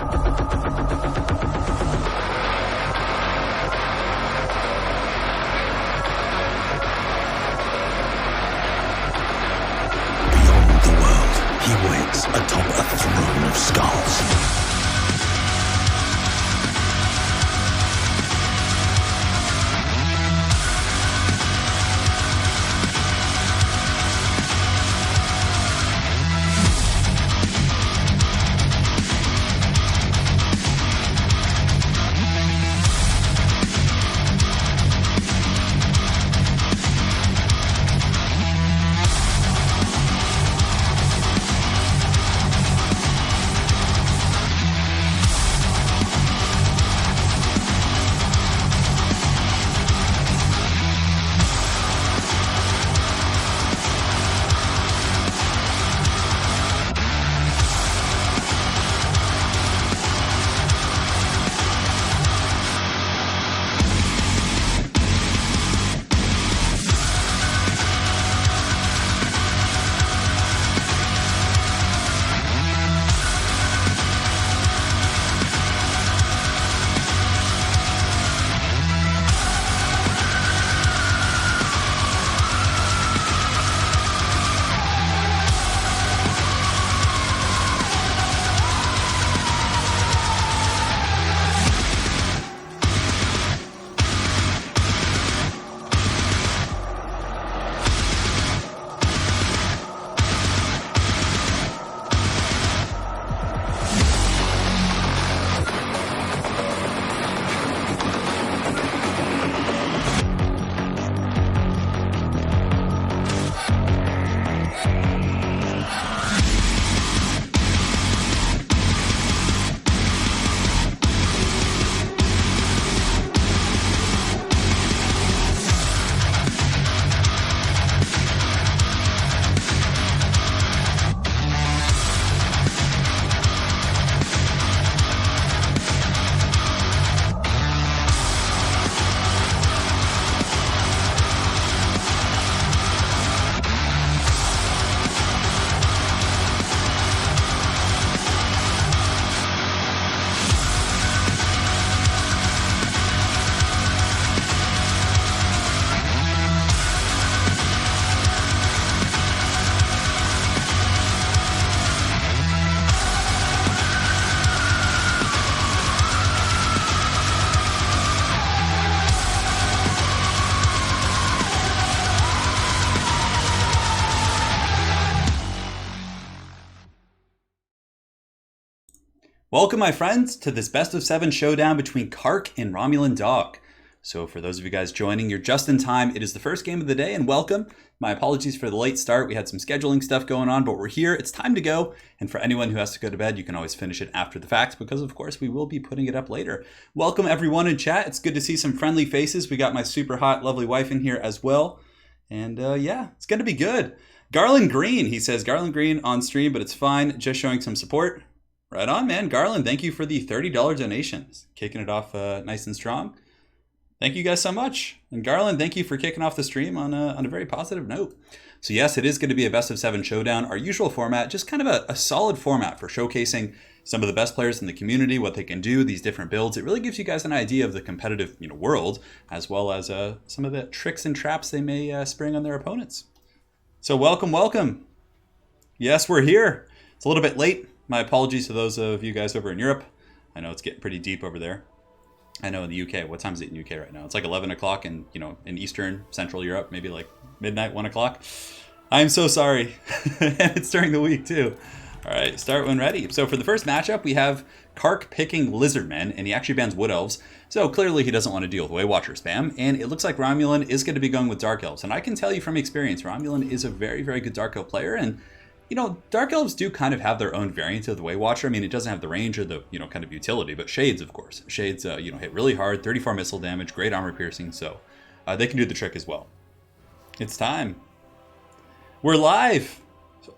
He waits atop a throne of skulls. Welcome, my friends, to this best of 7 showdown between Kark and RomulanDawg. So for those of you guys joining, you're just in time. It is the first game of the day, and welcome. My apologies for the late start. We had some scheduling stuff going on, but we're here. It's time to go. And for anyone who has to go to bed, you can always finish it after the fact because, of course, we will be putting it up later. Welcome, everyone in chat. It's good to see some friendly faces. We got my super hot, lovely wife in here as well. And yeah, it's going to be good. Garland Green, he says, Garland Green on stream, but it's fine. Just showing some support. Right on, man. Garland, thank you for the $30 donation. Kicking it off nice and strong. Thank you guys so much. And Garland, thank you for kicking off the stream on a very positive note. So yes, it is going to be a best of 7 showdown. Our usual format, just kind of a solid format for showcasing some of the best players in the community, what they can do, these different builds. It really gives you guys an idea of the competitive world, as well as some of the tricks and traps they may spring on their opponents. So welcome, welcome. Yes, we're here. It's a little bit late. My apologies to those of you guys over in Europe. I know it's getting pretty deep over there. I know in the UK, what time is it in the UK right now? It's like 11 o'clock in, in Eastern, Central Europe, maybe like midnight, 1 o'clock. I'm so sorry. And it's during the week too. All right, start when ready. So for the first matchup, we have Kark picking Lizardmen, and he actually bans Wood Elves. So clearly he doesn't want to deal with Waywatcher spam, and it looks like Romulan is going to be going with Dark Elves. And I can tell you from experience, Romulan is a very, very good Dark Elf player, and Dark Elves do kind of have their own variant of the Waywatcher. I mean, it doesn't have the range or the, kind of utility, but Shades, of course. Shades, hit really hard, 34 missile damage, great armor piercing, so they can do the trick as well. It's time. We're live!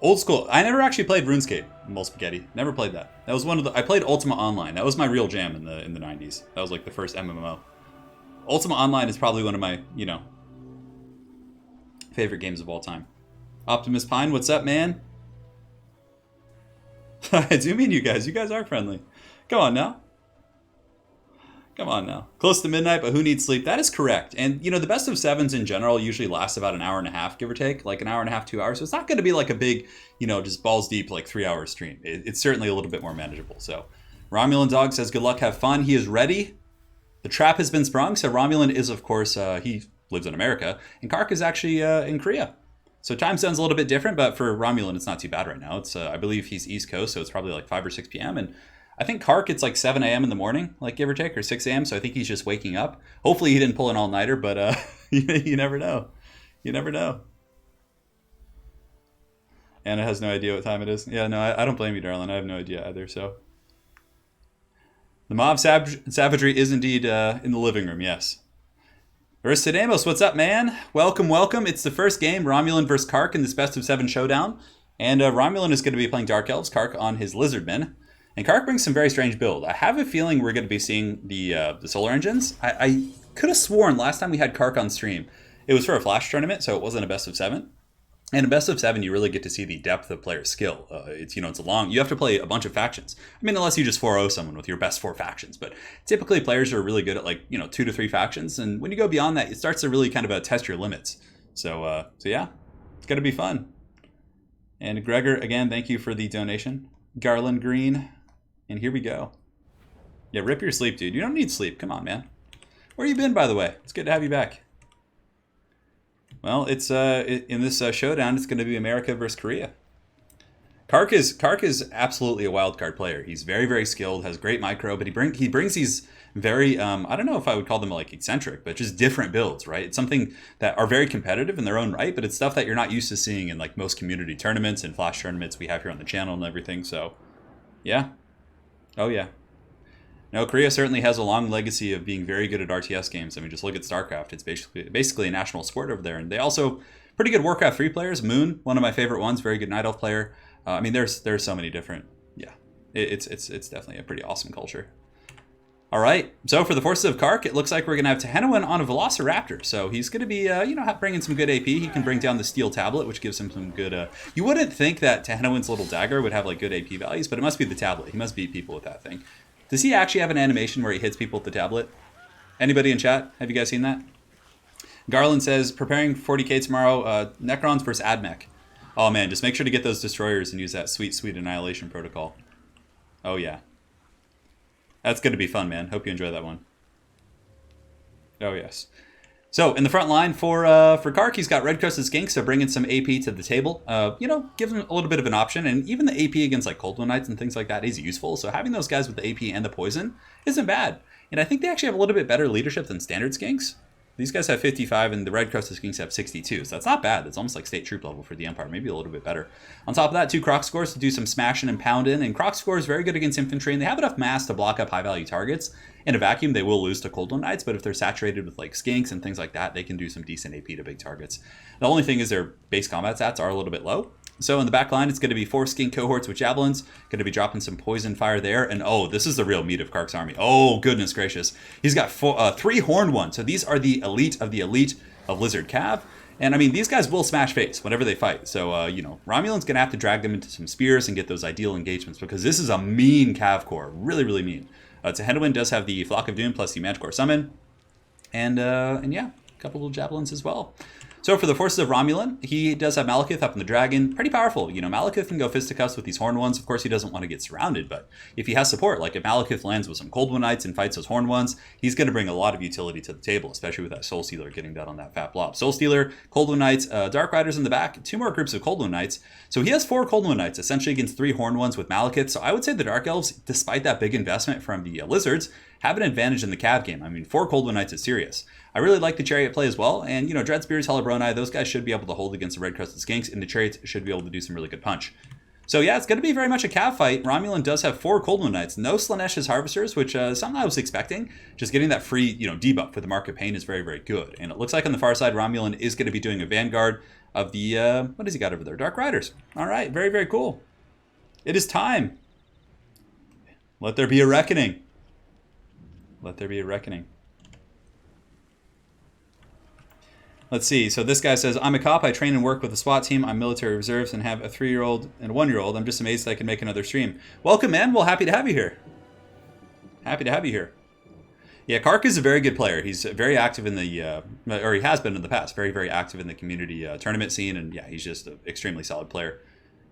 Old school. I never actually played RuneScape, Mul Spaghetti. Never played that. That was one of the... I played Ultima Online. That was my real jam in the 90s. That was like the first MMO. Ultima Online is probably one of my, favorite games of all time. Optimus Pine, what's up, man? I do mean you guys. You guys are friendly. Come on now. Come on now. Close to midnight, but who needs sleep? That is correct. And, you know, the best of sevens in general usually lasts about an hour and a half, give or take, like an hour and a half, 2 hours. So it's not going to be like a big, you know, just balls deep, like 3 hour stream. It's certainly a little bit more manageable. So RomulanDawg says, good luck, have fun. He is ready. The trap has been sprung. So Romulan is, of course, he lives in America. And Kark is actually in Korea. So time zone's a little bit different, but for Romulan, it's not too bad right now. It's I believe he's East Coast, so it's probably like 5 or 6 p.m. And I think Kark, it's like 7 a.m. in the morning, like give or take, or 6 a.m. So I think he's just waking up. Hopefully he didn't pull an all-nighter, but you never know. You never know. Anna has no idea what time it is. Yeah, no, I don't blame you, darling. I have no idea either, so. The mob savagery is indeed in the living room, yes. Aristodemus, what's up, man? Welcome, welcome. It's the first game, Romulan versus Kark in this best of 7 showdown. And Romulan is going to be playing Dark Elves, Kark on his Lizardmen. And Kark brings some very strange build. I have a feeling we're going to be seeing the solar engines. I could have sworn last time we had Kark on stream, it was for a flash tournament, so it wasn't a best of 7. And in best of 7, you really get to see the depth of player skill. It's a long. You have to play a bunch of factions. I mean, unless you just 4-0 someone with your best 4 factions. But typically, players are really good at 2 to 3 factions. And when you go beyond that, it starts to really kind of test your limits. So yeah, it's going to be fun. And Gregor, again, thank you for the donation. Garland Green. And here we go. Yeah, rip your sleep, dude. You don't need sleep. Come on, man. Where you been, by the way? It's good to have you back. Well, it's in this showdown, it's going to be America versus Korea. Kark is absolutely a wild card player. He's very, very skilled, has great micro, but he brings these very I don't know if I would call them like eccentric, but just different builds, right? It's something that are very competitive in their own right, but it's stuff that you're not used to seeing in like most community tournaments and flash tournaments we have here on the channel and everything. So, yeah. Oh yeah. No, Korea certainly has a long legacy of being very good at RTS games. I mean, just look at StarCraft. It's basically a national sport over there. And they also pretty good Warcraft 3 players. Moon, one of my favorite ones, very good Night Elf player. I mean, there's so many different. Yeah, it's definitely a pretty awesome culture. All right, so for the forces of Kark, it looks like we're gonna have Tehenowen on a Velociraptor. So he's gonna be bringing some good AP. He can bring down the steel tablet, which gives him some good. You wouldn't think that Tehenowen's little dagger would have like good AP values, but it must be the tablet. He must beat people with that thing. Does he actually have an animation where he hits people with the tablet? Anybody in chat? Have you guys seen that? Garland says, preparing 40k tomorrow, Necrons versus Admech. Oh man, just make sure to get those destroyers and use that sweet, sweet annihilation protocol. Oh yeah. That's going to be fun, man. Hope you enjoy that one. Oh yes. So in the front line for Kark, he's got Red Crested Skinks, so bringing some AP to the table. Give him a little bit of an option, and even the AP against like Cold One Knights and things like that is useful. So having those guys with the AP and the poison isn't bad. And I think they actually have a little bit better leadership than standard Skinks. These guys have 55, and the Red Crested Skinks have 62. So that's not bad. That's almost like state troop level for the Empire, maybe a little bit better. On top of that, 2 Croc scores to do some smashing and pounding. And Croc score is very good against infantry, and they have enough mass to block up high-value targets. In a vacuum, they will lose to Cold One Knights, but if they're saturated with like Skinks and things like that, they can do some decent AP to big targets. The only thing is their base combat stats are a little bit low. So in the back line, it's going to be 4 Skink cohorts with Javelins. Going to be dropping some poison fire there. And oh, this is the real meat of Kark's army. Oh, goodness gracious. He's got 3 horned ones. So these are the elite of Lizard Cav. And I mean, these guys will smash face whenever they fight. So, Romulan's going to have to drag them into some spears and get those ideal engagements, because this is a mean Cav core. Really, really mean. Tehenowen does have the Flock of Doom plus the Manticore Summon. And yeah, a couple of Javelins as well. So for the forces of Romulan, he does have Malekith up in the dragon. Pretty powerful. Malekith can go fisticuffs with these horned ones. Of course, he doesn't want to get surrounded, but if he has support, like if Malekith lands with some Cold One Knights and fights those horned ones, he's going to bring a lot of utility to the table, especially with that Soul Stealer getting that on that fat blob. Soul Stealer, Cold One Knights, Dark Riders in the back, 2 more groups of Cold One Knights. So he has 4 Cold One Knights, essentially against 3 horned ones with Malekith. So I would say the Dark Elves, despite that big investment from the Lizards, have an advantage in the Cav game. I mean, 4 Cold One Knights is serious. I really like the Chariot play as well, and Dread Spears, Hellebronai, those guys should be able to hold against the Red Crested Skinks, and the Chariots should be able to do some really good punch. So yeah, it's going to be very much a Cav fight. Romulan does have 4 Cold One Knights, no Slaanesh Harvesters, which something I was expecting. Just getting that free debuff for the Mark of Pain is very, very good. And it looks like on the far side, Romulan is going to be doing a Vanguard of the, what has he got over there? Dark Riders. All right, very, very cool. It is time. Let there be a reckoning. Let there be a reckoning. Let's see. So this guy says, I'm a cop. I train and work with the SWAT team. I'm military reserves and have a 3-year-old and a 1-year-old. I'm just amazed that I can make another stream. Welcome, man. Well, happy to have you here. Happy to have you here. Yeah, Kark is a very good player. He's very active in the, or he has been in the past, very, very active in the community tournament scene. And yeah, he's just an extremely solid player.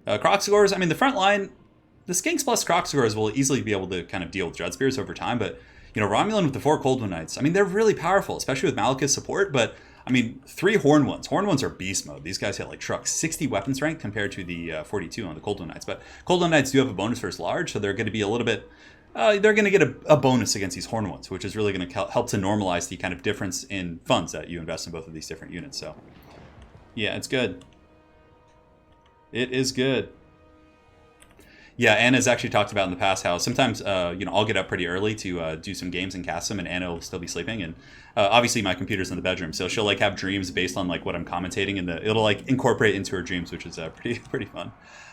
Croc scores, I mean, the front line, the Skinks plus Croc scores will easily be able to kind of deal with Dread Spears over time. But, you know, Romulan with the 4 Cold One Knights, I mean, they're really powerful, especially with Malekith's support. But, I mean, 3 Horn Ones. Horn Ones are beast mode. These guys hit like trucks. 60 weapon strength compared to the 42 on the Cold One Knights. But Cold One Knights do have a bonus versus large, so they're going to be a little bit... they're going to get a bonus against these Horn Ones, which is really going to help to normalize the kind of difference in funds that you invest in both of these different units. So, yeah, it's good. It is good. Yeah, Anna's actually talked about in the past how sometimes, you know, I'll get up pretty early to do some games and cast them, and Anna will still be sleeping. And obviously my computer's in the bedroom, so she'll like have dreams based on like what I'm commentating, and it'll like incorporate into her dreams, which is pretty fun.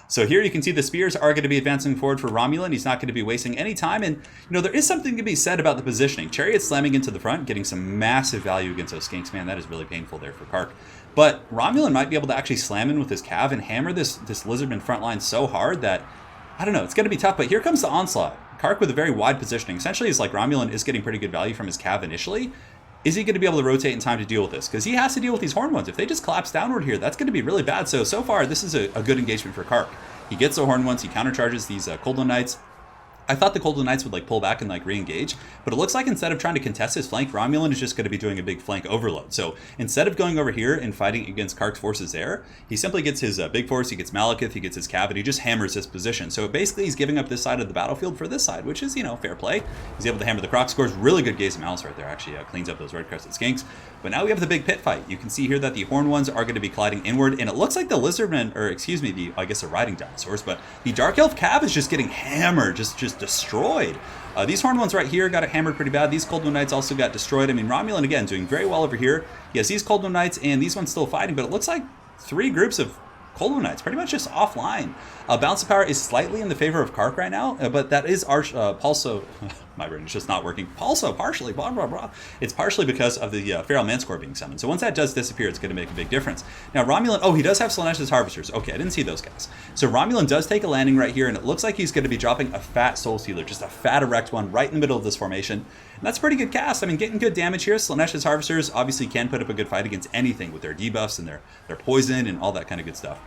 So here you can see the spears are going to be advancing forward for Romulan. He's not going to be wasting any time. And, you know, there is something to be said about the positioning. Chariot slamming into the front, getting some massive value against those Skinks. Man, that is really painful there for Kark. But Romulan might be able to actually slam in with his Cav and hammer this Lizardman front line so hard that, I don't know, it's going to be tough. But here comes the onslaught. Kark with a very wide positioning. Essentially, it's like Romulan is getting pretty good value from his Cav initially. Is he going to be able to rotate in time to deal with this? Because he has to deal with these Horn Ones. If they just collapse downward here, that's going to be really bad. So far, this is a good engagement for Kark. He gets the Horn Ones, he countercharges these Cold One Knights. I thought the Cold One Knights would like pull back and like re-engage, but it looks like instead of trying to contest his flank, Romulan is just going to be doing a big flank overload. So instead of going over here and fighting against Kark's forces there, he simply gets his big force, he gets Malekith, he gets his Cav, and he just hammers this position. So basically he's giving up this side of the battlefield for this side, which is, you know, fair play. He's able to hammer the Croc scores. Really good Gaze of Malice right there, actually cleans up those red-crested Skinks. But now we have the big pit fight. You can see here that the Horn Ones are going to be colliding inward, and it looks like the Lizardmen, or excuse me, I guess they're riding dinosaurs, but the Dark Elf Cav is just getting hammered, just destroyed. These Horn Ones right here got it hammered pretty bad. These Cold One Knights also got destroyed. I mean, Romulan, again, doing very well over here. Yes, these Cold One Knights and these ones still fighting, but it looks like 3 groups of Cold One Knights pretty much just offline. Balance of power is slightly in the favor of Kark right now, but that is also... my brain is just not working. Also, partially, blah, blah, blah. It's partially because of the Feral Manscore being summoned. So once that does disappear, it's going to make a big difference. Now, Romulan... Oh, he does have Slaanesha's Harvesters. Okay, I didn't see those guys. So Romulan does take a landing right here, and it looks like he's going to be dropping a fat Soul Stealer, just a fat erect one right in the middle of this formation. And that's a pretty good cast. I mean, getting good damage here. Slaanesha's Harvesters obviously can put up a good fight against anything with their debuffs and their poison and all that kind of good stuff.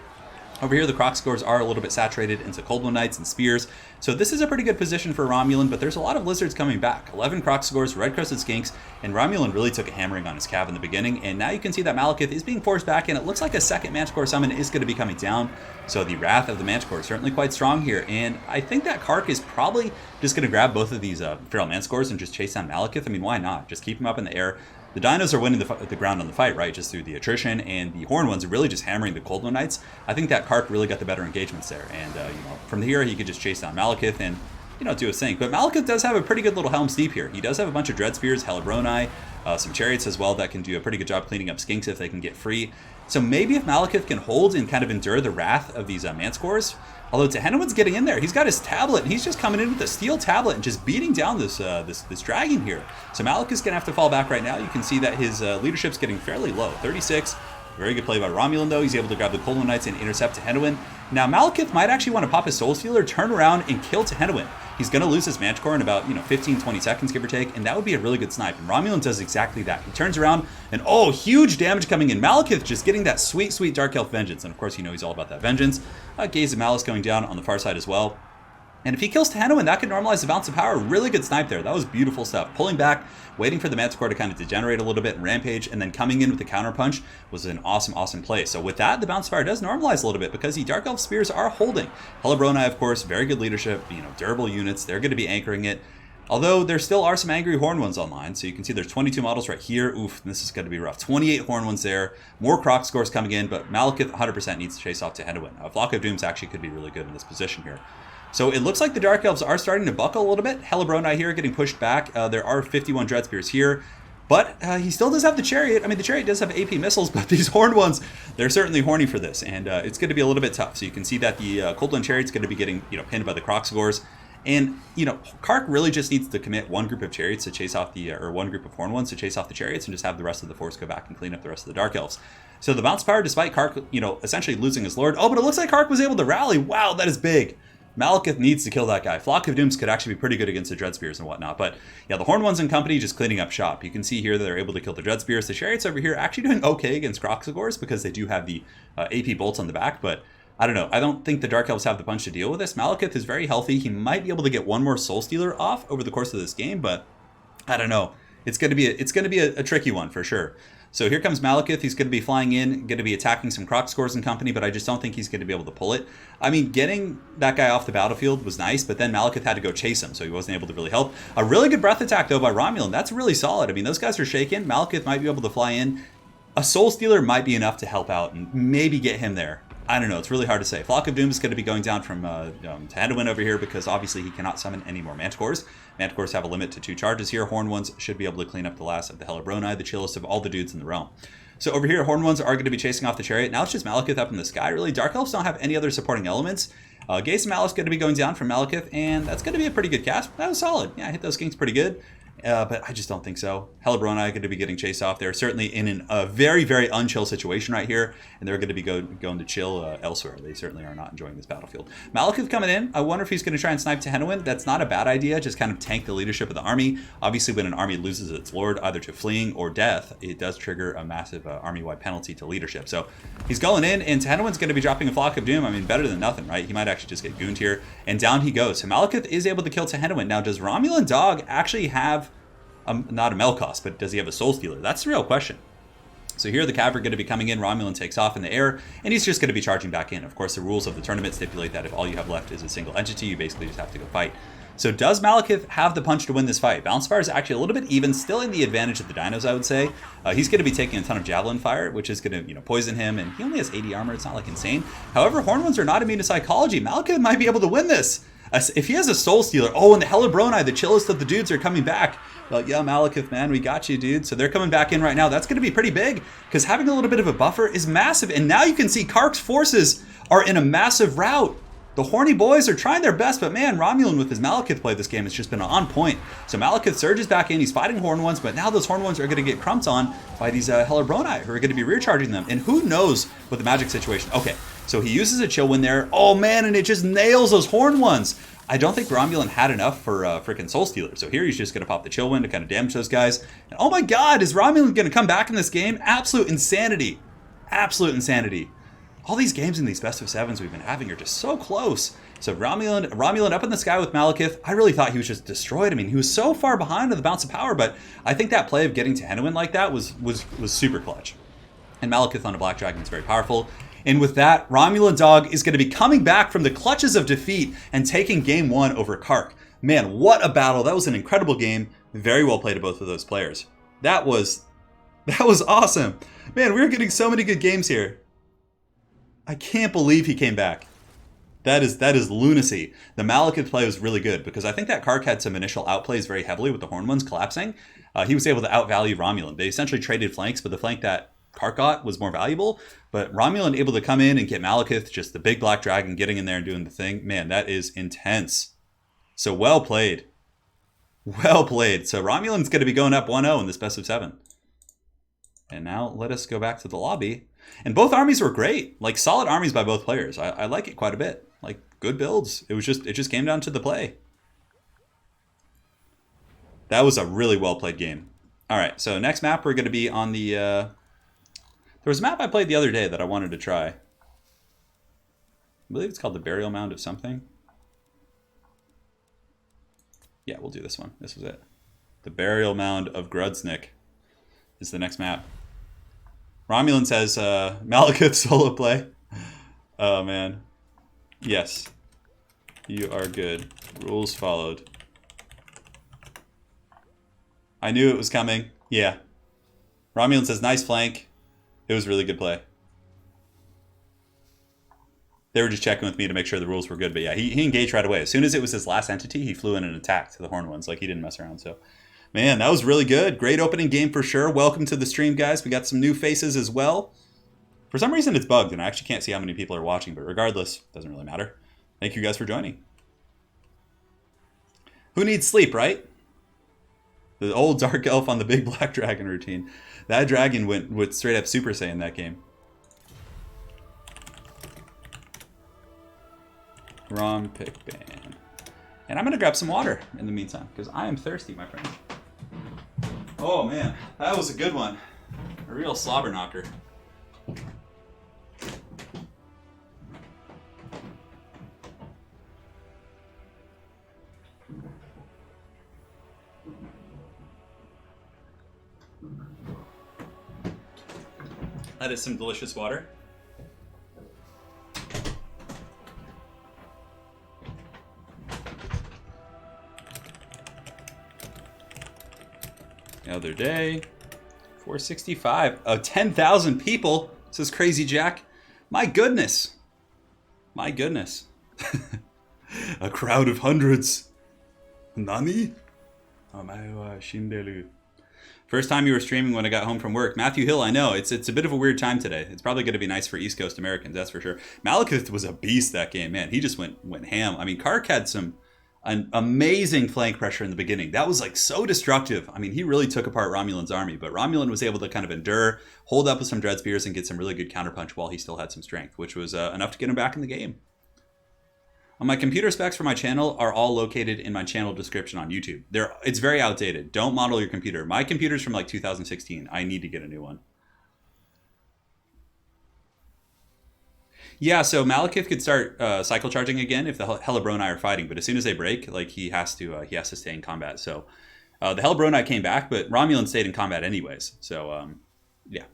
Over here, the Croc scores are a little bit saturated into Cold One Knights and Spears. So this is a pretty good position for Romulan, but there's a lot of Lizards coming back. 11 Croc scores, red-crested Skinks, and Romulan really took a hammering on his Cav in the beginning. And now you can see that Malekith is being forced back, and it looks like a second Manticore summon is going to be coming down. So the Wrath of the Manticore is certainly quite strong here. And I think that Kark is probably just going to grab both of these Feral Manscores and just chase down Malekith. I mean, why not? Just keep him up in the air. The Dinos are winning the ground on the fight, right? Just through the attrition, and the Horn Ones are really just hammering the Cold One Knights. I think that Kark really got the better engagements there, and you know, from here he could just chase down Malekith and, you know, do his thing. But Malekith does have a pretty good little Helm's Deep here. He does have a bunch of Dread Spears, Hellebronai, some Chariots as well that can do a pretty good job cleaning up Skinks if they can get free. So maybe if Malekith can hold and kind of endure the wrath of these Manscores. Although Tehenowin's getting in there. He's got his tablet, and he's just coming in with a steel tablet and just beating down this dragon here. So Malekith's going to have to fall back right now. You can see that his leadership's getting fairly low. 36. Very good play by Romulan, though. He's able to grab the Cold One Knights and intercept Tehenowin. Now, Malekith might actually want to pop his Soul Stealer, turn around, and kill Tehenowin. He's going to lose his Manticore in about, 15-20 seconds, give or take, and that would be a really good snipe. And Romulan does exactly that. He turns around, and oh, huge damage coming in. Malekith just getting that sweet, sweet Dark Elf Vengeance. And of course, he's all about that vengeance. Gaze of Malice going down on the far side as well. And if he kills Tehenowin, that could normalize the balance of power. Really good snipe there. That was beautiful stuff. Pulling back, waiting for the Manticore to kind of degenerate a little bit and rampage, and then coming in with the counter punch was an awesome, awesome play. So with that, the balance of power does normalize a little bit because the Dark Elf Spears are holding. Hellebronai, of course, very good leadership, durable units. They're going to be anchoring it. Although there still are some angry Horn Ones online, so you can see there's 22 models right here. Oof, this is going to be rough. 28 Horn Ones there. More Croc scores coming in, but Malekith 100% needs to chase off Tehenowin. Flock of Dooms actually could be really good in this position here. So it looks like the Dark Elves are starting to buckle a little bit. Hellebronai here getting pushed back. There are 51 Dread Spears here. But he still does have the Chariot. I mean, the Chariot does have AP missiles, but these Horned Ones, they're certainly horny for this. And it's going to be a little bit tough. So you can see that the Cold One Chariot's going to be getting pinned by the Croc scores. And, you know, Kark really just needs to commit one group of chariots to chase off the, or one group of horn ones to chase off the chariots and just have the rest of the force go back and clean up the rest of the Dark Elves. So the bounce power, despite Kark, you know, essentially losing his lord. Oh, but it looks like Kark was able to rally. Wow, that is big. Malekith needs to kill that guy. Flock of Dooms could actually be pretty good against the Dread Spears and whatnot. But yeah, the Horn Ones and company just cleaning up shop. You can see here that they're able to kill the Dread Spears. The Chariots over here actually doing okay against Croxagores because they do have the AP bolts on the back. But I don't know. I don't think the Dark Elves have the punch to deal with this. Malekith is very healthy. He might be able to get one more Soul Stealer off over the course of this game. But I don't know. It's going to be a tricky one for sure. So here comes Malekith. He's going to be flying in, going to be attacking some Croxagores and company, but I just don't think he's going to be able to pull it. I mean, getting that guy off the battlefield was nice, but then Malekith had to go chase him, so he wasn't able to really help. A really good breath attack, though, by Romulan. That's really solid. I mean, those guys are shaking. Malekith might be able to fly in. A Soul Stealer might be enough to help out and maybe get him there. I don't know. It's really hard to say. Flock of Doom is going to be going down from Tehedwin over here because obviously he cannot summon any more Manticores. Manticores have a limit to 2 charges here. Horn Ones should be able to clean up the last of the Hellebronai, the chillest of all the dudes in the realm. So over here, Horn Ones are going to be chasing off the Chariot. Now it's just Malekith up in the sky, really. Dark Elves don't have any other supporting elements. Gaze and Malice going to be going down from Malekith, and that's going to be a pretty good cast. That was solid. Yeah, I hit those Skinks pretty good. But I just don't think so. Hellebronai are going to be getting chased off. They're certainly in a very, very unchill situation right here, and they're going to be going to chill elsewhere. They certainly are not enjoying this battlefield. Malekith coming in. I wonder if he's going to try and snipe Tehedwin. That's not a bad idea. Just kind of tank the leadership of the army. Obviously, when an army loses its lord, either to fleeing or death, it does trigger a massive army-wide penalty to leadership. So he's going in, and Tehedwin's going to be dropping a Flock of Doom. I mean, better than nothing, right? He might actually just get gooned here, and down he goes. So Malekith is able to kill Tehedwin. Now, does RomulanDawg actually have... not a Melkos, but does he have a Soul Stealer? That's the real question. So here the Cav are going to be coming in. Romulan takes off in the air, and he's just going to be charging back in. Of course, the rules of the tournament stipulate that if all you have left is a single entity, you basically just have to go fight. So does Malekith have the punch to win this fight? Balance Fire is actually a little bit even, still in the advantage of the dinos, I would say. He's going to be taking a ton of Javelin Fire, which is going to poison him, and he only has 80 armor. It's not like insane. However, Horn Ones are not immune to Psychology. Malekith might be able to win this. If he has a Soul Stealer, oh, and the Hellebronai, the chillest of the dudes, are coming back. Well, yeah, Malekith, man, we got you, dude. So they're coming back in right now. That's going to be pretty big, because having a little bit of a buffer is massive. And now you can see Kark's forces are in a massive rout. The horny boys are trying their best, but man, Romulan with his Malekith play this game has just been on point. So Malekith surges back in, he's fighting Horn Ones, but now those Horn Ones are going to get crumped on by these Hellebronai, who are going to be rear charging them. And who knows with the magic situation. Okay, so he uses a chill wind there. Oh man, and it just nails those Horn Ones. I don't think Romulan had enough for freaking Soul Stealer. So here he's just going to pop the chill wind to kind of damage those guys. And oh my god, is Romulan going to come back in this game? Absolute insanity. Absolute insanity. All these games in these best of sevens we've been having are just so close. So Romulan up in the sky with Malekith. I really thought he was just destroyed. I mean, he was so far behind on the bounce of power, but I think that play of getting to Tehedwin like that was super clutch. And Malekith on a Black Dragon is very powerful. And with that, RomulanDawg is going to be coming back from the clutches of defeat and taking game 1 over Kark. Man, what a battle. That was an incredible game. Very well played to both of those players. That was awesome. Man, we were getting so many good games here. I can't believe he came back. That is lunacy. The Malekith play was really good because I think that Kark had some initial outplays very heavily with the Horn Ones collapsing. He was able to outvalue Romulan. They essentially traded flanks, but the flank that Kark got was more valuable. But Romulan able to come in and get Malekith, just the big black dragon getting in there and doing the thing. Man, that is intense. So well played. Well played. So Romulan's going to be going up 1-0 in this best of 7. And now let us go back to the lobby. And both armies were great. Like solid armies by both players. I like it quite a bit. Like good builds. It just came down to the play. That was a really well played game. All right, so next map we're going to be on the... there was a map I played the other day that I wanted to try. I believe it's called the Burial Mound of something. Yeah, we'll do this one. This was it. The Burial Mound of Grudznik is the next map. Romulan says Malekith solo play. Oh, man. Yes. You are good. Rules followed. I knew it was coming. Yeah. Romulan says, nice flank. It was really good play. They were just checking with me to make sure the rules were good. But yeah, he engaged right away. As soon as it was his last entity, he flew in and attacked the Horn Ones. Like, he didn't mess around. So, man, that was really good. Great opening game for sure. Welcome to the stream, guys. We got some new faces as well. For some reason, it's bugged, and I actually can't see how many people are watching. But regardless, doesn't really matter. Thank you guys for joining. Who needs sleep, right? The old Dark Elf on the big black dragon routine. That dragon went straight up Super Saiyan that game. Rom pick ban. And I'm going to grab some water in the meantime, because I am thirsty, my friend. Oh, man. That was a good one. A real slobber knocker. That is some delicious water. Other day. 465. Oh, 10,000 people, says Crazy Jack. My goodness. My goodness. A crowd of hundreds. Nani? Omae Shinderu. First time you were streaming when I got home from work. Matthew Hill, I know. It's a bit of a weird time today. It's probably going to be nice for East Coast Americans, that's for sure. Malekith was a beast that game, man. He just went ham. I mean, Kark had an amazing flank pressure in the beginning. That was like so destructive. I mean, he really took apart Romulan's army, but Romulan was able to kind of endure, hold up with some Dread Spears, and get some really good counterpunch while he still had some strength, which was enough to get him back in the game. My computer specs for my channel are all located in my channel description on YouTube. It's very outdated. Don't model your computer. My computer's from like 2016. I need to get a new one. Yeah, so Malekith could start cycle charging again if the Hellebroni are fighting, but as soon as they break, like he has to stay in combat. So the Hellebroni came back, but Romulan stayed in combat anyways. So yeah.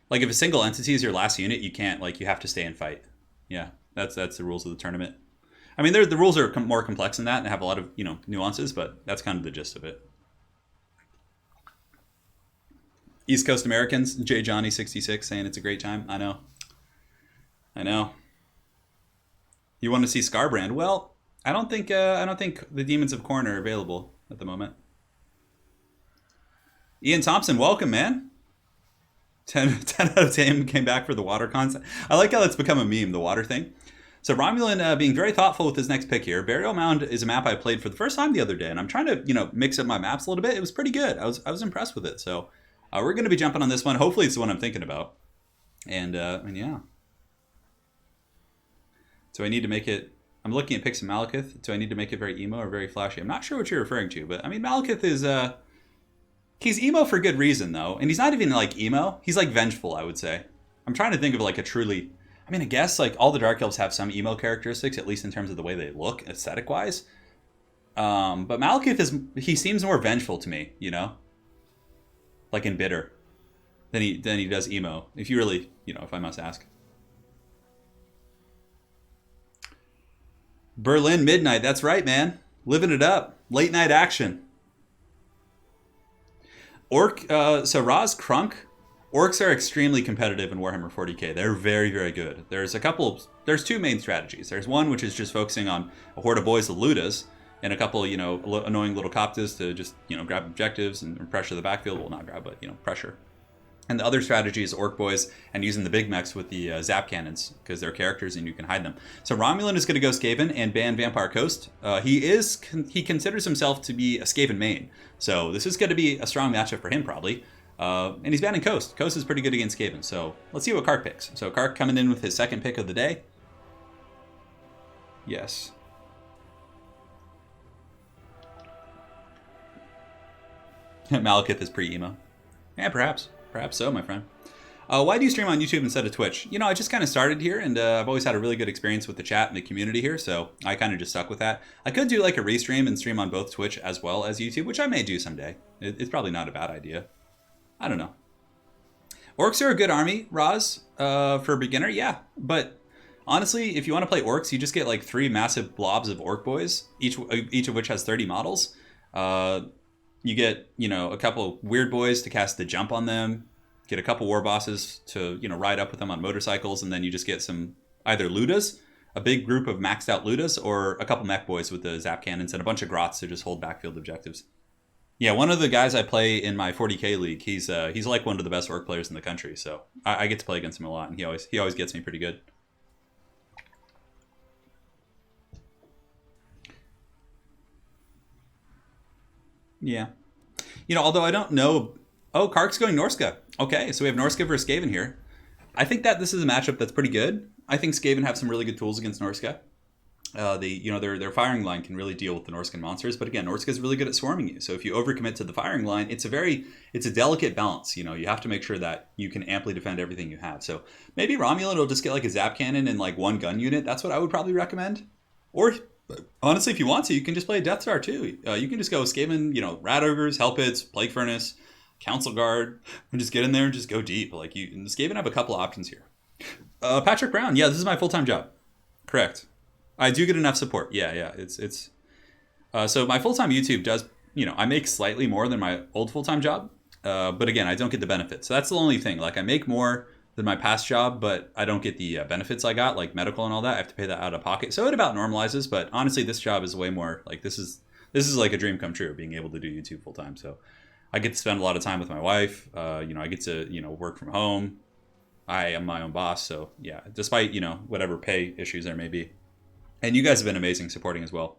Like if a single entity is your last unit, you can't, like, you have to stay and fight. Yeah. That's the rules of the tournament. I mean, the rules are more complex than that and have a lot of, nuances, but that's kind of the gist of it. East Coast Americans, J Johnny 66 saying it's a great time. I know. You want to see Scarbrand? Well, I don't think the Demons of Khorne are available at the moment. Ian Thompson, welcome, man. 10 out of 10 came back for the water concept. I like how that's become a meme, the water thing. So Romulan being very thoughtful with his next pick here. Burial Mound is a map I played for the first time the other day, and I'm trying to, mix up my maps a little bit. It was pretty good. I was impressed with it. So we're going to be jumping on this one. Hopefully it's the one I'm thinking about. And yeah. So I need to make it... I'm looking at picks of Malekith. Do I need to make it very emo or very flashy? I'm not sure what you're referring to, but I mean, Malekith is... He's emo for good reason, though. And he's not even, like, emo. He's, like, vengeful, I would say. I'm trying to think of, like, a truly... I mean, I guess, like, all the Dark Elves have some emo characteristics, at least in terms of the way they look, aesthetic-wise. But Malekith he seems more vengeful to me, Like, in bitter. Than he does emo. If you really, if I must ask. Berlin Midnight, that's right, man. Living it up. Late night action. So Raz Krunk, orcs are extremely competitive in Warhammer 40k. They're very, very good. There's two main strategies. There's one which is just focusing on a horde of boys, the Ludas, and a couple, annoying little Coptas to just, grab objectives and pressure the backfield. Well, not grab, but, pressure. And the other strategy is Orc Boys and using the big mechs with the Zap Cannons, because they're characters and you can hide them. So Romulan is going to go Skaven and ban Vampire Coast. He considers himself to be a Skaven main. So this is going to be a strong matchup for him, probably. And he's banning Coast. Coast is pretty good against Skaven. So let's see what Kark picks. So Kark coming in with his second pick of the day. Yes. Malekith is pre-emo. Yeah, perhaps. Perhaps so, my friend. Why do you stream on YouTube instead of Twitch? I just kind of started here, and I've always had a really good experience with the chat and the community here, so I kind of just stuck with that. I could do like a restream and stream on both Twitch as well as YouTube, which I may do someday. It's probably not a bad idea. I don't know. Orcs are a good army, Roz, for a beginner, yeah. But honestly, if you want to play Orcs, you just get like 3 massive blobs of Orc Boys, each of which has 30 models. You get, a couple weird boys to cast the jump on them, get a couple war bosses to, ride up with them on motorcycles, and then you just get some either Ludas, a big group of maxed out Ludas, or a couple mech boys with the Zap Cannons and a bunch of Grots to just hold backfield objectives. Yeah, one of the guys I play in my 40k league, he's like one of the best Orc players in the country, so I get to play against him a lot, and he always gets me pretty good. Yeah. You know, although I don't know... Oh, Kark's going Norska. Okay, so we have Norska versus Skaven here. I think that this is a matchup that's pretty good. I think Skaven have some really good tools against Norska. Their firing line can really deal with the Norscan monsters, but again, Norska is really good at swarming you. So if you overcommit to the firing line, it's a delicate balance. You know, you have to make sure that you can amply defend everything you have. So maybe Romulan will just get like a zap cannon and like one gun unit. That's what I would probably recommend. Or honestly, if you want to, you can just play a Death Star too. You can just go Skaven, Rat Ogres, Hellpits, Plague Furnace, Council Guard, and just get in there and just go deep. Like the Skaven have a couple options here. Patrick Brown, yeah, this is my full-time job. Correct. I do get enough support. Yeah. It's so my full-time YouTube does, I make slightly more than my old full-time job. But again, I don't get the benefits. So that's the only thing. Like I make more than my past job, but I don't get the benefits I got, like medical and all that. I have to pay that out of pocket. So it about normalizes. But honestly, this job is way more like this is like a dream come true, being able to do YouTube full-time. So I get to spend a lot of time with my wife. I get to, work from home. I am my own boss. So yeah, despite, whatever pay issues there may be. And you guys have been amazing supporting as well.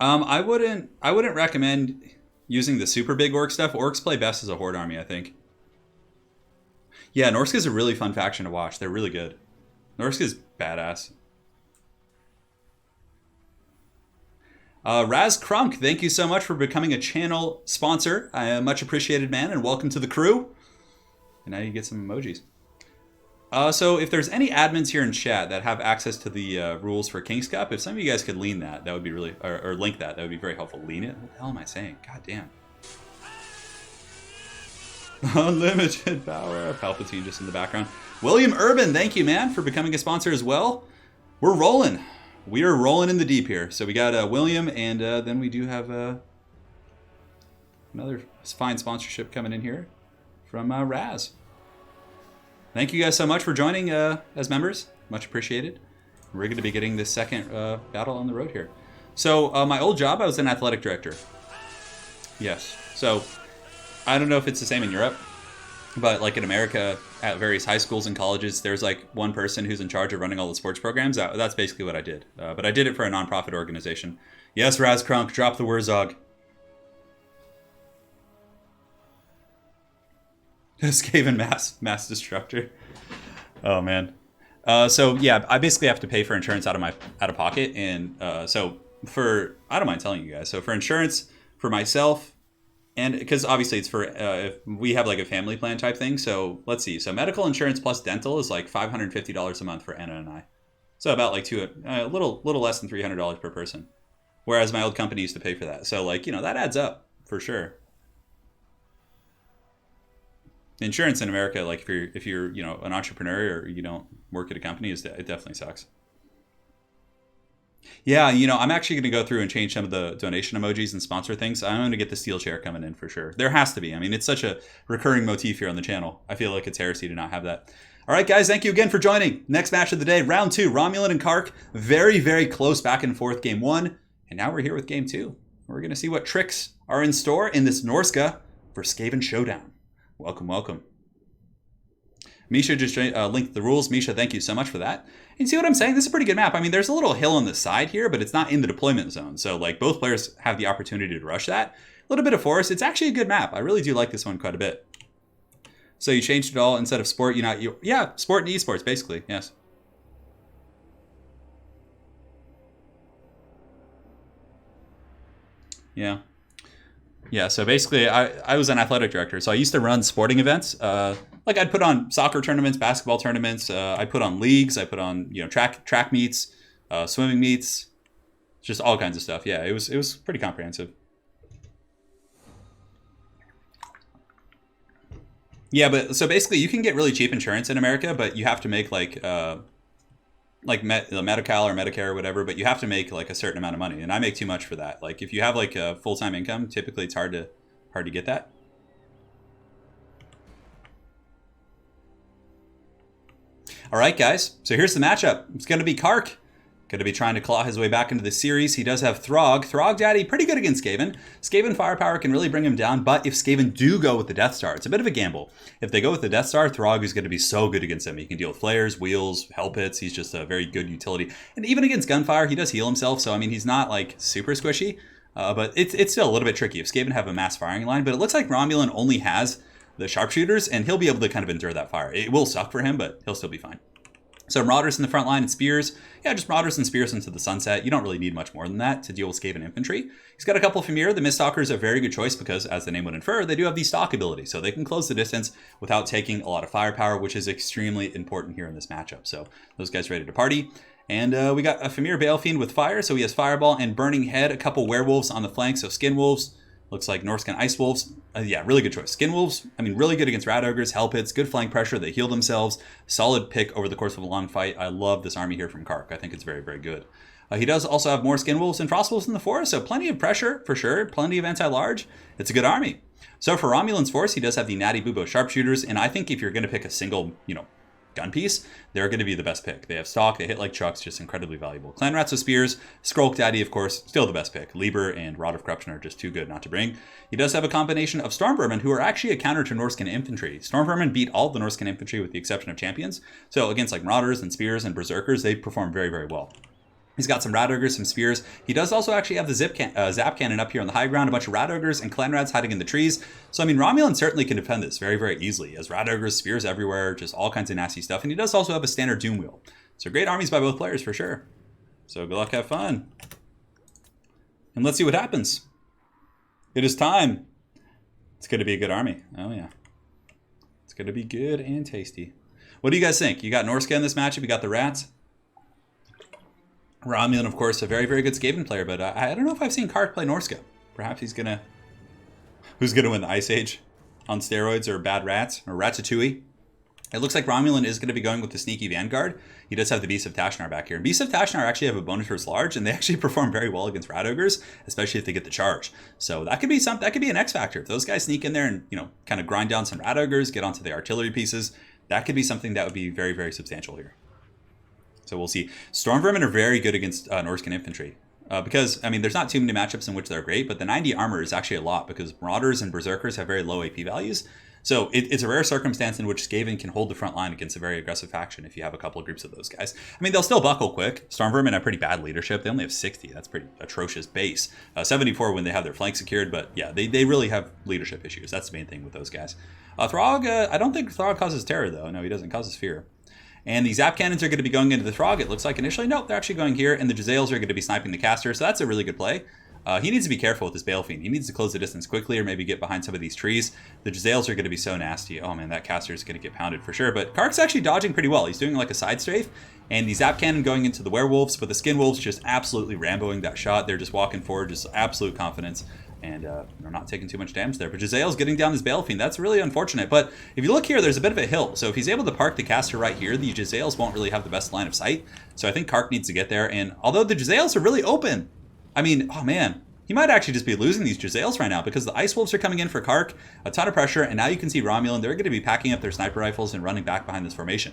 I wouldn't recommend using the super big orc stuff. Orcs play best as a horde army, I think. Yeah, Norska's a really fun faction to watch. They're really good. Norska's badass. Raz Krunk, thank you so much for becoming a channel sponsor. I am much appreciated, man, and welcome to the crew. And now you get some emojis. So if there's any admins here in chat that have access to the rules for King's Cup, if some of you guys could lean that would be really, or link that would be very helpful. Lean it? What the hell am I saying? God damn. Unlimited power. Palpatine just in the background. William Urban, thank you, man, for becoming a sponsor as well. We're rolling. We are rolling in the deep here. So we got William, and then we do have another fine sponsorship coming in here from Raz. Thank you guys so much for joining as members. Much appreciated. We're going to be getting this second battle on the road here. So my old job, I was an athletic director. Yes. So I don't know if it's the same in Europe, but like in America, at various high schools and colleges, there's like one person who's in charge of running all the sports programs. That's basically what I did. But I did it for a nonprofit organization. Yes, Raz Krunk, drop the Wurzog. Skaven mass destructor. Oh man. So yeah, I basically have to pay for insurance out of pocket, and so I don't mind telling you guys. So for insurance for myself, and because obviously it's for if we have like a family plan type thing. So let's see. So medical insurance plus dental is like $550 a month for Anna and I. So about like a little less than $300 per person. Whereas my old company used to pay for that. So like that adds up for sure. Insurance in America, like if you're an entrepreneur or you don't work at a company, it definitely sucks. Yeah, I'm actually going to go through and change some of the donation emojis and sponsor things. I'm going to get the steel chair coming in for sure. There has to be. I mean, it's such a recurring motif here on the channel. I feel like it's heresy to not have that. All right, guys, thank you again for joining. Next match of the day, round 2, Romulan and Kark. Very, very close back and forth game 1. And now we're here with game 2. We're going to see what tricks are in store in this Norska for Skaven Showdown. Welcome, welcome. Misha just linked the rules. Misha, thank you so much for that. And see what I'm saying? This is a pretty good map. I mean, there's a little hill on the side here, but it's not in the deployment zone. So, like, both players have the opportunity to rush that. A little bit of forest. It's actually a good map. I really do like this one quite a bit. So you changed it all instead of sport. Yeah, sport and esports, basically. Yes. Yeah. Yeah, so basically, I was an athletic director, so I used to run sporting events. Like I'd put on soccer tournaments, basketball tournaments. I put on leagues. I put on track meets, swimming meets, just all kinds of stuff. Yeah, it was pretty comprehensive. Yeah, but so basically, you can get really cheap insurance in America, but you have to make like Medi-Cal or Medicare or whatever, but you have to make like a certain amount of money, and I make too much for that. Like if you have like a full-time income, typically it's hard to get that. All right, guys. So here's the matchup. It's going to be Kark. Going to be trying to claw his way back into the series. He does have Throg. Throg Daddy, pretty good against Skaven. Skaven firepower can really bring him down, but if Skaven do go with the Death Star, it's a bit of a gamble. If they go with the Death Star, Throg is going to be so good against him. He can deal with flares, wheels, hell pits. He's just a very good utility. And even against gunfire, he does heal himself, so I mean, he's not like super squishy. But it's still a little bit tricky. If Skaven have a mass firing line, but it looks like Romulan only has the sharpshooters, and he'll be able to kind of endure that fire. It will suck for him, but he'll still be fine. So Marauders in the front line and Spears. Yeah, just Marauders and Spears into the sunset. You don't really need much more than that to deal with Skaven infantry. He's got a couple of Femir. The Miststalkers are a very good choice because, as the name would infer, they do have the stalk ability. So they can close the distance without taking a lot of firepower, which is extremely important here in this matchup. So those guys ready to party. And we got a Femir Balefiend with fire. So he has Fireball and Burning Head. A couple Werewolves on the flank. So Skin Wolves. Looks like Norscan Ice Wolves. Yeah, really good choice. Skin Wolves, I mean, really good against Rat Ogres, Hell Pits, good flank pressure. They heal themselves. Solid pick over the course of a long fight. I love this army here from Kark. I think it's very, very good. He does also have more Skin Wolves and Frost Wolves in the forest, so plenty of pressure for sure. Plenty of anti-large. It's a good army. So for Romulan's force, he does have the Natty Bubo Sharpshooters, and I think if you're going to pick a single, gun piece, they're going to be the best pick. They have stock, they hit like trucks, just incredibly valuable. Clan Rats with Spears, Skrulk Daddy, of course, still the best pick. Lieber and Rod of Corruption are just too good not to bring. He does have a combination of Stormvermin, who are actually a counter to Norscan infantry. Stormvermin beat all the Norscan infantry with the exception of champions. So against like Marauders and Spears and Berserkers, they perform very, very well. He's got some Rat Ogres, some Spears. He does also actually have the Zap Cannon up here on the high ground, a bunch of Rat Ogres and Clan Rats hiding in the trees. So, I mean, Romulan certainly can defend this very, very easily. He has Rat Ogres, Spears everywhere, just all kinds of nasty stuff. And he does also have a standard Doom Wheel. So great armies by both players for sure. So good luck, have fun. And let's see what happens. It is time. It's going to be a good army. Oh, yeah. It's going to be good and tasty. What do you guys think? You got Norsca in this matchup? You got the Rats? Romulan, of course, a very, very good Skaven player, but I don't know if I've seen Kark play Norsca. Perhaps he's gonna... Who's gonna win the Ice Age? On steroids or Bad Rats? Or Ratatouille? It looks like Romulan is going to be going with the Sneaky Vanguard. He does have the Beasts of Tashnar back here. And Beasts of Tashnar actually have a bonus versus large, and they actually perform very well against Rat Ogres, especially if they get the charge. So that could be an X factor. If those guys sneak in there and, kind of grind down some Rat Ogres, get onto the artillery pieces, that could be something that would be very, very substantial here. So we'll see. Stormvermin are very good against Norscan infantry. Because, I mean, there's not too many matchups in which they're great, but the 90 armor is actually a lot because Marauders and Berserkers have very low AP values. So it's a rare circumstance in which Skaven can hold the front line against a very aggressive faction if you have a couple of groups of those guys. I mean, they'll still buckle quick. Stormvermin have pretty bad leadership. They only have 60. That's pretty atrocious base. 74 when they have their flank secured, but yeah, they really have leadership issues. That's the main thing with those guys. Throg, I don't think Throg causes terror, though. No, he doesn't. Causes fear. And the Zap Cannons are going to be going into the Throg, it looks like initially. Nope, they're actually going here, and the Jezzails are going to be sniping the caster, so that's a really good play. He needs to be careful with this Balefiend. He needs to close the distance quickly or maybe get behind some of these trees. The Jezzails are going to be so nasty. Oh man, that caster is going to get pounded for sure. But Kark's actually dodging pretty well. He's doing like a side strafe. And the Zap Cannon going into the Werewolves, but the Skin Wolves just absolutely Ramboing that shot. They're just walking forward, just absolute confidence. And they're not taking too much damage there. But Jezzail's getting down this Balefiend. That's really unfortunate. But if you look here, there's a bit of a hill. So if he's able to park the caster right here, the Jezzails won't really have the best line of sight. So I think Kark needs to get there. And although the Jezzails are really open, I mean, oh man, he might actually just be losing these Jezzails right now because the Ice Wolves are coming in for Kark, a ton of pressure, and now you can see Romulan, they're going to be packing up their sniper rifles and running back behind this formation.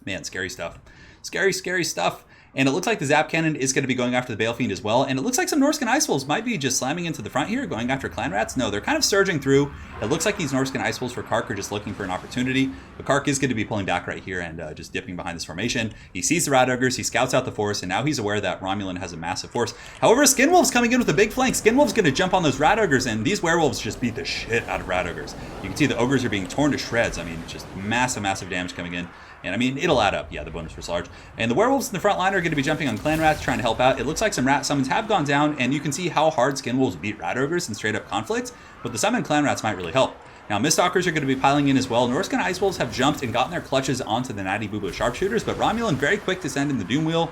Man, scary stuff. Scary, scary stuff. And it looks like the Zap Cannon is going to be going after the Balefiend as well. And it looks like some Norscan Ice Wolves might be just slamming into the front here, going after Clan Rats. No, they're kind of surging through. It looks like these Norscan Ice Wolves for Kark are just looking for an opportunity. But Kark is going to be pulling back right here and just dipping behind this formation. He sees the Rat Ogres, he scouts out the force, and now he's aware that Romulan has a massive force. However, Skin Wolf's coming in with a big flank. Skin Wolf's going to jump on those Rat Ogres, and these Werewolves just beat the shit out of Rat Ogres. You can see the Ogres are being torn to shreds. I mean, just massive, massive damage coming in. And I mean, it'll add up. Yeah, the bonus was large. And the Werewolves in the front line are going to be jumping on Clan Rats, trying to help out. It looks like some Rat Summons have gone down, and you can see how hard Skin Wolves beat Rat Ogres in straight up conflict, but the Summon Clan Rats might really help. Now, Miststalkers are going to be piling in as well. Norscan Ice Wolves have jumped and gotten their clutches onto the Natty Bubo Sharpshooters, but Romulan very quick to send in the Doom Wheel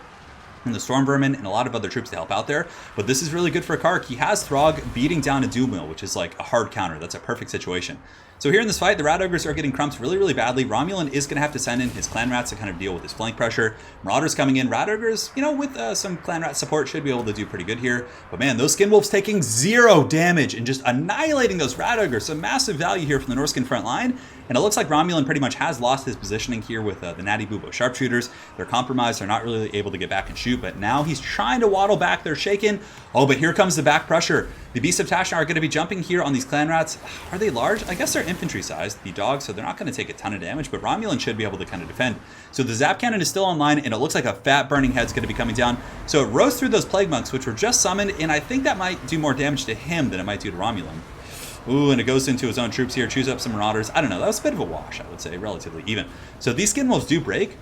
and the Stormvermin and a lot of other troops to help out there. But this is really good for Kark. He has Throg beating down a Doom Wheel, which is like a hard counter. That's a perfect situation. So here in this fight, the Rat Ogres are getting crumped really, really badly. Romulan is going to have to send in his Clan Rats to kind of deal with his flank pressure. Marauders coming in. Rat Ogres, with some Clan Rat support, should be able to do pretty good here. But man, those Skin Wolves taking 0 damage and just annihilating those Rat Ogres. Some massive value here from the Norscan front line. And it looks like Romulan pretty much has lost his positioning here with the Natty Bubo Sharpshooters. They're compromised. They're not really able to get back and shoot. But now he's trying to waddle back. They're shaken. Oh, but here comes the back pressure. The Beasts of Tashnar are going to be jumping here on these clan rats. Are they large? I guess they're infantry sized, the dogs, so they're not going to take a ton of damage, but Romulan should be able to kind of defend. So the Zap Cannon is still online, and it looks like a fat burning head's going to be coming down. So it roasts through those Plague Monks, which were just summoned, and I think that might do more damage to him than it might do to Romulan. Ooh, and it goes into his own troops here, chews up some Marauders. I don't know, that was a bit of a wash, I would say, relatively even. So these Skin Wolves do break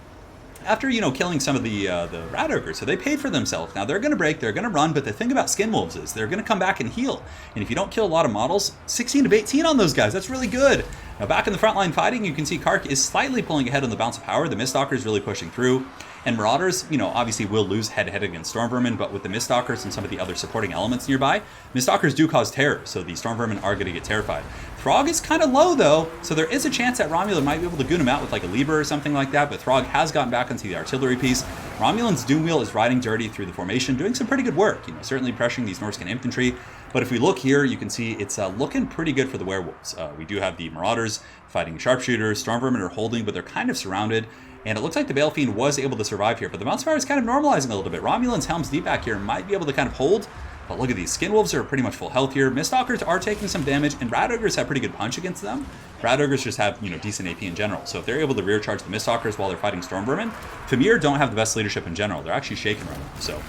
after, killing some of the Rat Ogres, so they paid for themselves. Now, they're going to break, they're going to run, but the thing about Skin Wolves is they're going to come back and heal. And if you don't kill a lot of models, 16 of 18 on those guys, that's really good. Now, back in the front line fighting, you can see Kark is slightly pulling ahead on the Bounce of Power. The Miststalker is really pushing through. And Marauders, obviously will lose head-to-head against Storm Vermin, but with the Miststalkers and some of the other supporting elements nearby, Miststalkers do cause terror, so the Storm Vermin are going to get terrified. Throg is kind of low, though, so there is a chance that Romulan might be able to goon him out with like a Lieber or something like that, but Throg has gotten back into the artillery piece. Romulan's Doom Wheel is riding dirty through the formation, doing some pretty good work, certainly pressuring these Norscan infantry. But if we look here, you can see it's looking pretty good for the Werewolves. We do have the Marauders fighting Sharpshooters, Storm Vermin are holding, but they're kind of surrounded. And it looks like the Bale Fiend was able to survive here, but the Bounce Fire is kind of normalizing a little bit. Romulan's Helm's Deep back here might be able to kind of hold, but look at these. Skin Wolves are pretty much full health here. Miststalkers are taking some damage, and Rat Ogres have pretty good punch against them. Rat Ogres just have, decent AP in general. So if they're able to rear charge the Miststalkers while they're fighting Storm Vermin, Famir don't have the best leadership in general. They're actually shaken right now. So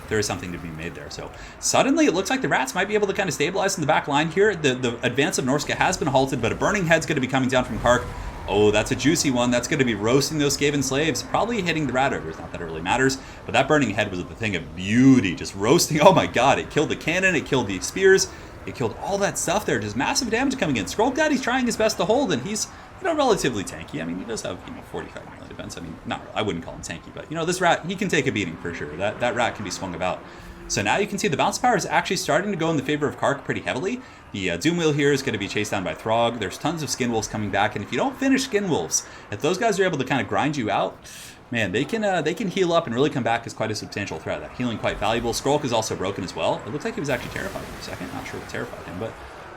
there is something to be made there. So suddenly it looks like the Rats might be able to kind of stabilize in the back line here. The advance of Norska has been halted, but a Burning Head's going to be coming down from Kark. Oh, that's a juicy one. That's going to be roasting those Skaven slaves, probably hitting the Rat Ogres. Not that it really matters, but that Burning Head was the thing of beauty, just roasting. Oh my god, it killed the cannon, it killed the spears, it killed all that stuff there. Just massive damage coming in. Scroll Daddy's trying his best to hold, and he's relatively tanky. I mean, he does have 45 melee defense. I mean, I wouldn't call him tanky, but this Rat, he can take a beating for sure. That Rat can be swung about. So now you can see the Bounce Power is actually starting to go in the favor of Kark pretty heavily. The Doom Wheel here is going to be chased down by Throg. There's tons of Skin Wolves coming back, and if you don't finish Skin Wolves, if those guys are able to kind of grind you out, man, they can heal up and really come back as quite a substantial threat. That healing quite valuable. Skrulk is also broken as well. It looks like he was actually terrified for a second. Not sure what terrified him, but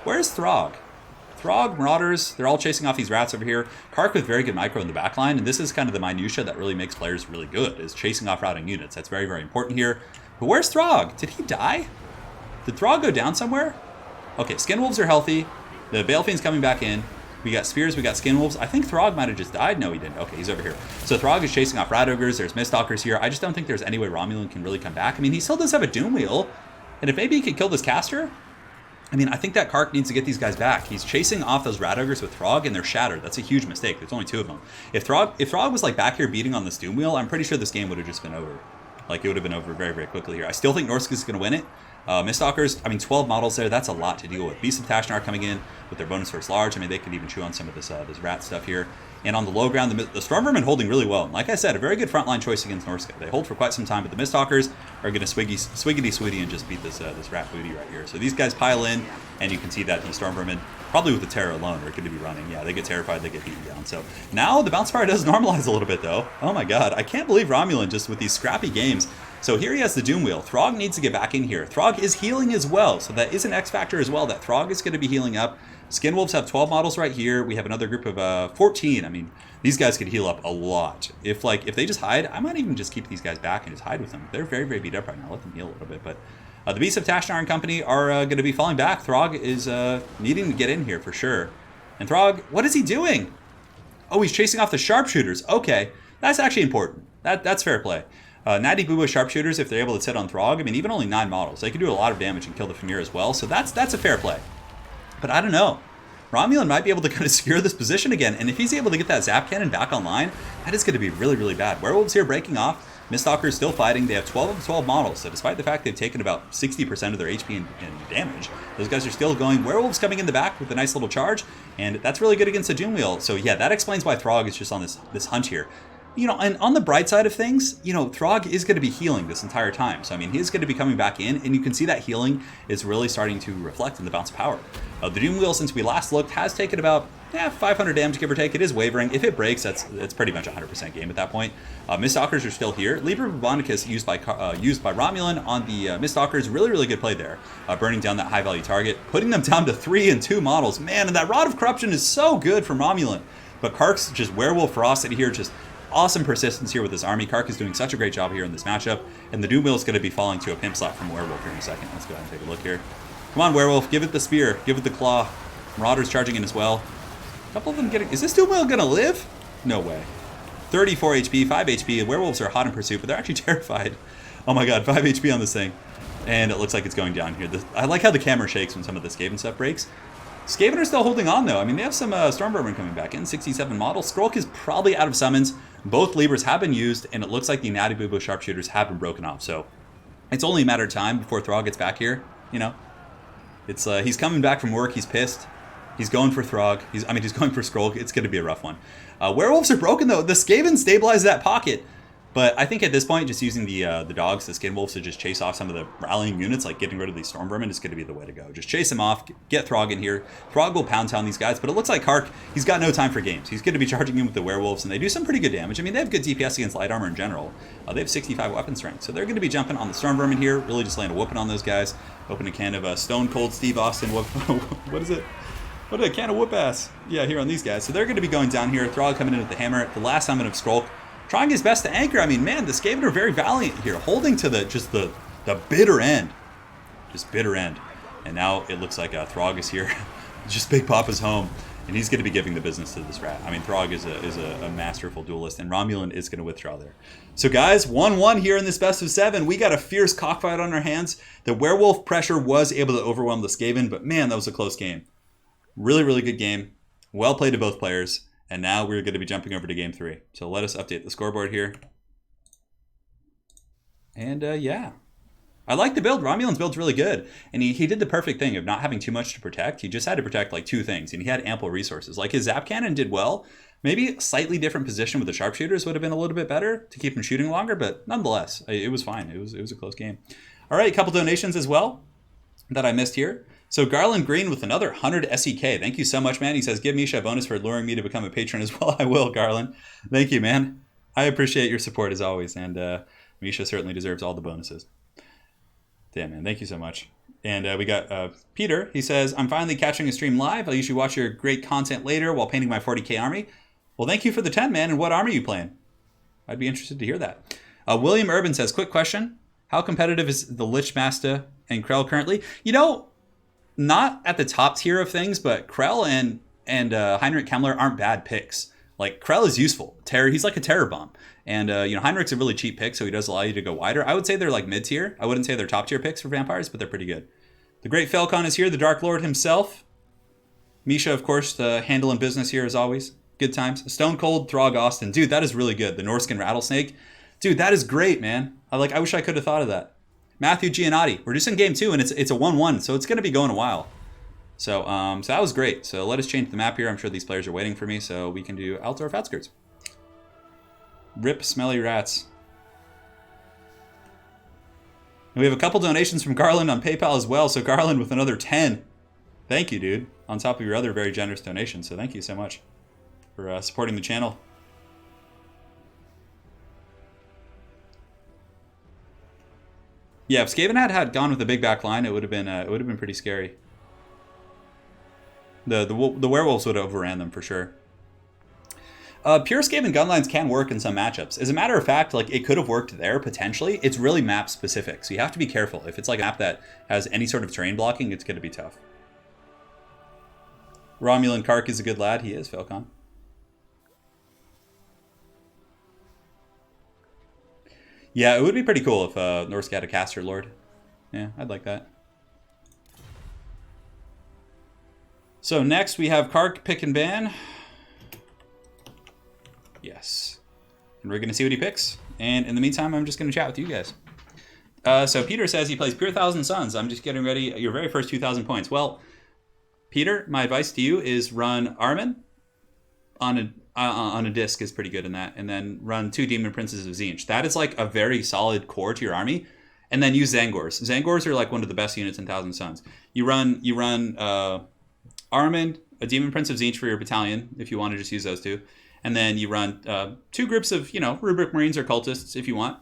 where's Throg? Throg, Marauders, they're all chasing off these Rats over here. Kark with very good micro in the backline, and this is kind of the minutia that really makes players really good, is chasing off routing units. That's very, very important here. But where's Throg? Did he die? Did Throg go down somewhere? Okay, Skin Wolves are healthy. The Bale Fiend's coming back in. We got Spears, we got Skin Wolves. I think Throg might have just died. No, he didn't. Okay, he's over here. So Throg is chasing off Rat Ogres. There's Miststalkers here. I just don't think there's any way Romulan can really come back. I mean, he still does have a Doom Wheel. And if maybe he could kill this caster, I mean, I think that Kark needs to get these guys back. He's chasing off those Rat Ogres with Throg, and they're shattered. That's a huge mistake. There's only 2 of them. If Throg was like back here beating on this Doom Wheel, I'm pretty sure this game would have just been over. Like, it would have been over very, very quickly here. I still think Norsk is going to win it. Miststalkers, I mean, 12 models there. That's a lot to deal with. Beasts of Tashnar coming in with their bonus force large. I mean, they could even chew on some of this rat stuff here. And on the low ground, the Storm Vermin holding really well. And like I said, a very good frontline choice against Norska. They hold for quite some time, but the Miststalkers are going to swiggity-switty and just beat this rat booty right here. So these guys pile in, and you can see that the Storm Vermin, probably with the terror alone, are going to be running. Yeah, they get terrified, they get beaten down. So now the Bounce Fire does normalize a little bit, though. Oh my god, I can't believe Romulan just with these scrappy games. So here he has the Doom Wheel. Throg needs to get back in here. Throg is healing as well, so that is an X factor as well, that Throg is going to be healing up. Skin Wolves have 12 models right here. We have another group of 14. I mean, these guys could heal up a lot. If they just hide, I might even just keep these guys back and just hide with them. They're very, very beat up right now. Let them heal a little bit. But the Beasts of Tashnar and company are going to be falling back. Throg is needing to get in here for sure. And Throg, what is he doing? Oh, he's chasing off the Sharpshooters. Okay, that's actually important. That's fair play. Natty Booba Sharpshooters, if they're able to sit on Throg, I mean, even only 9 models, they can do a lot of damage and kill the Famir as well. So that's a fair play. But I don't know. Romulan might be able to kind of secure this position again, and if he's able to get that Zap Cannon back online, that is going to be really, really bad. Werewolves here breaking off. Miststalkers still fighting. They have 12 of 12 models, so despite the fact they've taken about 60% of their HP and damage, those guys are still going. Werewolves coming in the back with a nice little charge, and that's really good against the Doom Wheel. So yeah, that explains why Throg is just on this hunt here. And on the bright side of things, Throg is going to be healing this entire time. So, I mean, he's going to be coming back in, and you can see that healing is really starting to reflect in the Bounce of Power. The Doom Wheel, since we last looked, has taken about 500 damage, give or take. It is wavering. If it breaks, it's pretty much 100% game at that point. Miststalkers are still here. Liber Bubonicus used by Romulan on the Miststalkers. Really, really good play there. Burning down that high-value target, putting them down to 3 and 2 models. Man, and that Rod of Corruption is so good from Romulan. But Kark's just Werewolf Ferocity here, just awesome persistence here with this army. Kark is doing such a great job here in this matchup. And the Doom Wheel is going to be falling to a pimp slap from Werewolf here in a second. Let's go ahead and take a look here. Come on, Werewolf. Give it the spear. Give it the claw. Marauders charging in as well. A couple of them getting... Is this Doom Wheel going to live? No way. 34 HP, 5 HP. The Werewolves are hot in pursuit, but they're actually terrified. Oh my god, 5 HP on this thing. And it looks like it's going down here. I like how the camera shakes when some of the Skaven stuff breaks. Skaven are still holding on, though. I mean, they have some Stormvermin coming back in. 67 model. Skrulk is probably out of summons. Both levers have been used, and it looks like the Natty Boo Sharpshooters have been broken off. So it's only a matter of time before Thrall gets back here, you know. It's he's coming back from work. He's pissed. He's going for Throg. He's going for Skrulk. It's going to be a rough one. Werewolves are broken, though. The Skaven stabilized that pocket. But I think at this point, just using the dogs, the Skin Wolves, to just chase off some of the rallying units, like getting rid of these Stormvermin, is going to be the way to go. Just chase them off, get Throg in here. Throg will pound town these guys, but it looks like Kark, he's got no time for games. He's going to be charging in with the Werewolves, and they do some pretty good damage. I mean, they have good DPS against light armor in general. They have 65 weapon strength, so they're going to be jumping on the Stormvermin here, really just laying a whooping on those guys. Open a can of Stone Cold Steve Austin whoop. What is it? What a can of whoop ass. Yeah, here on these guys. So they're going to be going down here. Throg coming in with the hammer. The last summon of Skrulk. Trying his best to anchor. I mean, man, the Skaven are very valiant here. Holding to the bitter end. Just bitter end. And now it looks like Throg is here. Just Big Papa's home. And he's going to be giving the business to this rat. I mean, Throg is a masterful duelist. And Romulan is going to withdraw there. So guys, 1-1 here in this best of 7. We got a fierce cockfight on our hands. The Werewolf pressure was able to overwhelm the Skaven. But man, that was a close game. Really, really good game. Well played to both players. And now we're going to be jumping over to game 3. So let us update the scoreboard here. And yeah. I like the build. Romulan's build's really good. And he did the perfect thing of not having too much to protect. He just had to protect like 2 things. And he had ample resources. Like his Zap Cannon did well. Maybe a slightly different position with the Sharpshooters would have been a little bit better to keep him shooting longer. But nonetheless, it was fine. It was a close game. All right, a couple donations as well that I missed here. So Garland Green with another 100 SEK. Thank you so much, man. He says, give Misha a bonus for luring me to become a patron as well. I will, Garland. Thank you, man. I appreciate your support as always. And Misha certainly deserves all the bonuses. Damn, man. Thank you so much. And we got Peter. He says, I'm finally catching a stream live. I'll usually watch your great content later while painting my 40k army. Well, thank you for the 10, man. And what army are you playing? I'd be interested to hear that. William Urban says, quick question. How competitive is the Lich Master and Krell currently? You know, not at the top tier of things, but Krell and Heinrich Kemmler aren't bad picks. Like, Krell is useful. He's like a terror bomb. And, Heinrich's a really cheap pick, so he does allow you to go wider. I would say they're like mid-tier. I wouldn't say they're top-tier picks for vampires, but they're pretty good. The Great Falcon is here, the Dark Lord himself. Misha, of course, handling business here as always. Good times. Stone Cold Throg Austin. Dude, that is really good. The Norskin Rattlesnake. Dude, that is great, man. I wish I could have thought of that. Matthew Giannotti. We're just in game 2, and it's a 1-1, so it's going to be going a while. So that was great. So let us change the map here. I'm sure these players are waiting for me, so we can do Altdorf Outskirts. Rip smelly rats. And we have a couple donations from Garland on PayPal as well. So Garland with another 10. Thank you, dude. On top of your other very generous donations. So thank you so much for supporting the channel. Yeah, if Skaven had gone with the big back line, it would have been pretty scary. The werewolves would have overran them for sure. Pure Skaven gunlines can work in some matchups. As a matter of fact, like it could have worked there potentially. It's really map specific, so you have to be careful. If it's like a map that has any sort of terrain blocking, it's going to be tough. Romulan Kark is a good lad. He is, Falcon. Yeah, it would be pretty cool if Norsk had a caster lord. Yeah, I'd like that. So next we have Kark pick and ban. Yes. And we're going to see what he picks. And in the meantime, I'm just going to chat with you guys. So Peter says he plays Pure Thousand Suns. I'm just getting ready. Your very first 2,000 points. Well, Peter, my advice to you is run Armin on a disc is pretty good in that. And then run 2 Demon Princes of Tzeentch. That is like a very solid core to your army. And then use Zangors. Zangors are like one of the best units in Thousand Suns. You run Armin, a Demon Prince of Tzeentch for your battalion, if you want to just use those 2. And then you run 2 groups of, Rubric Marines or Cultists if you want.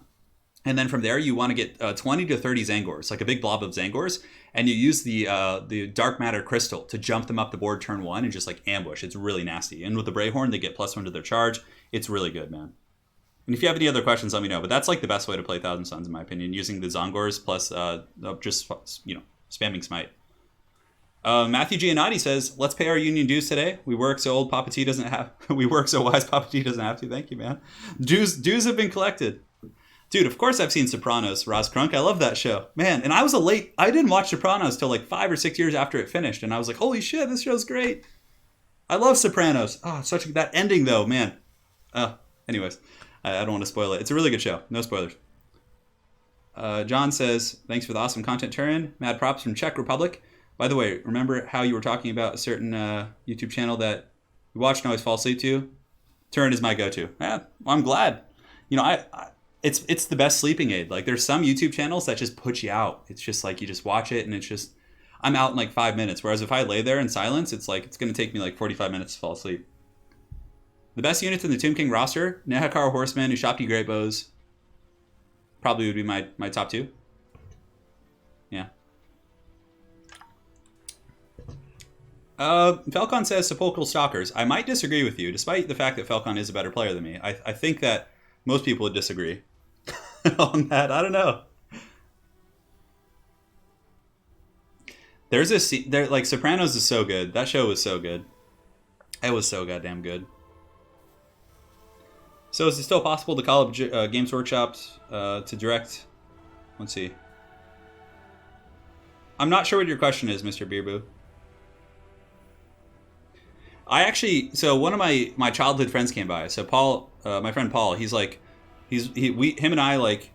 And then from there, you want to get 20 to 30 Zangors, like a big blob of Zangors. And you use the Dark Matter Crystal to jump them up the board turn 1 and just like ambush. It's really nasty. And with the Brayhorn, they get +1 to their charge. It's really good, man. And if you have any other questions, let me know. But that's like the best way to play Thousand Suns, in my opinion, using the Zongors plus just spamming Smite. Matthew Giannotti says, "Let's pay our union dues today. We work so old Papa T doesn't have. We work so wise Papa T doesn't have to." Thank you, man. Dues have been collected. Dude, of course I've seen Sopranos, Roz Crunk. I love that show. Man, and I didn't watch Sopranos till like 5 or 6 years after it finished. And I was like, holy shit, this show's great. I love Sopranos. Oh, that ending though, man. Anyways, I don't want to spoil it. It's a really good show. No spoilers. John says, thanks for the awesome content, Turin. Mad props from Czech Republic. By the way, remember how you were talking about a certain YouTube channel that you watch and always fall asleep to? Turin is my go-to. Yeah, well, I'm glad. You know, it's the best sleeping aid. Like, there's some YouTube channels that just put you out. It's just like you just watch it and it's just, I'm out in like 5 minutes. Whereas if I lay there in silence, it's like it's going to take me like 45 minutes to fall asleep. The best units in the Tomb King roster, Nehakar Horsemen, Ushabti Great Bows, probably would be my top 2. Yeah. Falcon says Sepulchral Stalkers. I might disagree with you, despite the fact that Falcon is a better player than me. I think that most people would disagree on that. I don't know. Like Sopranos is so good. That show was so good. It was so goddamn good. So is it still possible to call up Games Workshop to direct? Let's see. I'm not sure what your question is, Mr. Beerboo. So one of my childhood friends came by. So Paul, my friend Paul, him and I like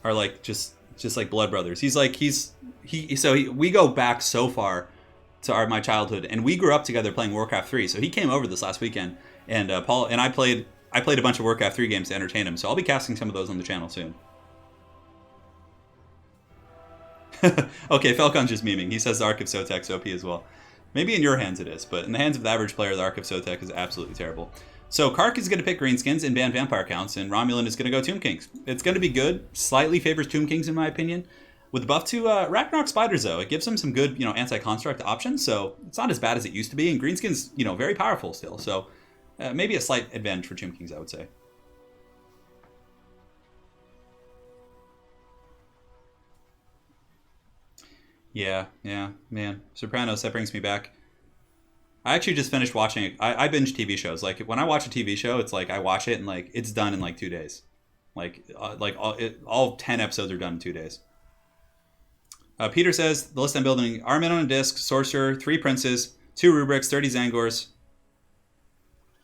are like just like blood brothers. We go back so far to my childhood, and we grew up together playing Warcraft 3. So he came over this last weekend, and Paul and I played a bunch of Warcraft 3 games to entertain him. So I'll be casting some of those on the channel soon. Okay, Falcon's just memeing. He says the Ark of Sotek's OP as well. Maybe in your hands it is, but in the hands of the average player, the Ark of Sotek is absolutely terrible. So Kark is going to pick greenskins and ban vampire counts, and Romulan is going to go Tomb Kings. It's going to be good. Slightly favors Tomb Kings in my opinion. With the buff to Ragnarok Spiders, though, it gives them some good, anti-construct options. So it's not as bad as it used to be, and greenskin's, very powerful still. So maybe a slight advantage for Tomb Kings, I would say. Yeah, man. Sopranos, that brings me back. I actually just finished watching it. I binge TV shows. Like, when I watch a TV show, it's like I watch it and like it's done in like 2 days. All 10 episodes are done in 2 days. Peter says, the list I'm building: Armin on a disc, Sorcerer, 3 Princes, 2 Rubrics, 30 Zangors.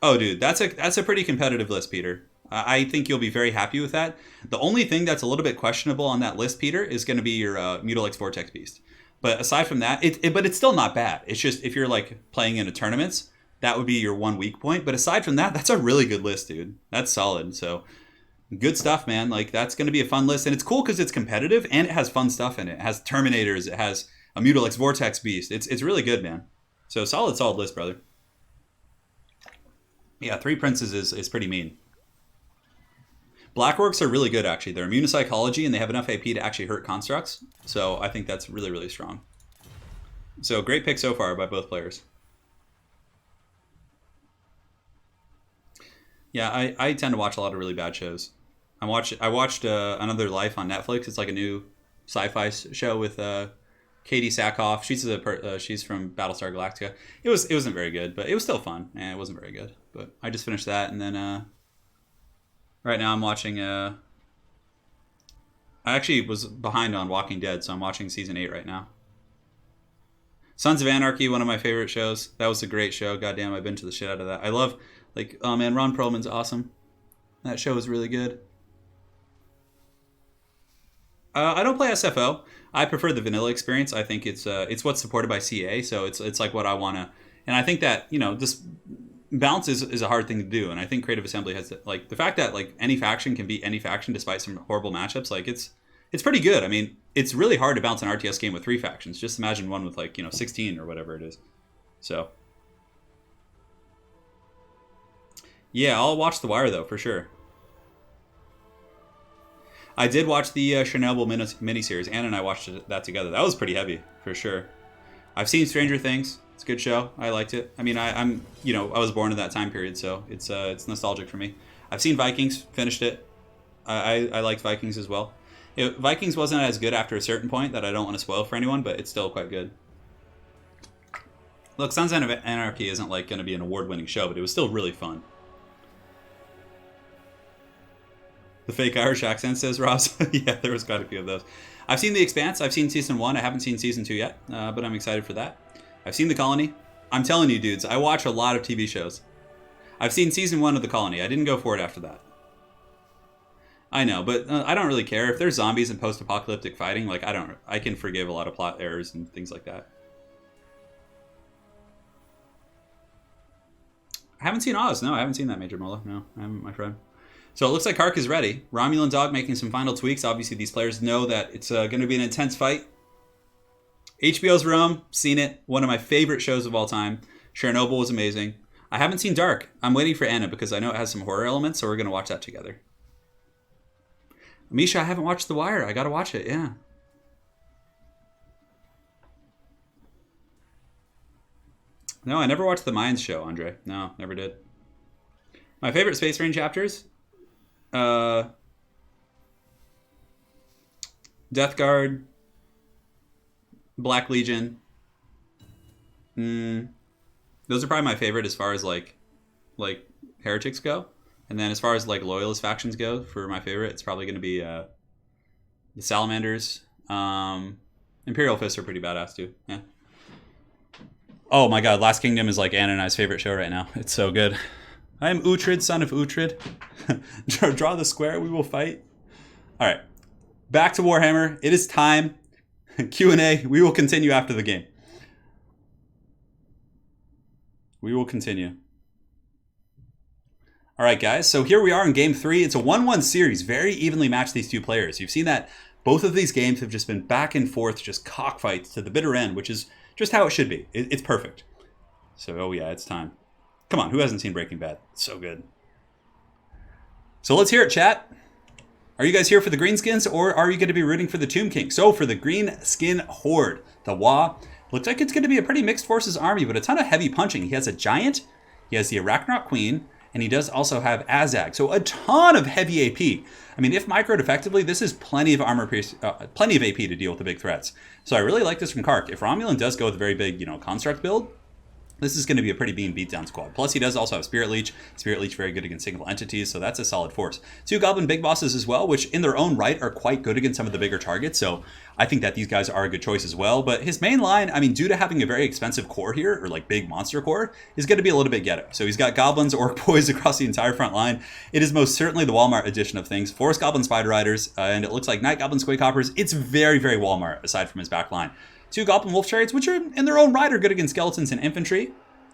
Oh, dude, that's a pretty competitive list, Peter. I think you'll be very happy with that. The only thing that's a little bit questionable on that list, Peter, is going to be your Mutilex Vortex Beast. But aside from that, but it's still not bad. It's just if you're like playing in a tournaments, that would be your one weak point. But aside from that, that's a really good list, dude. That's solid. So good stuff, man. Like, that's going to be a fun list, and it's cool because it's competitive and it has fun stuff in it. It has Terminators. It has a Mutilex Vortex Beast. It's really good, man. So solid list, brother. Yeah, 3 Princes is pretty mean. Blackworks are really good, actually. They're immune to psychology, and they have enough AP to actually hurt constructs. So I think that's really, really strong. So great pick so far by both players. Yeah, I tend to watch a lot of really bad shows. I watched Another Life on Netflix. It's like a new sci-fi show with Katie Sackhoff. She's from Battlestar Galactica. It wasn't very good, but it was still fun. And it wasn't very good. But I just finished that, and then right now I'm watching. I actually was behind on Walking Dead, so I'm watching season 8 right now. Sons of Anarchy, one of my favorite shows. That was a great show. Goddamn, I've been to the shit out of that. I love, oh man, Ron Perlman's awesome. That show is really good. I don't play SFO. I prefer the vanilla experience. I think it's what's supported by CA, so it's like what I wanna. And I think that this balance is a hard thing to do. And I think Creative Assembly has like the fact that like any faction can beat any faction despite some horrible matchups. Like it's pretty good. I mean, it's really hard to bounce an RTS game with 3 factions. Just imagine one with 16 or whatever it is. So yeah, I'll watch The Wire though for sure. I did watch the Chernobyl miniseries. Anna and I watched that together. That was pretty heavy, for sure. I've seen Stranger Things. It's a good show. I liked it. I mean, I was born in that time period, so it's nostalgic for me. I've seen Vikings, finished it. I liked Vikings as well. Vikings wasn't as good after a certain point that I don't want to spoil for anyone, but it's still quite good. Look, Sons of Anarchy isn't like going to be an award-winning show, but it was still really fun. The fake Irish accent, says Ross. Yeah, there was quite a few of those. I've seen The Expanse. I've seen Season 1. I haven't seen Season 2 yet, but I'm excited for that. I've seen The Colony. I'm telling you, dudes, I watch a lot of TV shows. I've seen Season 1 of The Colony. I didn't go for it after that. I know, but I don't really care. If there's zombies and post-apocalyptic fighting, like, I can forgive a lot of plot errors and things like that. I haven't seen Oz. No, I haven't seen that, Major Mola. No, I haven't, my friend. So it looks like Kark is ready. RomulanDawg making some final tweaks. Obviously, these players know that it's going to be an intense fight. HBO's Rome, seen it. One of my favorite shows of all time. Chernobyl was amazing. I haven't seen Dark. I'm waiting for Anna because I know it has some horror elements, so we're going to watch that together. Misha, I haven't watched The Wire. I got to watch it, yeah. No, I never watched the Mayans show, Andre. No, never did. My favorite Space Marine chapters? Death Guard, Black Legion. Those are probably my favorite as far as like heretics go. And then as far as like loyalist factions go, for my favorite, it's probably going to be the Salamanders. Imperial Fists are pretty badass too. Yeah. Oh my god, Last Kingdom is like Anna and I's favorite show right now. It's so good. I am Uhtred, son of Uhtred. Draw the square, we will fight. All right, back to Warhammer. It is time. Q&A. We will continue after the game. We will continue. All right, guys. So here we are in Game 3. It's a 1-1 series. Very evenly matched, these two players. You've seen that both of these games have just been back and forth, just cockfights to the bitter end, which is just how it should be. It's perfect. So, oh yeah, it's time. Come on, who hasn't seen Breaking Bad? It's so good. So let's hear it, chat. Are you guys here for the Greenskins, or are you going to be rooting for the Tomb King? So for the Green Skin Horde, the Wa, looks like it's going to be a pretty mixed forces army, but a ton of heavy punching. He has a Giant, he has the Arachnaut Queen, and he does also have Azag. So a ton of heavy AP. I mean, if microed effectively, this is plenty of armor, plenty of AP to deal with the big threats. So I really like this from Kark. If Romulan does go with a very big, construct build, this is going to be a pretty mean beatdown squad. Plus, he does also have Spirit Leech. Spirit Leech very good against single entities, so that's a solid force. 2 Goblin Big Bosses as well, which in their own right are quite good against some of the bigger targets, so I think that these guys are a good choice as well. But his main line, I mean, due to having a very expensive core here, or like big monster core, is going to be a little bit ghetto. So he's got Goblins, Orc Boys across the entire front line. It is most certainly the Walmart edition of things. Forest Goblin Spider Riders, and it looks like Night Goblin Squig Hoppers. It's very, very Walmart, aside from his back line. 2 Goblin Wolf Chariots, which are in their own right are good against skeletons and infantry.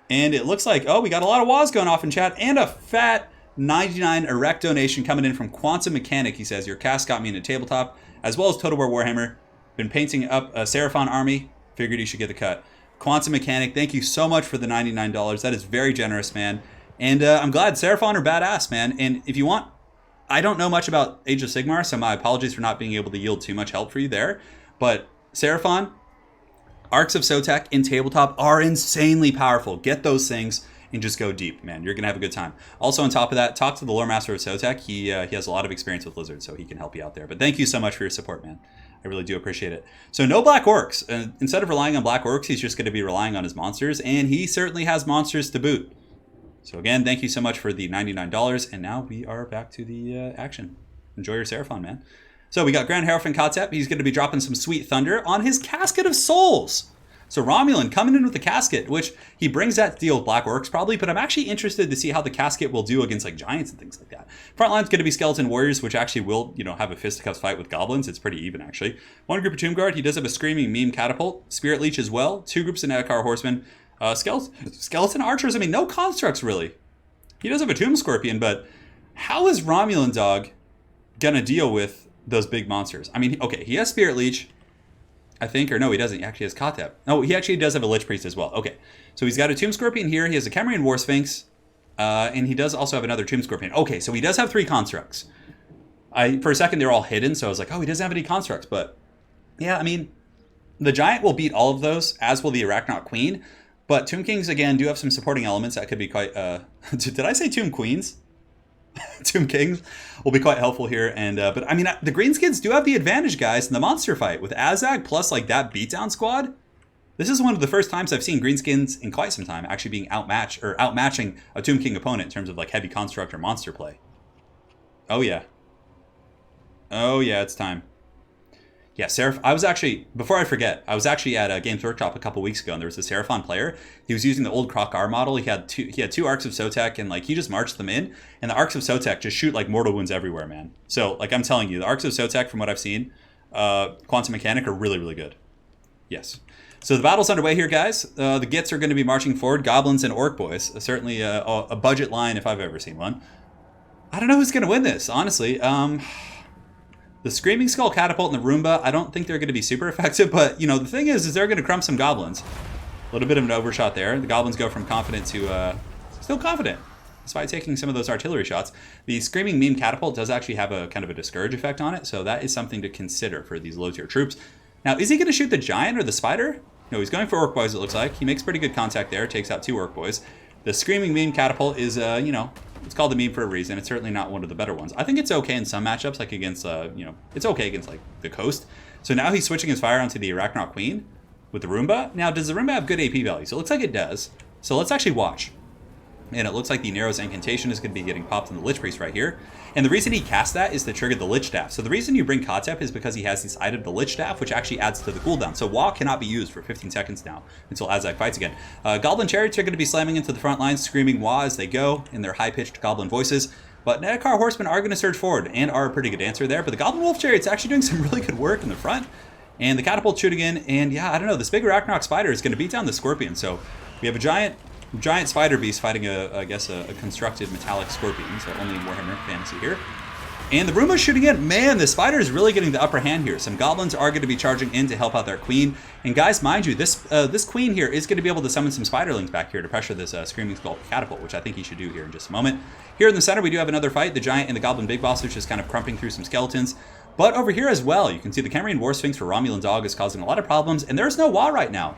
And it looks like, oh, we got a lot of WAs going off in chat, and a fat 99 erect donation coming in from Quantum Mechanic. He says, your cast got me into tabletop, as well as Total War Warhammer. Been painting up a Seraphon army. Figured you should get the cut. Quantum Mechanic, thank you so much for the $99. That is very generous, man. And I'm glad. Seraphon are badass, man. And if you want, I don't know much about Age of Sigmar, so my apologies for not being able to yield too much help for you there. But Seraphon, Arcs of Sotek in tabletop are insanely powerful. Get those things and just go deep, man. You're going to have a good time. Also, on top of that, talk to the Lore Master of Sotek. He has a lot of experience with Lizards, so he can help you out there. But thank you so much for your support, man. I really do appreciate it. So no Black Orcs. Instead of relying on Black Orcs, he's just going to be relying on his monsters, and he certainly has monsters to boot. So again, thank you so much for the $99, and now we are back to the action. Enjoy your Seraphon, man. So we got Grand Hierophant Kotep. He's going to be dropping some sweet thunder on his Casket of Souls. So Romulan coming in with the Casket, which he brings that to deal with Black Orcs probably, but I'm actually interested to see how the Casket will do against like Giants and things like that. Frontline's going to be Skeleton Warriors, which actually will, have a fisticuffs fight with Goblins. It's pretty even, actually. One group of Tomb Guard. He does have a Screaming Meme Catapult. Spirit Leech as well. 2 groups of Nedakar Horsemen. Skeleton Archers. I mean, no constructs, really. He does have a Tomb Scorpion, but how is RomulanDawg going to deal with those big monsters? I mean, okay, he has Spirit Leech, I think, or no, he doesn't. He actually has Kotep. No, he actually does have a Lich Priest as well. Okay, so he's got a Tomb Scorpion here. He has a Chemerian War Sphinx, and he does also have another Tomb Scorpion. Okay, so he does have 3 constructs. For a second, they're all hidden, so I was like, oh, he doesn't have any constructs. But yeah, I mean, the Giant will beat all of those, as will the Arachnaut Queen. But Tomb Kings, again, do have some supporting elements that could be quite... Did I say Tomb Queens? Tomb Kings will be quite helpful here. And but I mean, the Greenskins do have the advantage, guys, in the monster fight with Azag plus like that beatdown squad. This is one of the first times I've seen Greenskins in quite some time actually being outmatching a Tomb King opponent in terms of like heavy construct or monster play. Oh yeah. Oh yeah, it's time. Yeah, Seraph. I was actually, before I forget, I was actually at Games Workshop a couple weeks ago, and there was a Seraphon player. He was using the old Kark model. He had two Arcs of Sotek, and like he just marched them in. And the Arcs of Sotek just shoot like mortal wounds everywhere, man. So like I'm telling you, the Arcs of Sotek, from what I've seen, Quantum Mechanic are really, really good. Yes. So the battle's underway here, guys. The Gits are going to be marching forward. Goblins and Orc boys. Certainly a budget line if I've ever seen one. I don't know who's going to win this, honestly. The Screaming Skull Catapult and the Roomba, I don't think they're going to be super effective, but, you know, the thing is they're going to crump some Goblins. A little bit of an overshot there. The Goblins go from confident to still confident, despite taking some of those artillery shots. The Screaming Meme Catapult does actually have a kind of a discourage effect on it, so that is something to consider for these low-tier troops. Now, is he going to shoot the Giant or the Spider? No, he's going for Orc Boys, it looks like. He makes pretty good contact there, takes out 2 Orc Boys. The Screaming Meme Catapult is, you know, it's called the meme for a reason. It's certainly not one of the better ones. I think it's okay in some matchups, like against, you know, it's okay against, like, the Coast. So now he's switching his fire onto the Arachnoid Queen with the Roomba. Now, does the Roomba have good AP value? So it looks like it does. So let's actually watch. And it looks like the Narrow's Incantation is going to be getting popped in the Lich Priest right here. And the reason he cast that is to trigger the Lich Staff. So the reason you bring Kotep is because he has this item, the Lich Staff, which actually adds to the cooldown. So Wa cannot be used for 15 seconds now until Azag fights again. Goblin Chariots are going to be slamming into the front lines, screaming Wa as they go in their high-pitched Goblin voices. But Nedekar Horsemen are going to surge forward and are a pretty good answer there. But the Goblin Wolf Chariots actually doing some really good work in the front. And the Catapult shooting in. And yeah, I don't know, this big Arachnoid Spider is going to beat down the Scorpion. So we have a giant spider beast fighting I guess a constructed metallic scorpion, so only Warhammer Fantasy here. And the Roomba's shooting in. Man, the spider is really getting the upper hand here. Some goblins are going to be charging in to help out their queen. And guys, mind you, this queen here is going to be able to summon some spiderlings back here to pressure this Screaming Skull Catapult, which I think he should do here in just a moment. Here in the center, we do have another fight. The Giant and the Goblin Big Boss, which is kind of crumping through some skeletons. But over here as well, you can see the Cambrian War Sphinx for RomulanDawg is causing a lot of problems, and there's no Wa right now.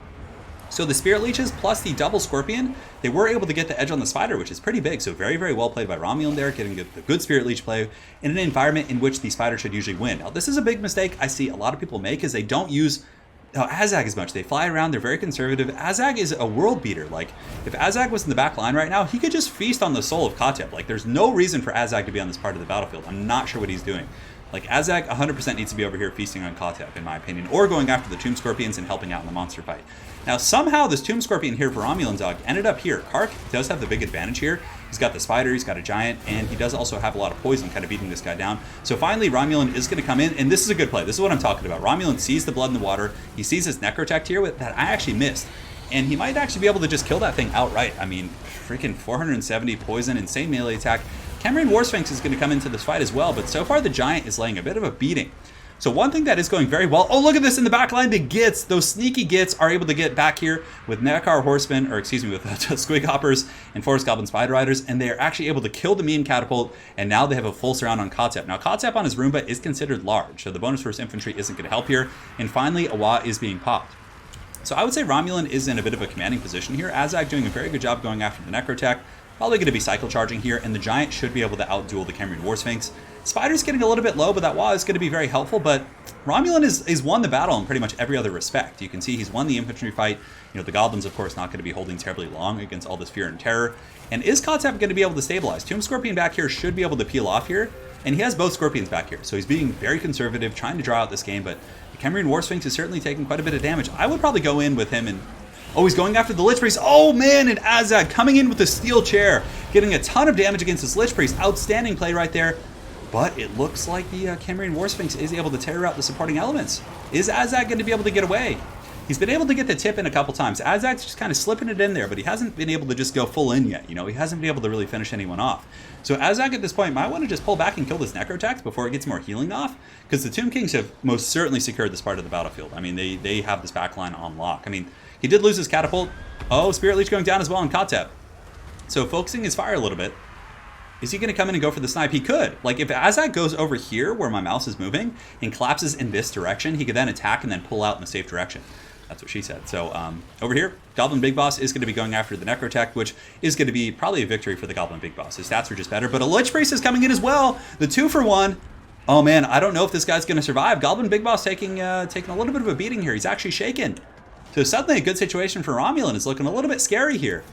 So the Spirit Leeches plus the double Scorpion, they were able to get the edge on the Spider, which is pretty big. So very, very well played by Romulan there, getting the good Spirit Leech play in an environment in which the Spider should usually win. Now, this is a big mistake I see a lot of people make, is they don't use Azag as much. They fly around, they're very conservative. Azag is a world beater. Like, if Azag was in the back line right now, he could just feast on the soul of Kotep. Like, there's no reason for Azag to be on this part of the battlefield. I'm not sure what he's doing. Like, Azag 100% needs to be over here feasting on Kotep, in my opinion, or going after the Tomb Scorpions and helping out in the monster fight. Now, somehow this Tomb Scorpion here for RomulanDawg ended up here. Kark does have the big advantage here. He's got the Spider, he's got a Giant, and he does also have a lot of poison kind of beating this guy down. So finally, Romulan is going to come in, and this is a good play. This is what I'm talking about. Romulan sees the blood in the water. He sees his Necrotect here that I actually missed. And he might actually be able to just kill that thing outright. I mean, freaking 470 poison, insane melee attack. Cambrian War Sphinx is going to come into this fight as well, but so far the Giant is laying a bit of a beating. So one thing that is going very well, oh, look at this in the back line, the Gits, those sneaky Gits are able to get back here with Nedekar Horsemen, or excuse me, with Squig Hoppers and Forest Goblin Spider Riders, and they are actually able to kill the Meme Catapult, and now they have a full surround on Kotep. Now, Kotep on his Roomba is considered large, so the bonus force infantry isn't going to help here, and finally, Awa is being popped. So I would say Romulan is in a bit of a commanding position here. Azag doing a very good job going after the Necrotech. Probably going to be cycle charging here, and the Giant should be able to outduel the Cambrian War Sphinx. Spider's getting a little bit low, but that Wa is going to be very helpful. But Romulan is won the battle in pretty much every other respect. You can see he's won the infantry fight. You know, the Goblins, of course, not going to be holding terribly long against all this fear and terror. And is Kotep going to be able to stabilize? Tomb Scorpion back here should be able to peel off here. And he has both Scorpions back here. So he's being very conservative, trying to draw out this game. But the Cambrian War Sphinx is certainly taking quite a bit of damage. I would probably go in with him and... Oh, he's going after the Lich Priest. Oh, man, and Azag coming in with the Steel Chair, getting a ton of damage against this Lich Priest. Outstanding play right there. But it looks like the Cambrian War Sphinx is able to tear out the supporting elements. Is Azag going to be able to get away? He's been able to get the tip in a couple times. Azag's just kind of slipping it in there, but he hasn't been able to just go full in yet. You know, he hasn't been able to really finish anyone off. So Azag at this point might want to just pull back and kill this Necrotech before it gets more healing off, because the Tomb Kings have most certainly secured this part of the battlefield. I mean, they have this backline on lock. I mean, he did lose his Catapult. Oh, Spirit Leech going down as well on Kotep. So focusing his fire a little bit. Is he going to come in and go for the snipe? He could. Like, if Azag goes over here where my mouse is moving and collapses in this direction, he could then attack and then pull out in a safe direction. That's what she said. So over here, Goblin Big Boss is going to be going after the Necrotech, which is going to be probably a victory for the Goblin Big Boss. His stats are just better, but a Lich Priest is coming in as well. The 2-for-1. Oh man, I don't know if this guy's going to survive. Goblin Big Boss taking a little bit of a beating here. He's actually shaken. So suddenly a good situation for Romulan. Is looking a little bit scary here.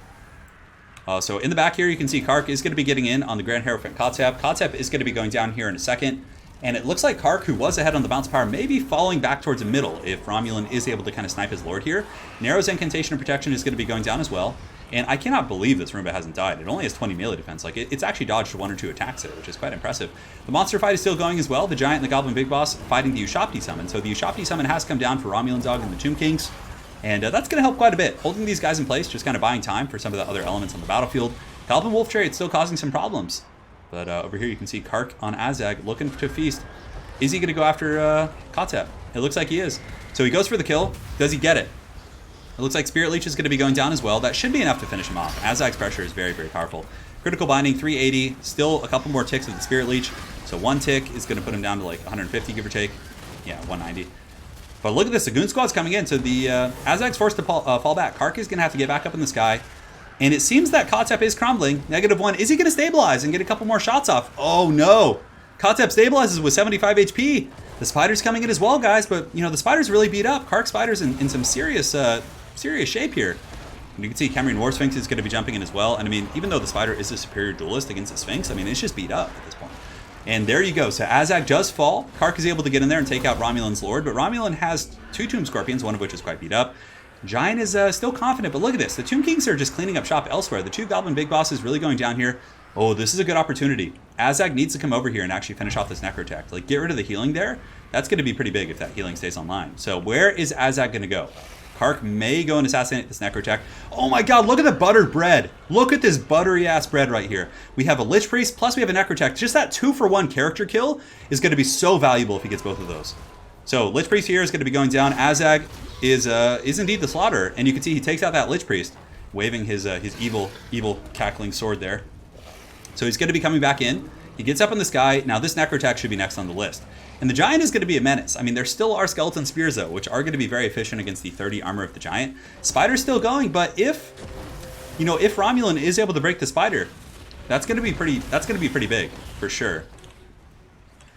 So in the back here, you can see Kark is going to be getting in on the Grand Hierophant Kotep. Kotep is going to be going down here in a second. And it looks like Kark, who was ahead on the bounce power, may be falling back towards the middle if Romulan is able to kind of snipe his lord here. Narrow's Incantation of Protection is going to be going down as well. And I cannot believe this Roomba hasn't died. It only has 20 melee defense. Like, it's actually dodged 1 or 2 attacks there, which is quite impressive. The monster fight is still going as well. The Giant and the Goblin Big Boss fighting the Ushapti Summon. So the Ushapti Summon has come down for RomulanDawg and the Tomb Kings. And that's going to help quite a bit. Holding these guys in place, just kind of buying time for some of the other elements on the battlefield. Goblin Wolf Chariot still causing some problems. But over here you can see Kark on Azag looking to feast. Is he going to go after Kotep? It looks like he is. So he goes for the kill. Does he get it? It looks like Spirit Leech is going to be going down as well. That should be enough to finish him off. Azag's pressure is very, very powerful. Critical Binding, 380. Still a couple more ticks of the Spirit Leech. So 1 tick is going to put him down to like 150, give or take. Yeah, 190. But look at this. The Goon Squad's coming in. So the Azag's forced to fall back. Kark is going to have to get back up in the sky. And it seems that Kotep is crumbling. -1. Is he going to stabilize and get a couple more shots off? Oh, no. Kotep stabilizes with 75 HP. The Spider's coming in as well, guys. But, you know, the Spider's really beat up. Kark Spider's in some serious shape here. And you can see Khemrian War Sphinx is going to be jumping in as well. And, I mean, even though the Spider is a superior duelist against the Sphinx, I mean, it's just beat up at this point. And there you go. So Azag does fall. Kark is able to get in there and take out Romulan's Lord. But Romulan has 2 Tomb Scorpions, one of which is quite beat up. Giant is still confident, but look at this. The Tomb Kings are just cleaning up shop elsewhere. The 2 Goblin Big Bosses really going down here. Oh, this is a good opportunity. Azag needs to come over here and actually finish off this Necrotech. Like, get rid of the healing there. That's going to be pretty big if that healing stays online. So where is Azag going to go? Kark may go and assassinate this Necrotech. Oh my god, look at the buttered bread. Look at this buttery ass bread right here. We have a Lich Priest, plus we have a Necrotech. Just that 2-for-1 character kill is going to be so valuable if he gets both of those. So Lich Priest here is going to be going down. Azag is indeed the Slaughterer, and you can see he takes out that Lich Priest, waving his evil cackling sword there. So he's going to be coming back in. He gets up in the sky. Now this Necrotech should be next on the list. And the Giant is going to be a menace. I mean, there still are Skeleton Spears, though, which are going to be very efficient against the 30 armor of the Giant. Spider's still going, but if Romulan is able to break the Spider, that's going to be pretty big, for sure.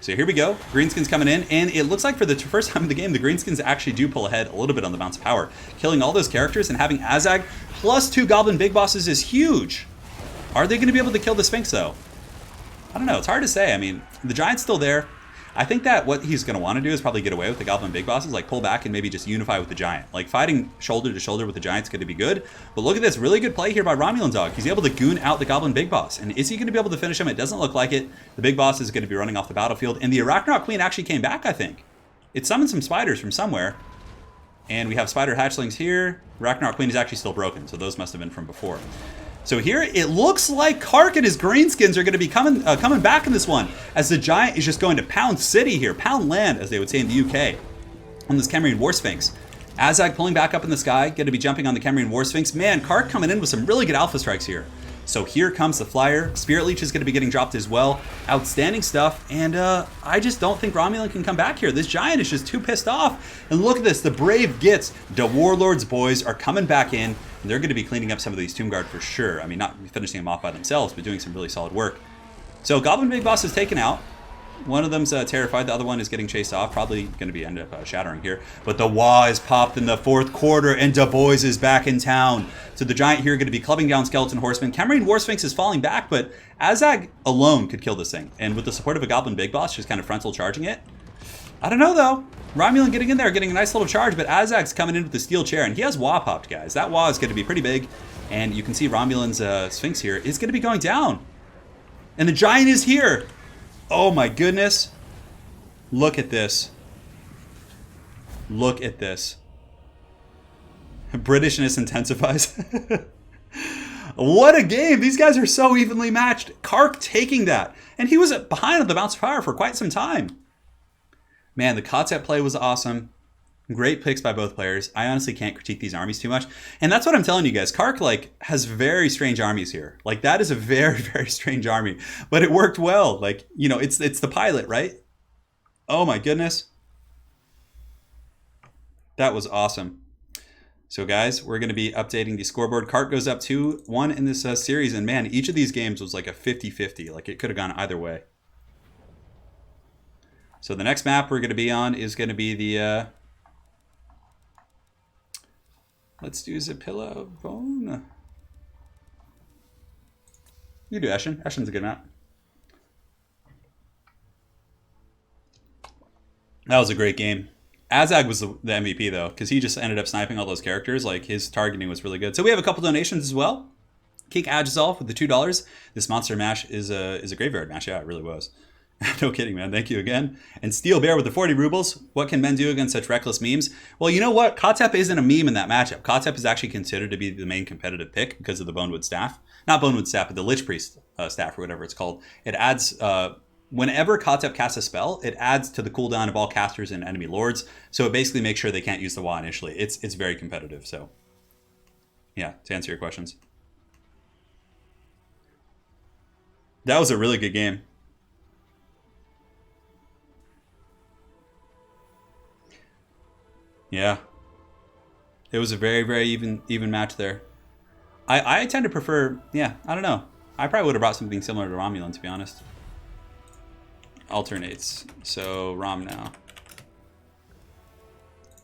So here we go. Greenskins coming in, and it looks like for the first time in the game, the Greenskins actually do pull ahead a little bit on the bounce of power. Killing all those characters and having Azag plus 2 Goblin Big Bosses is huge. Are they going to be able to kill the Sphinx, though? I don't know. It's hard to say. I mean, the Giant's still there. I think that what he's going to want to do is probably get away with the Goblin Big Bosses, like pull back and maybe just unify with the Giant. Like fighting shoulder to shoulder with the Giant's going to be good. But look at this. Really good play here by RomulanDawg. He's able to goon out the Goblin Big Boss. And is he going to be able to finish him? It doesn't look like it. The Big Boss is going to be running off the battlefield. And the Arachnaut Queen actually came back, I think. It summoned some spiders from somewhere. And we have spider hatchlings here. Arachnaut Queen is actually still broken, so those must have been from before. So here, it looks like Kark and his Greenskins are going to be coming back in this one, as the Giant is just going to pound city here, pound land, as they would say in the UK, on this Khemrian War Sphinx. Azag pulling back up in the sky, going to be jumping on the Khemrian War Sphinx. Man, Kark coming in with some really good alpha strikes here. So here comes the Flyer. Spirit Leech is going to be getting dropped as well. Outstanding stuff, and I just don't think Romulan can come back here. This Giant is just too pissed off. And look at this, the Brave Gits, the Warlords boys are coming back in. And they're going to be cleaning up some of these Tomb Guard for sure. I mean, not finishing them off by themselves, but doing some really solid work. So Goblin Big Boss is taken out. One of them's terrified. The other one is getting chased off. Probably going to end up shattering here. But the Wah is popped in the 4th quarter, and Du Bois is back in town. So the Giant here going to be clubbing down Skeleton Horsemen. Khemrian War Sphinx is falling back, but Azag alone could kill this thing. And with the support of a Goblin Big Boss, just kind of frontal charging it. I don't know, though. Romulan getting in there, getting a nice little charge, but Azag's coming in with the steel chair, and he has Wah popped, guys. That Wah is going to be pretty big, and you can see Romulan's Sphinx here is going to be going down. And the Giant is here. Oh my goodness. Look at this. Look at this. Britishness intensifies. What a game. These guys are so evenly matched. Kark taking that, and he was behind on the bounce of power for quite some time. Man, the Kotep play was awesome. Great picks by both players. I honestly can't critique these armies too much. And that's what I'm telling you guys. Kark, like, has very strange armies here. Like, that is a very, very strange army. But it worked well. Like, you know, it's the pilot, right? Oh, my goodness. That was awesome. So guys, we're going to be updating the scoreboard. Kark goes up 2-1 in this series, and man, each of these games was like a 50-50. Like it could have gone either way. So the next map we're going to be on is going to be the... let's do Zapilla of Bone. You do Eschen. Eschen's a good map. That was a great game. Azag was the MVP, though, because he just ended up sniping all those characters. Like, his targeting was really good. So we have a couple donations as well. Keek Ajazolf with the $2. This Monster Mash is a graveyard mash. Yeah, it really was. No kidding, man. Thank you again. And Steel Bear with the 40 rubles. What can men do against such reckless memes? Well, you know what? Kotep isn't a meme in that matchup. Kotep is actually considered to be the main competitive pick because of the Bonewood staff. Not Bonewood staff, but the Lich Priest staff or whatever it's called. It adds... whenever Kotep casts a spell, it adds to the cooldown of all casters and enemy lords. So it basically makes sure they can't use the WA initially. It's very competitive. So, yeah, to answer your questions. That was a really good game. Yeah. It was a very, very even match there. I tend to prefer, yeah, I don't know. I probably would have brought something similar to Romulan, to be honest. Alternates. So, Rom now.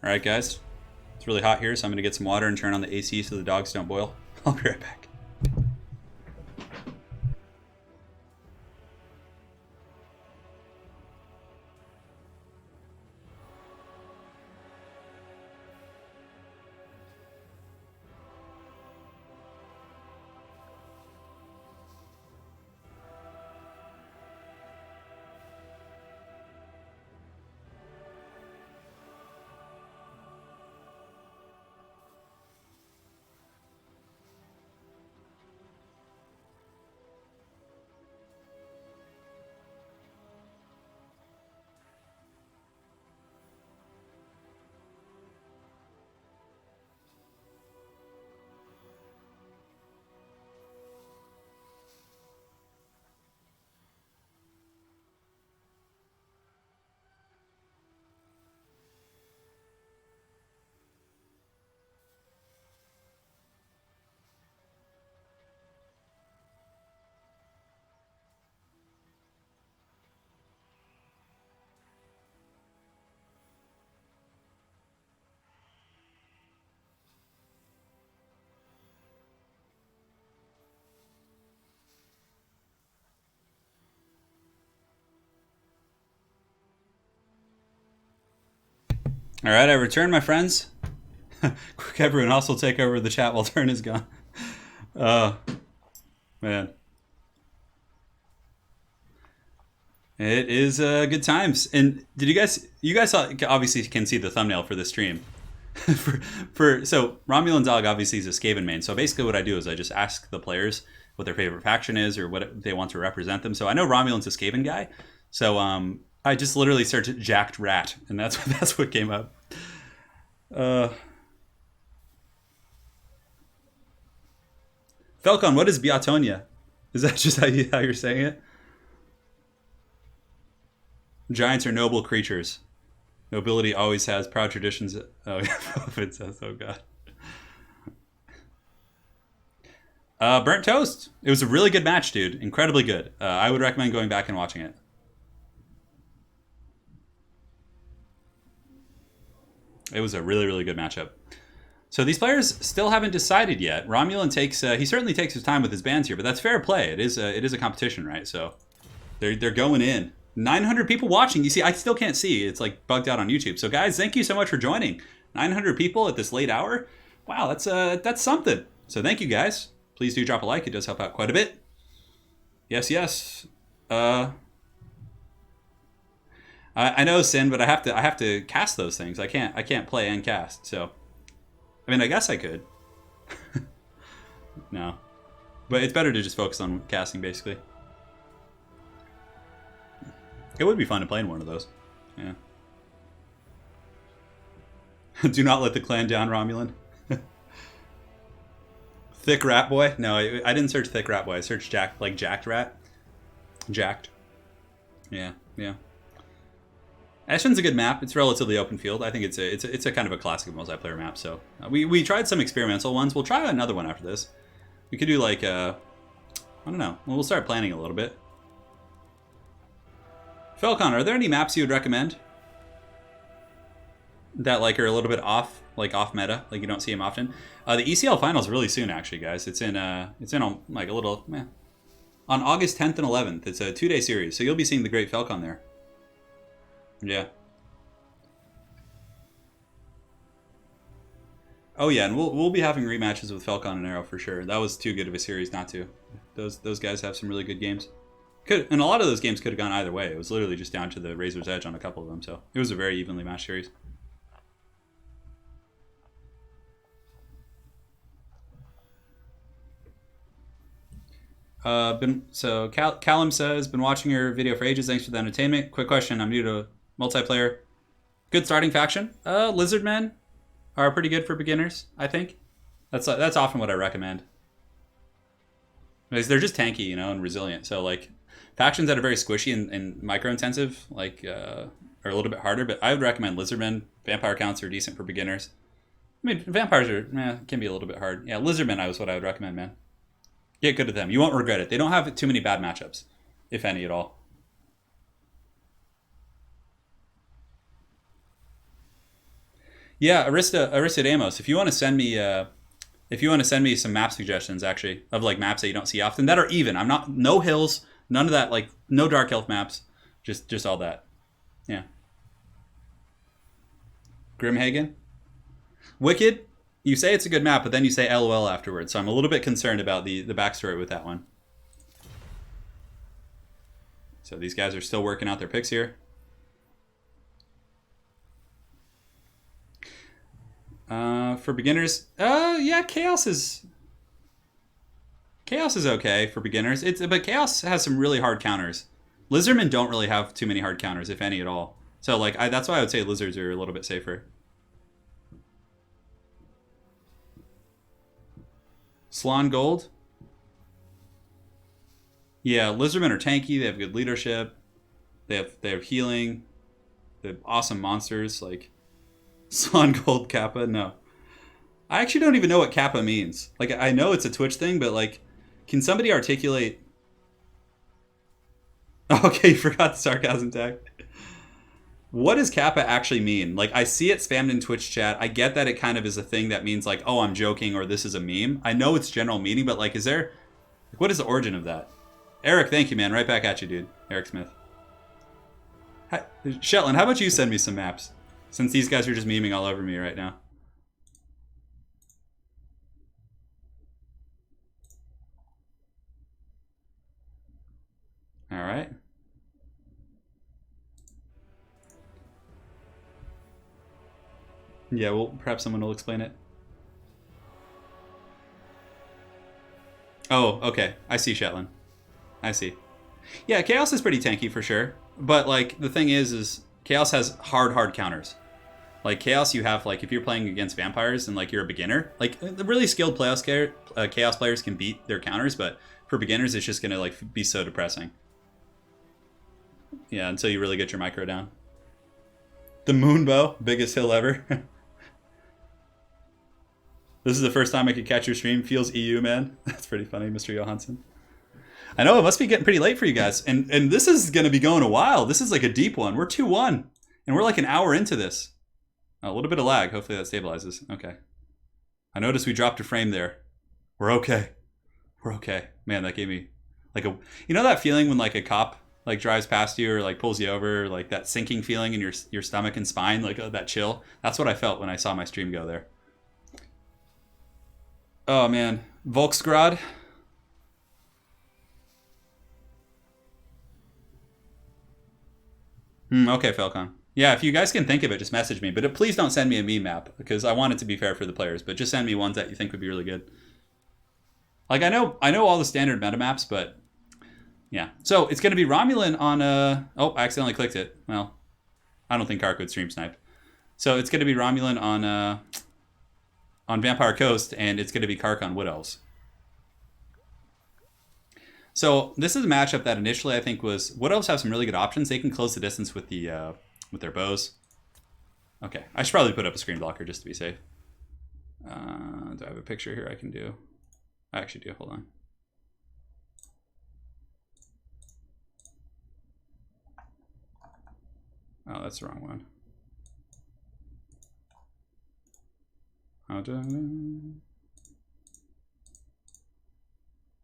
Alright, guys. It's really hot here, so I'm going to get some water and turn on the AC so the dogs don't boil. I'll be right back. All right, I return, my friends. Quick, everyone else will take over the chat while Turin is gone. Man. It is good times. And did you guys obviously can see the thumbnail for this stream. So RomulanDawg obviously is a Skaven main. So basically what I do is I just ask the players what their favorite faction is or what they want to represent them. So I know Romulan's a Skaven guy. So I just literally searched Jacked Rat, and that's what came up. Falcon, what is Biatonia? Is that just how you're saying it? Giants are noble creatures. Nobility always has proud traditions. Oh, it says, oh god. Burnt Toast. It was a really good match, dude. Incredibly good. I would recommend going back and watching it. It was a really, really good matchup. So these players still haven't decided yet. Romulan takes, he certainly takes his time with his bans here, but that's fair play. It is a competition, right? So they're going in. 900 people watching. You see, I still can't see. It's like bugged out on YouTube. So guys, thank you so much for joining. 900 people at this late hour. Wow, that's something. So thank you guys. Please do drop a like. It does help out quite a bit. Yes, yes. I know, Sin, but I have to cast those things. I can't play and cast. So, I mean, I guess I could. No, but it's better to just focus on casting, basically. It would be fun to play in one of those. Yeah. Do not let the clan down, Romulan. Thick Rat Boy? No, I didn't search Thick Rat Boy. I searched Jacked Rat. Jacked. Yeah, yeah. Eshen's a good map. It's relatively open field. I think it's a kind of a classic multiplayer map. So we tried some experimental ones. We'll try another one after this. We could do like I don't know. We'll start planning a little bit. Falcon, are there any maps you would recommend that like are a little bit off, like off meta, like you don't see them often? The ECL finals really soon, actually, guys. It's in like a little on August 10th and 11th. It's a 2-day series, so you'll be seeing the Great Falcon there. Yeah. Oh yeah, and we'll be having rematches with Falcon and Arrow for sure. That was too good of a series not to. Those guys have some really good games. And a lot of those games could have gone either way. It was literally just down to the razor's edge on a couple of them. So it was a very evenly matched series. Callum says, been watching your video for ages. Thanks for the entertainment. Quick question. I'm new to multiplayer. Good starting faction. Lizardmen are pretty good for beginners, I think. That's often what I recommend. Because they're just tanky, you know, and resilient. So like factions that are very squishy and micro intensive, like are a little bit harder. But I would recommend Lizardmen. Vampire counts are decent for beginners. I mean, vampires can be a little bit hard. Yeah, Lizardmen is what I would recommend, man. Get good at them. You won't regret it. They don't have too many bad matchups, if any at all. Yeah, Aristodamos. If you want to send me some map suggestions, actually, of like maps that you don't see often that are even. I'm not no hills, none of that, like no dark elf maps, just all that. Yeah. Grimhagen, Wicked. You say it's a good map, but then you say LOL afterwards. So I'm a little bit concerned about the backstory with that one. So these guys are still working out their picks here. For beginners, yeah, Chaos is okay for beginners. But Chaos has some really hard counters. Lizardmen don't really have too many hard counters, if any at all. So like that's why I would say lizards are a little bit safer. Salon Gold. Yeah, Lizardmen are tanky. They have good leadership. They have healing. They have awesome monsters like Salon Gold Kappa. No, I actually don't even know what Kappa means. Like I know it's a Twitch thing, but like, can somebody articulate? Okay, you forgot the sarcasm tag. What does Kappa actually mean? Like, I see it spammed in Twitch chat. I get that it kind of is a thing that means like, oh, I'm joking, or this is a meme. I know it's general meaning, but like, what is the origin of that? Eric, thank you, man. Right back at you, dude. Eric Smith. Hi, Shetland, how about you send me some maps? Since these guys are just memeing all over me right now. All right. Yeah, well, perhaps someone will explain it. Oh, okay. I see, Shetland. I see. Yeah, Chaos is pretty tanky for sure. But, like, the thing is Chaos has hard counters. Like, Chaos, you have, like, if you're playing against vampires and, like, you're a beginner, like, the really skilled Chaos players can beat their counters, but for beginners, it's just going to, like, be so depressing. Yeah, until you really get your micro down. The Moonbow, biggest hill ever. This is the first time I could catch your stream. Feels EU, man. That's pretty funny, Mr. Johansson. I know, it must be getting pretty late for you guys. And this is going to be going a while. This is like a deep one. We're 2-1. And we're like an hour into this. A little bit of lag. Hopefully that stabilizes. Okay. I noticed we dropped a frame there. We're okay. We're okay. Man, that gave me like a... You know that feeling when like a cop like drives past you or like pulls you over, like that sinking feeling in your stomach and spine, like that chill? That's what I felt when I saw my stream go there. Oh man, Volksgrad. Okay, Falcon. Yeah, if you guys can think of it, just message me. But please don't send me a meme map because I want it to be fair for the players. But just send me ones that you think would be really good. Like I know all the standard meta maps, but yeah. So it's going to be Romulan on oh, I accidentally clicked it. Well, I don't think Kark would stream snipe. So it's going to be Romulan on Vampire Coast, and it's going to be Kark on Wood Elves. So this is a matchup that initially I think was... Wood Elves have some really good options. They can close the distance with the with their bows. Okay, I should probably put up a screen blocker just to be safe. Do I have a picture here I can do? I actually do, hold on. Oh, that's the wrong one.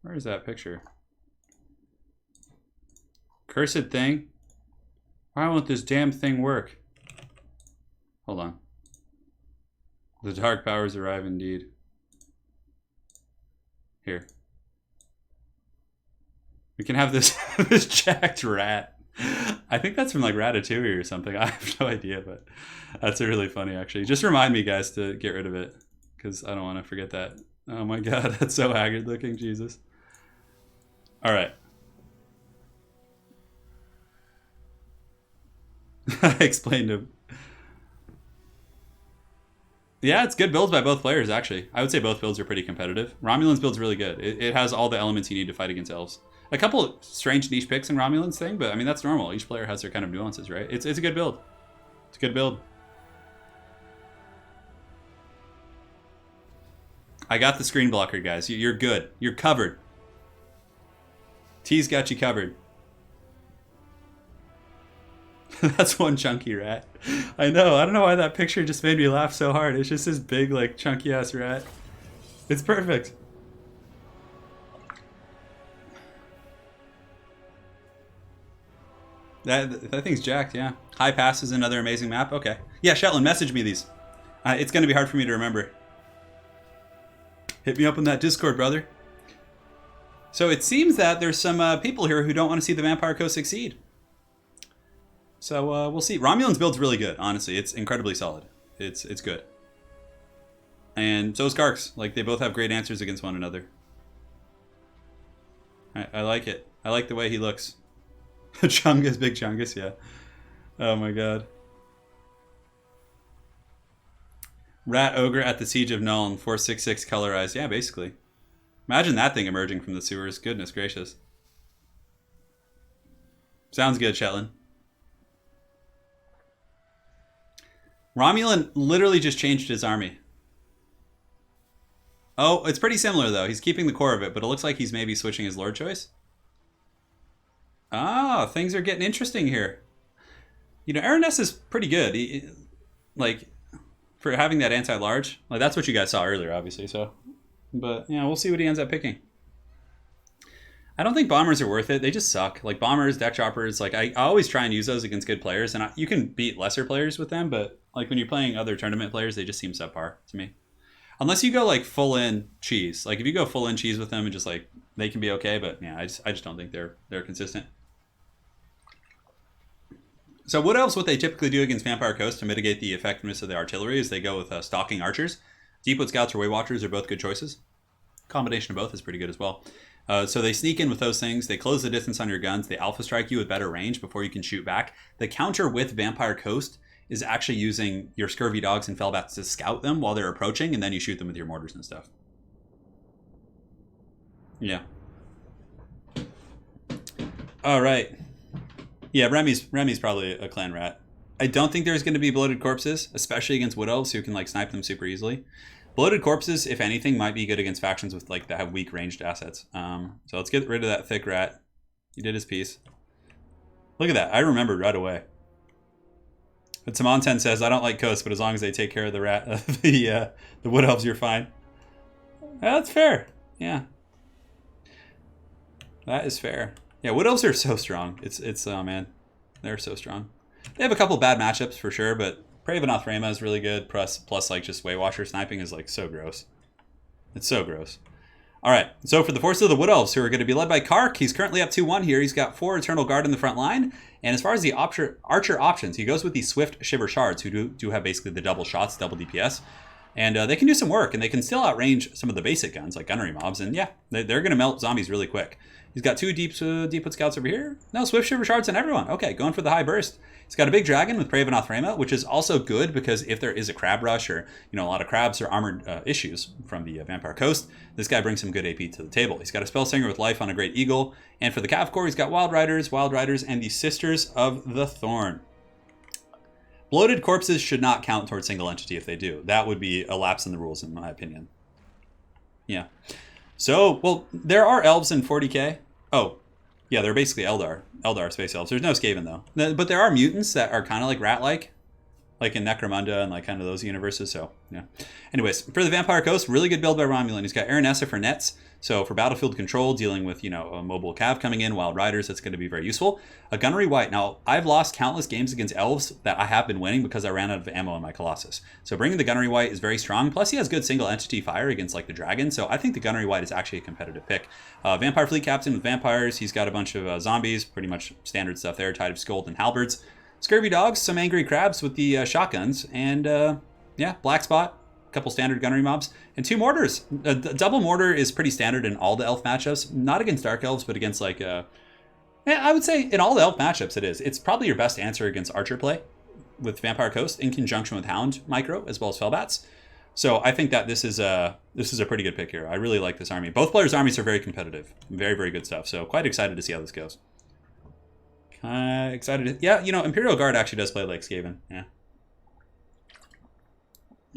Where is that picture? Cursed thing? Why won't this damn thing work? Hold on. The dark powers arrive indeed. Here. We can have this this jacked rat. I think that's from like Ratatouille or something. I have no idea, but that's really funny actually. Just remind me, guys, to get rid of it because I don't want to forget that. Oh my god, that's so haggard looking, Jesus. All right. I explained him. Yeah, it's good builds by both players, actually. I would say both builds are pretty competitive. Romulan's build's really good. It has all the elements you need to fight against elves. A couple of strange niche picks in Romulan's thing, but I mean, that's normal. Each player has their kind of nuances, right? It's a good build. It's a good build. I got the screen blocker, guys. You're good. You're covered. T's got you covered. That's one chunky rat. I know. I don't know why that picture just made me laugh so hard. It's just this big, like, chunky ass rat. It's perfect. That thing's jacked, yeah. High Pass is another amazing map. Okay. Yeah, Shetland, message me these. It's going to be hard for me to remember. Hit me up on that Discord, brother. So it seems that there's some people here who don't want to see the Vampire Coast succeed. So we'll see. Romulan's build's really good, honestly. It's incredibly solid. It's good. And so is Kark's. Like, they both have great answers against one another. I like it. I like the way he looks. Chungus, big Chungus, yeah. Oh my god. Rat Ogre at the Siege of Nuln, 466 colorized. Yeah, basically. Imagine that thing emerging from the sewers. Goodness gracious. Sounds good, Shetland. Romulan literally just changed his army. Oh, it's pretty similar, though. He's keeping the core of it, but it looks like he's maybe switching his lord choice. Ah, things are getting interesting here. You know, Araness is pretty good. Like, for having that anti-large. Like, that's what you guys saw earlier, obviously, so. But, yeah, we'll see what he ends up picking. I don't think bombers are worth it. They just suck. Like, bombers, deck choppers, like, I always try and use those against good players. And you can beat lesser players with them, but, like, when you're playing other tournament players, they just seem subpar to me. Unless you go, like, full-in cheese. Like, if you go full-in cheese with them and just, like, they can be okay. But, yeah, I just don't think they're consistent. So Wood Elves, what they typically do against Vampire Coast to mitigate the effectiveness of the artillery is they go with stalking archers. Deepwood Scouts or Waywatchers are both good choices. Combination of both is pretty good as well. So they sneak in with those things. They close the distance on your guns. They alpha strike you with better range before you can shoot back. The counter with Vampire Coast is actually using your Scurvy Dogs and Fellbats to scout them while they're approaching, and then you shoot them with your mortars and stuff. Yeah. All right. Yeah, Remy's probably a clan rat. I don't think there's going to be bloated corpses, especially against Wood Elves who can like snipe them super easily. Bloated corpses, if anything, might be good against factions with like that have weak ranged assets. So let's get rid of that thick rat. He did his piece. Look at that. I remembered right away. But Samonten says, I don't like coast, but as long as they take care of the rat, the Wood Elves, you're fine. That's fair. Yeah. That is fair. Yeah, Wood Elves are so strong. It's oh man, they're so strong. They have a couple bad matchups for sure, but Pravenoth Rama is really good. Plus like just Waywatcher sniping is like so gross. It's so gross. All right, so for the forces of the Wood Elves, who are going to be led by Kark, he's currently up 2-1 here. He's got 4 Eternal Guard in the front line. And as far as the archer options, he goes with the Swift Shiver Shards, who do have basically the double shots, double DPS. And they can do some work, and they can still outrange some of the basic guns, like gunnery mobs. And yeah, they're going to melt zombies really quick. He's got 2 Deepwood Scouts over here. No, Swift Shiver Shards on everyone. Okay, going for the high burst. He's got a big dragon with Pravenoth Rama, which is also good because if there is a crab rush or a lot of crabs or armored issues from the Vampire Coast, this guy brings some good AP to the table. He's got a Spellsinger with life on a Great Eagle, and for the Cav Corps, he's got Wild Riders, and the Sisters of the Thorn. Bloated corpses should not count towards single entity if they do. That would be a lapse in the rules, in my opinion. Yeah. So, well, there are elves in 40k. Oh, yeah, they're basically Eldar space elves. There's no Skaven, though. But there are mutants that are kind of like rat-like in Necromunda and like kind of those universes. So, yeah. Anyways, for the Vampire Coast, really good build by Romulan. He's got Aranessa for nets. So for battlefield control, dealing with, you know, a mobile cav coming in, wild riders, that's going to be very useful. A Gunnery White. Now, I've lost countless games against elves that I have been winning because I ran out of ammo in my Colossus. So bringing the Gunnery White is very strong. Plus, he has good single entity fire against like the dragon. So I think the Gunnery White is actually a competitive pick. Vampire Fleet Captain with vampires. He's got a bunch of zombies, pretty much standard stuff there. Tide of Scold and halberds. Scurvy dogs, some angry crabs with the shotguns. And yeah, Black Spot. Couple standard gunnery mobs, and 2 mortars. A double mortar is pretty standard in all the elf matchups, not against dark elves, but against like I would say in all the elf matchups it is. It's probably your best answer against archer play with Vampire Coast in conjunction with Hound Micro as well as Fellbats. So I think that this is a pretty good pick here. I really like this army. Both players' armies are very competitive, very, very good stuff. So quite excited to see how this goes. Yeah, you know, Imperial Guard actually does play like Skaven.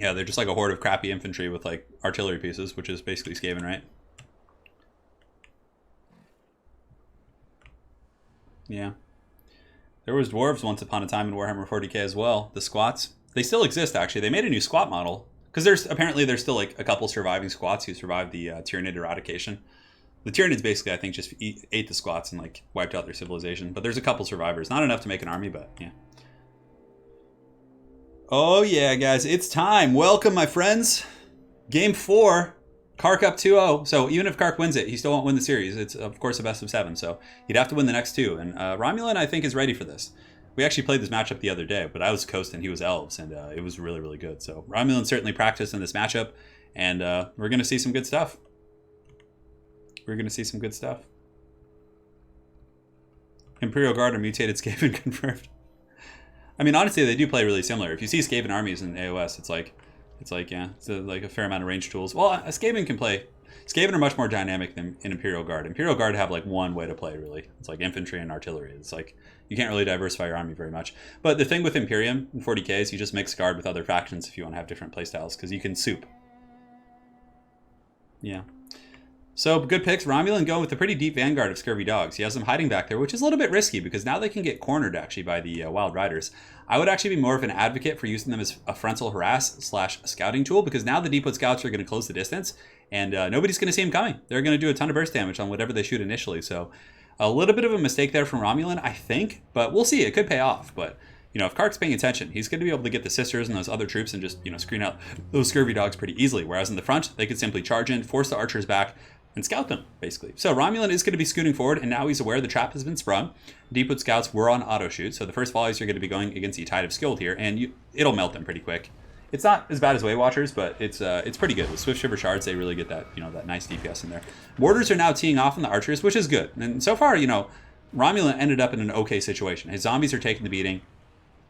Yeah, they're just like a horde of crappy infantry with like artillery pieces, which is basically Skaven, right? Yeah. There was dwarves once upon a time in Warhammer 40k as well. The squats. They still exist, actually. They made a new squat model. Because there's still like a couple surviving squats who survived the Tyranid eradication. The Tyranids basically, I think, just ate the squats and like wiped out their civilization. But there's a couple survivors. Not enough to make an army, but yeah. Oh yeah, guys, it's time. Welcome, my friends. Game 4, Kark up 2-0. So even if Kark wins it, he still won't win the series. It's, of course, a best of 7, so he'd have to win the next 2. And Romulan, I think, is ready for this. We actually played this matchup the other day, but I was Coast and he was Elves, and it was really, really good. So Romulan certainly practiced in this matchup, and we're going to see some good stuff. Imperial Guard or mutated Skaven confirmed. I mean, honestly, they do play really similar. If you see Skaven armies in AOS, it's like like a fair amount of range tools. Well, a Skaven can play. Skaven are much more dynamic than an Imperial Guard. Imperial Guard have like one way to play, really. It's like infantry and artillery. It's like you can't really diversify your army very much. But the thing with Imperium in 40k is you just mix Guard with other factions if you want to have different playstyles, because you can soup. Yeah. So good picks. Romulan going with a pretty deep vanguard of Scurvy Dogs. He has them hiding back there, which is a little bit risky because now they can get cornered actually by the Wild Riders. I would actually be more of an advocate for using them as a frontal harass / scouting tool, because now the Deepwood Scouts are going to close the distance and nobody's going to see them coming. They're going to do a ton of burst damage on whatever they shoot initially. So a little bit of a mistake there from Romulan, I think, but we'll see. It could pay off. But you know, if Kark's paying attention, he's going to be able to get the sisters and those other troops and just, you know, screen out those Scurvy Dogs pretty easily. Whereas in the front, they could simply charge in, force the archers back, and scout them, basically. So Romulan is going to be scooting forward, and now he's aware the trap has been sprung. Deepwood Scouts were on auto shoot, so the first volleys are going to be going against the Tide of Skilled here, and it'll melt them pretty quick. It's not as bad as Way Watchers, but it's pretty good. With Swift Shiver Shards, they really get that, you know, that nice DPS in there. Mortars are now teeing off on the archers, which is good. And so far, you know, Romulan ended up in an okay situation. His zombies are taking the beating,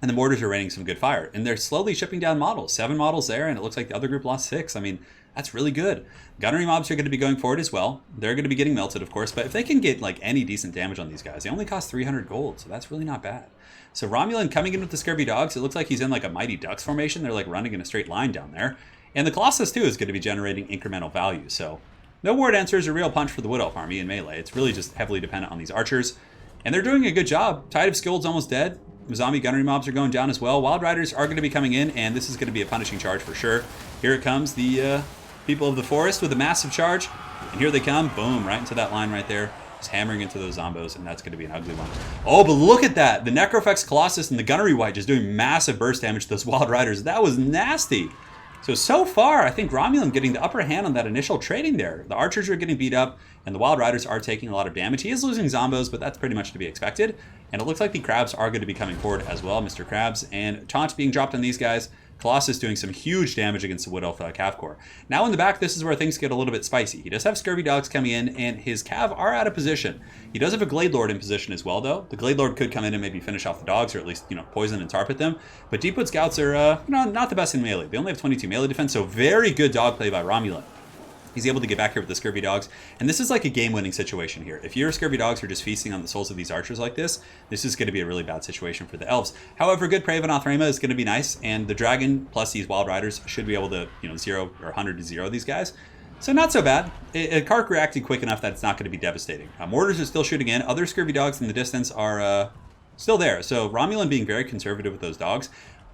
and the mortars are raining some good fire. And they're slowly shipping down models. 7 models there, and it looks like the other group lost 6. I mean, that's really good. Gunnery mobs are going to be going forward as well. They're going to be getting melted, of course, but if they can get like any decent damage on these guys, they only cost 300 gold, so that's really not bad. So Romulan coming in with the Scurvy Dogs, it looks like he's in like a Mighty Ducks formation. They're like running in a straight line down there. And the Colossus too is going to be generating incremental value. So no ward answer is a real punch for the Wood Elf army in melee. It's really just heavily dependent on these archers. And they're doing a good job. Tide of Skilled's almost dead. Zombie gunnery mobs are going down as well. Wild Riders are going to be coming in, and this is going to be a punishing charge for sure. Here it comes, the people of the forest with a massive charge. And here they come, boom, right into that line right there. Just hammering into those zombos, and that's going to be an ugly one. Oh, but look at that. The Necrofex Colossus and the Gunnery White just doing massive burst damage to those Wild Riders. That was nasty. So far, I think Romulan getting the upper hand on that initial trading there. The archers are getting beat up, and the Wild Riders are taking a lot of damage. He is losing zombos, but that's pretty much to be expected. And it looks like the Crabs are going to be coming forward as well, Mr. Krabs. And taunt being dropped on these guys. Colossus doing some huge damage against the Wood Elf Cav Corps. Now in the back, this is where things get a little bit spicy. He does have Scurvy Dogs coming in, and his Cav are out of position. He does have a Glade Lord in position as well, though. The Glade Lord could come in and maybe finish off the dogs, or at least, you know, poison and tarp at them. But Deepwood Scouts are, you know, not the best in melee. They only have 22 melee defense, so very good dog play by Romulan. He's able to get back here with the Scurvy Dogs, and this is like a game-winning situation here. If your Scurvy Dogs are just feasting on the souls of these archers like this is going to be a really bad situation for the elves. However, good Praevannoth Rema is going to be nice, and the dragon plus these wild riders should be able to, 0 or 100 to 0 these guys. So not so bad. Kark reacted quick enough that it's not going to be devastating. Mortars are still shooting in. Other Scurvy Dogs in the distance are still there. So Romulan being very conservative with those dogs.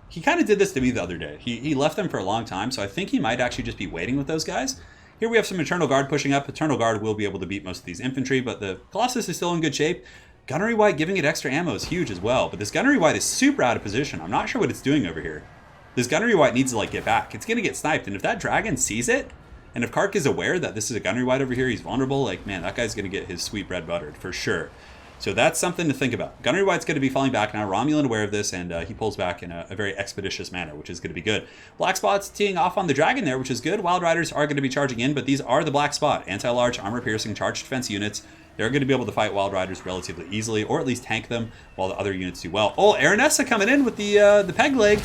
He kind of did this to me the other day. He left them for a long time, so I think he might actually just be waiting with those guys. Here we have some Eternal Guard pushing up. Eternal Guard will be able to beat most of these infantry, but the Colossus is still in good shape. Gunnery White giving it extra ammo is huge as well, but this Gunnery White is super out of position. I'm not sure what it's doing over here. This Gunnery White needs to get back. It's going to get sniped, and if that dragon sees it, and if Kark is aware that this is a Gunnery White over here, he's vulnerable, man, that guy's going to get his sweet bread buttered for sure. So that's something to think about. Gunnery White's going to be falling back now. Romulan aware of this, and he pulls back in a very expeditious manner, which is going to be good. Black Spot's teeing off on the dragon there, which is good. Wild Riders are going to be charging in, but these are the Black Spot. Anti-large, armor-piercing, charged defense units. They're going to be able to fight Wild Riders relatively easily, or at least tank them, while the other units do well. Oh, Aranessa coming in with the peg leg.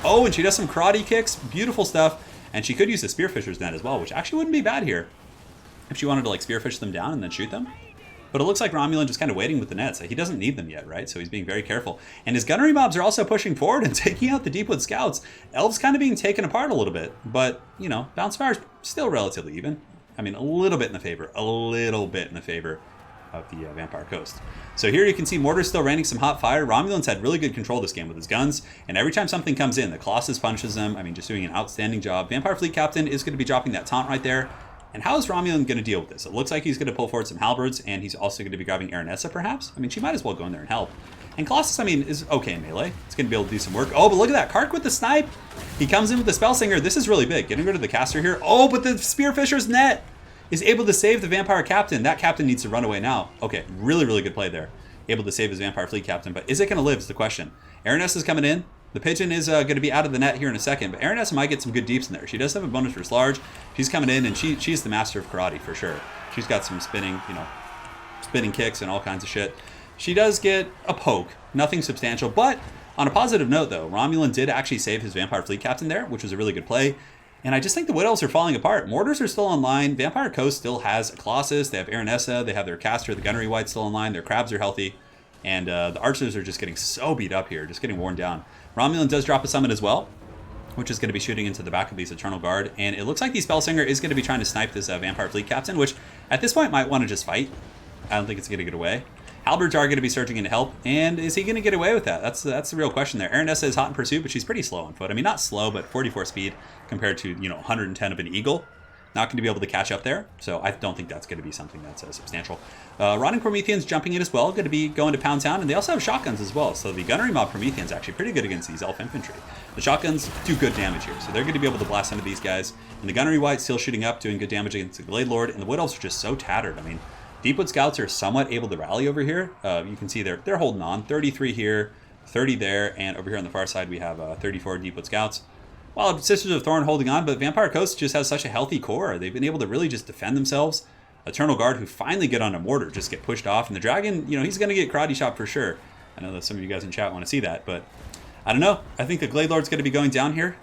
Oh, and she does some karate kicks. Beautiful stuff. And she could use the Spearfisher's net as well, which actually wouldn't be bad here if she wanted to spearfish them down and then shoot them. But it looks like Romulan just kind of waiting with the nets. He doesn't need them yet, right? So he's being very careful. And his gunnery mobs are also pushing forward and taking out the Deepwood Scouts. Elves kind of being taken apart a little bit. But, Bounce Fire's still relatively even. I mean, a little bit in the favor. A little bit in the favor of the Vampire Coast. So here you can see Mortar's still raining some hot fire. Romulan's had really good control this game with his guns. And every time something comes in, the Colossus punches them. I mean, just doing an outstanding job. Vampire Fleet Captain is going to be dropping that taunt right there. And how is Romulan going to deal with this? It looks like he's going to pull forward some halberds, and he's also going to be grabbing Aranessa, perhaps? I mean, she might as well go in there and help. And Colossus, is okay in melee. It's going to be able to do some work. Oh, but look at that. Kark with the snipe. He comes in with the Spellsinger. This is really big. Getting rid of the caster here. Oh, but the Spearfisher's net is able to save the Vampire Captain. That Captain needs to run away now. Okay, really, really good play there. Able to save his Vampire Fleet Captain, but is it going to live is the question. Aranessa's coming in. The Pigeon is going to be out of the net here in a second, but Aranessa might get some good deeps in there. She does have a bonus for large. She's coming in, and she's the master of karate for sure. She's got some spinning kicks and all kinds of shit. She does get a poke, nothing substantial, but on a positive note, though, Romulan did actually save his Vampire Fleet Captain there, which was a really good play. And I just think the Wood Elves are falling apart. Mortars are still online. Vampire Coast still has a Colossus. They have Aranessa. They have their caster, the Gunnery White, still online. Their crabs are healthy. And the archers are just getting so beat up here, just getting worn down. Romulan does drop a summon as well, which is going to be shooting into the back of these Eternal Guard. And it looks like the Spellsinger is going to be trying to snipe this Vampire Fleet Captain, which at this point might want to just fight. I don't think it's going to get away. Halberds are going to be surging in to help, and is he going to get away with that? That's the real question there. Aranessa is hot in pursuit, but she's pretty slow on foot. I mean, not slow, but 44 speed compared to 110 of an eagle. Not going to be able to catch up there, so I don't think that's going to be something that's substantial. Rotting Prometheans jumping in as well, going to be going to Pound Town, and they also have shotguns as well, so the Gunnery Mob Prometheans actually pretty good against these Elf Infantry. The shotguns do good damage here, so they're going to be able to blast into these guys, and the Gunnery White still shooting up, doing good damage against the Glade Lord, and the Wood Elves are just so tattered. I mean, Deepwood Scouts are somewhat able to rally over here. You can see they're holding on. 33 here, 30 there, and over here on the far side we have 34 Deepwood Scouts. While Sisters of Thorn holding on, but Vampire Coast just has such a healthy core. They've been able to really just defend themselves. Eternal Guard, who finally get on a mortar, just get pushed off. And the Dragon, he's going to get karate shot for sure. I know that some of you guys in chat want to see that, but I don't know. I think the Glade Lord's going to be going down here.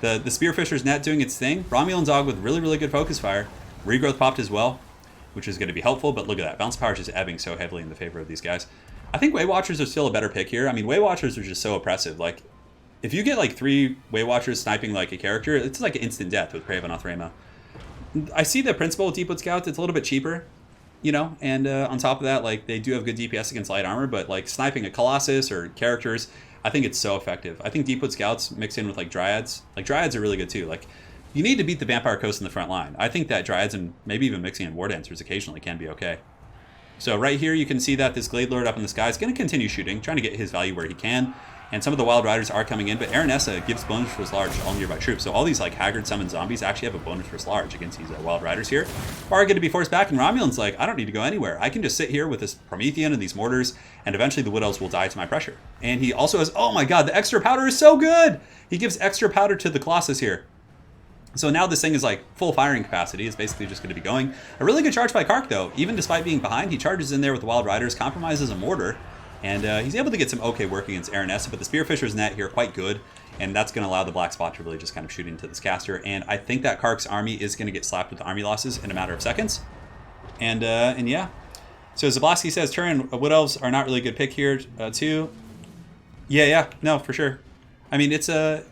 The Spearfisher's net doing its thing. RomulanDawg with really, really good focus fire. Regrowth popped as well, which is going to be helpful, but look at that. Bounce power is just ebbing so heavily in the favor of these guys. I think Way Watchers are still a better pick here. I mean, Way Watchers are just so oppressive. If you get 3 Way Watchers sniping a character, it's like instant death with Praevannoth Rema. I see the principle with Deepwood Scouts. It's a little bit cheaper, and on top of that, they do have good DPS against light armor, but sniping a Colossus or characters, I think it's so effective. I think Deepwood Scouts mixed in with Dryads. Dryads are really good too. You need to beat the Vampire Coast in the front line. I think that Dryads and maybe even mixing in War Dancers occasionally can be okay. So right here you can see that this Glade Lord up in the sky is going to continue shooting, trying to get his value where he can. And some of the Wild Riders are coming in, but Aranessa gives bonus for large to all nearby troops. So all these Haggard summoned zombies actually have a bonus for large against these Wild Riders here. Are going to be forced back, and Romulan's I don't need to go anywhere. I can just sit here with this Promethean and these mortars, and eventually the Wood Elves will die to my pressure. And he also has, oh my god, the extra powder is so good! He gives extra powder to the Colossus here. So now this thing is full firing capacity. It's basically just going to be going. A really good charge by Kark though. Even despite being behind, he charges in there with the Wild Riders, compromises a mortar, and he's able to get some okay work against Aranessa, but the Spearfisher's net here quite good. and that's going to allow the black spot to really just kind of shoot into this caster. And I think that Kark's army is going to get slapped with army losses in a matter of seconds. And yeah. So Zablasky says, Turin, Wood Elves are not really a good pick here, too. Yeah, no, for sure. I mean, yeah,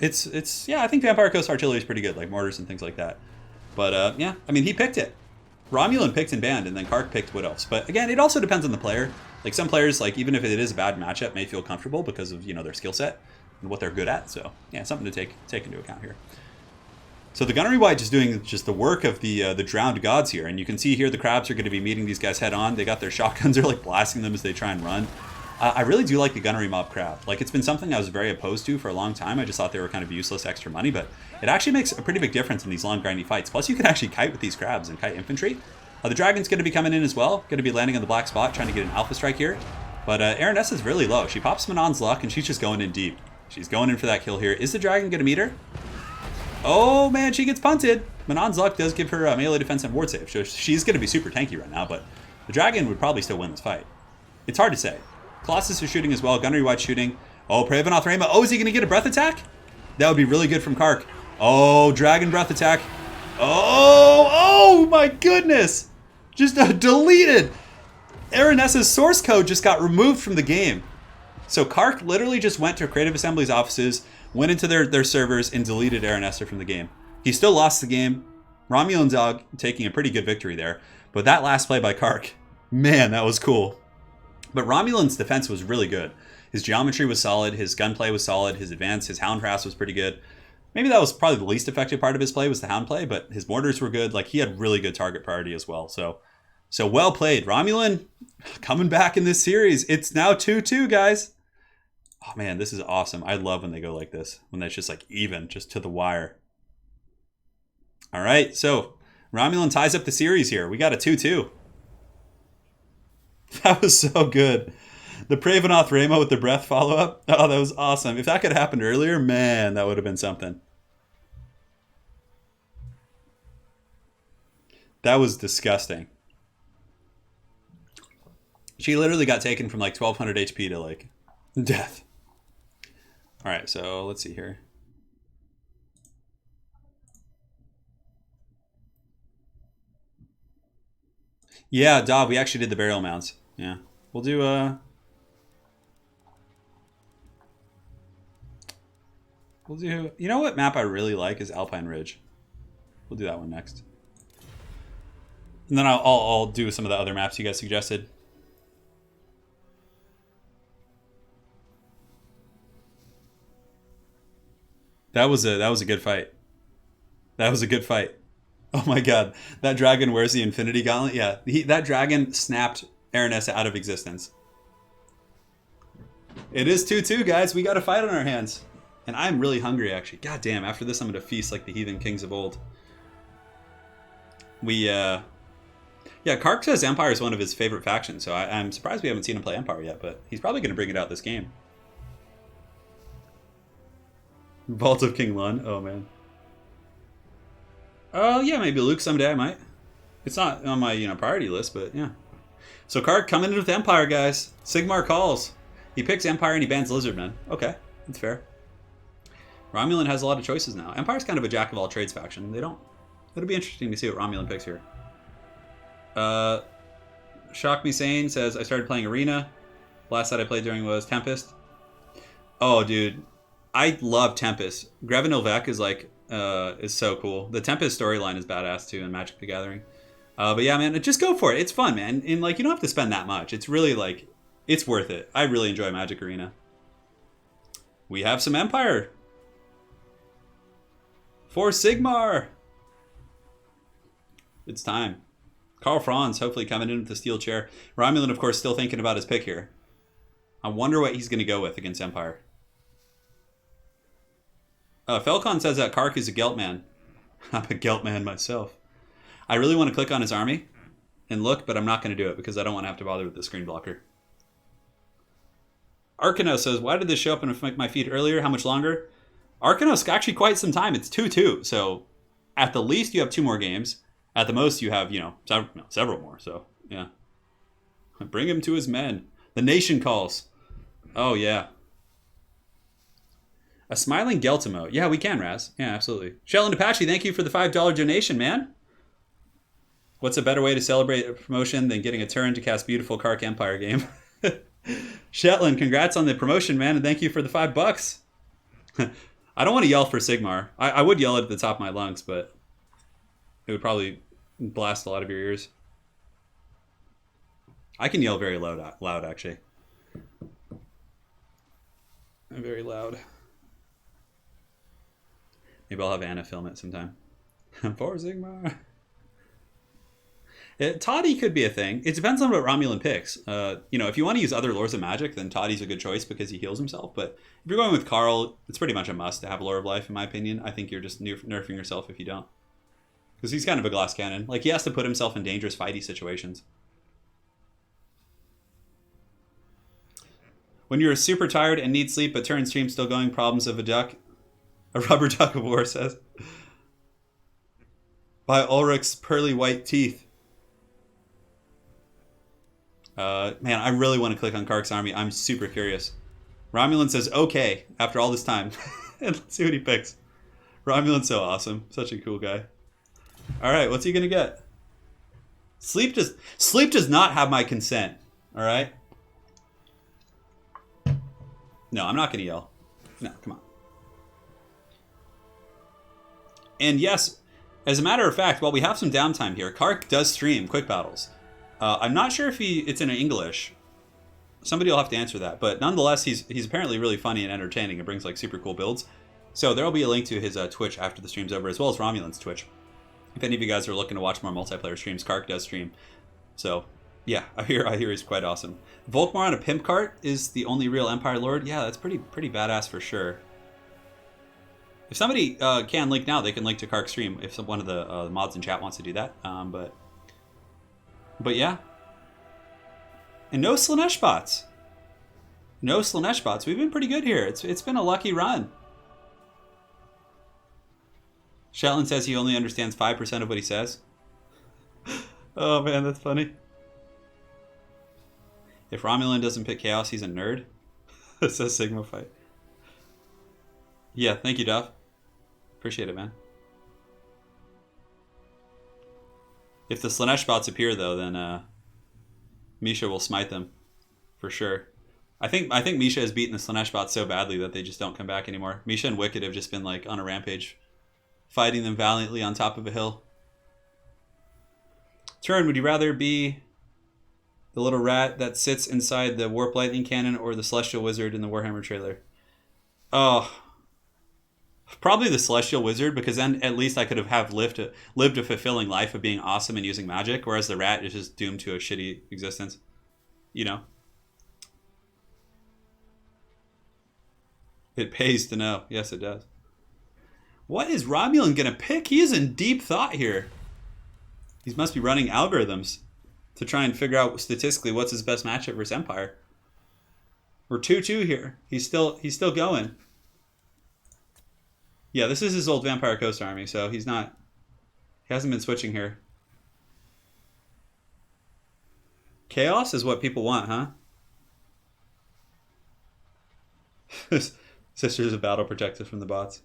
I think Vampire Coast Artillery is pretty good, like mortars and things like that. But, yeah, I mean, he picked it. Romulan picked and banned, and then Kark picked Wood Elves. But, again, it also depends on the player. Like, some players, like, even if it is a bad matchup, may feel comfortable because of, you know, their skill set and what they're good at. So, yeah, something to take into account here. So the Gunnery White is doing just the work of the drowned gods here. And you can see here the crabs are going to be meeting these guys head on. They got their shotguns. They're like blasting them as they try and run. I really do like the Gunnery Mob crab. Like, it's been something I was very opposed to for a long time. I just thought they were kind of useless extra money. But it actually makes a pretty big difference in these long, grindy fights. Plus, you can actually kite with these crabs and kite infantry. The Dragon's going to be coming in as well. Going to be landing on the black spot, trying to get an alpha strike here. But Aranessa is really low. She pops Manon's luck, and she's just going in deep. She's going in for that kill here. Is the Dragon going to meet her? Oh, man, she gets punted. Manon's luck does give her melee defense and ward save. So she's going to be super tanky right now, but the Dragon would probably still win this fight. It's hard to say. Colossus is shooting as well. Gunnery White shooting. Oh, Pravenoth Rama. Oh, is he going to get a breath attack? That would be really good from Kark. Oh, Dragon breath attack. Oh my goodness. Just deleted. Aranessa's source code just got removed from the game. So Kark literally just went to Creative Assembly's offices, went into their servers, and deleted Aranessa from the game. He still lost the game. RomulanDawg taking a pretty good victory there. But that last play by Kark, man, that was cool. But Romulan's defense was really good. His geometry was solid, his gunplay was solid, his advance, his hound harass was pretty good. Maybe that was probably the least effective part of his play was the hound play, but his mortars were good. Like, he had really good target priority as well. So well played. Romulan coming back in this series. It's now 2-2, guys. Oh, man, this is awesome. I love when they go like this, when that's just like even, just to the wire. All right, so Romulan ties up the series here. We got a 2-2. That was so good. The Pravenoth Ramo with the breath follow-up. Oh, that was awesome. If that could have happened earlier, man, that would have been something. That was disgusting. She literally got taken from like 1200 HP to like death. All right, so let's see here. Yeah, Dav, we actually did the burial mounds. Yeah. We'll do you know what map I really like is Alpine Ridge. We'll do that one next. And then I'll do some of the other maps you guys suggested. That was a good fight. That was a good fight. Oh my god. That dragon wears the Infinity Gauntlet. Yeah, that dragon snapped Aranessa out of existence. It is 2-2, guys. We got a fight on our hands. And I'm really hungry, actually. God damn, after this I'm going to feast like the heathen kings of old. Yeah, Kark says Empire is one of his favorite factions, so I'm surprised we haven't seen him play Empire yet, but he's probably going to bring it out this game. Vault of King Lun. Oh, man. Oh, yeah, maybe Luke someday I might. It's not on my, priority list, but yeah. So Kark coming in with Empire, guys. Sigmar calls. He picks Empire and he bans Lizardmen. Okay, that's fair. Romulan has a lot of choices now. Empire's kind of a jack of all trades faction. It'll be interesting to see what Romulan picks here. Shock Me Sane says, I started playing Arena. Last set I played during was Tempest. Oh, dude. I love Tempest. Greven Ilvek is like, is so cool. The Tempest storyline is badass too in Magic the Gathering. But yeah, man, just go for it. It's fun, man. And like, you don't have to spend that much. It's really like, it's worth it. I really enjoy Magic Arena. We have some Empire. For Sigmar. It's time. Karl Franz hopefully coming in with the steel chair. Romulan, of course, still thinking about his pick here. I wonder what he's going to go with against Empire. Felcon says that Kark is a Gelt man. I'm a Gelt man myself. I really want to click on his army and look, but I'm not going to do it because I don't want to have to bother with the screen blocker. Arcanos says, why did this show up in my feed earlier? How much longer? Arcanos, actually quite some time. It's 2-2. So at the least, you have 2 more games. At the most, you have, several more. So, yeah. Bring him to his men. The nation calls. Oh, yeah. A smiling Geltimo. Yeah, we can, Raz. Yeah, absolutely. Shelland Apache, thank you for the $5 donation, man. What's a better way to celebrate a promotion than getting a Turin to cast beautiful Kark Empire game? Shetland, congrats on the promotion, man, and thank you for the $5. I don't want to yell for Sigmar. I would yell it at the top of my lungs, but it would probably blast a lot of your ears. I can yell very loud actually. I'm very loud. Maybe I'll have Anna film it sometime. For Sigmar. Toddy could be a thing. It depends on what Romulan picks. If you want to use other Lores of Magic, then Toddy's a good choice because he heals himself. But if you're going with Karl, it's pretty much a must to have Lore of Life, in my opinion. I think you're just nerfing yourself if you don't. Because he's kind of a glass cannon. Like, he has to put himself in dangerous fighty situations. When you're super tired and need sleep, but Turin stream still going, problems of a duck. A rubber duck of war says. By Ulrich's pearly white teeth. Man, I really want to click on Kark's army. I'm super curious. Romulan says, okay, after all this time. And let's see what he picks. Romulan's so awesome. Such a cool guy. All right, what's he going to get? Sleep does not have my consent. All right? No, I'm not going to yell. No, come on. And yes, as a matter of fact, while we have some downtime here, Kark does stream quick battles. I'm not sure if it's in English. Somebody will have to answer that. But nonetheless, he's apparently really funny and entertaining and brings like super cool builds. So there will be a link to his Twitch after the stream's over, as well as Romulan's Twitch. If any of you guys are looking to watch more multiplayer streams, Kark does stream. So yeah, I hear he's quite awesome. Volkmar on a pimp cart is the only real Empire Lord. Yeah, that's pretty badass for sure. If somebody can link now, they can link to Kark's stream if one of the mods in chat wants to do that. But yeah. And no Slanesh bots. No Slanesh bots. We've been pretty good here. It's been a lucky run. Shetland says he only understands 5% of what he says. Oh man, that's funny. If Romulan doesn't pick Chaos, he's a nerd. It says Sigma Fight. Yeah, thank you, Duff. Appreciate it, man. If the Slanesh bots appear, though, then Misha will smite them, for sure. I think Misha has beaten the Slanesh bots so badly that they just don't come back anymore. Misha and Wicked have just been like on a rampage, fighting them valiantly on top of a hill. Turin, would you rather be the little rat that sits inside the Warp Lightning Cannon or the Celestial Wizard in the Warhammer trailer? Oh, probably the Celestial Wizard, because then at least I could have lived a fulfilling life of being awesome and using magic, whereas the rat is just doomed to a shitty existence. You know? It pays to know. Yes, it does. What is Romulan going to pick? He is in deep thought here. He must be running algorithms to try and figure out statistically what's his best matchup versus Empire. We're 2-2 here. He's still going. Yeah, this is his old Vampire Coast army, so he hasn't been switching here. Chaos is what people want, huh? Sisters of Battle protected from the bots.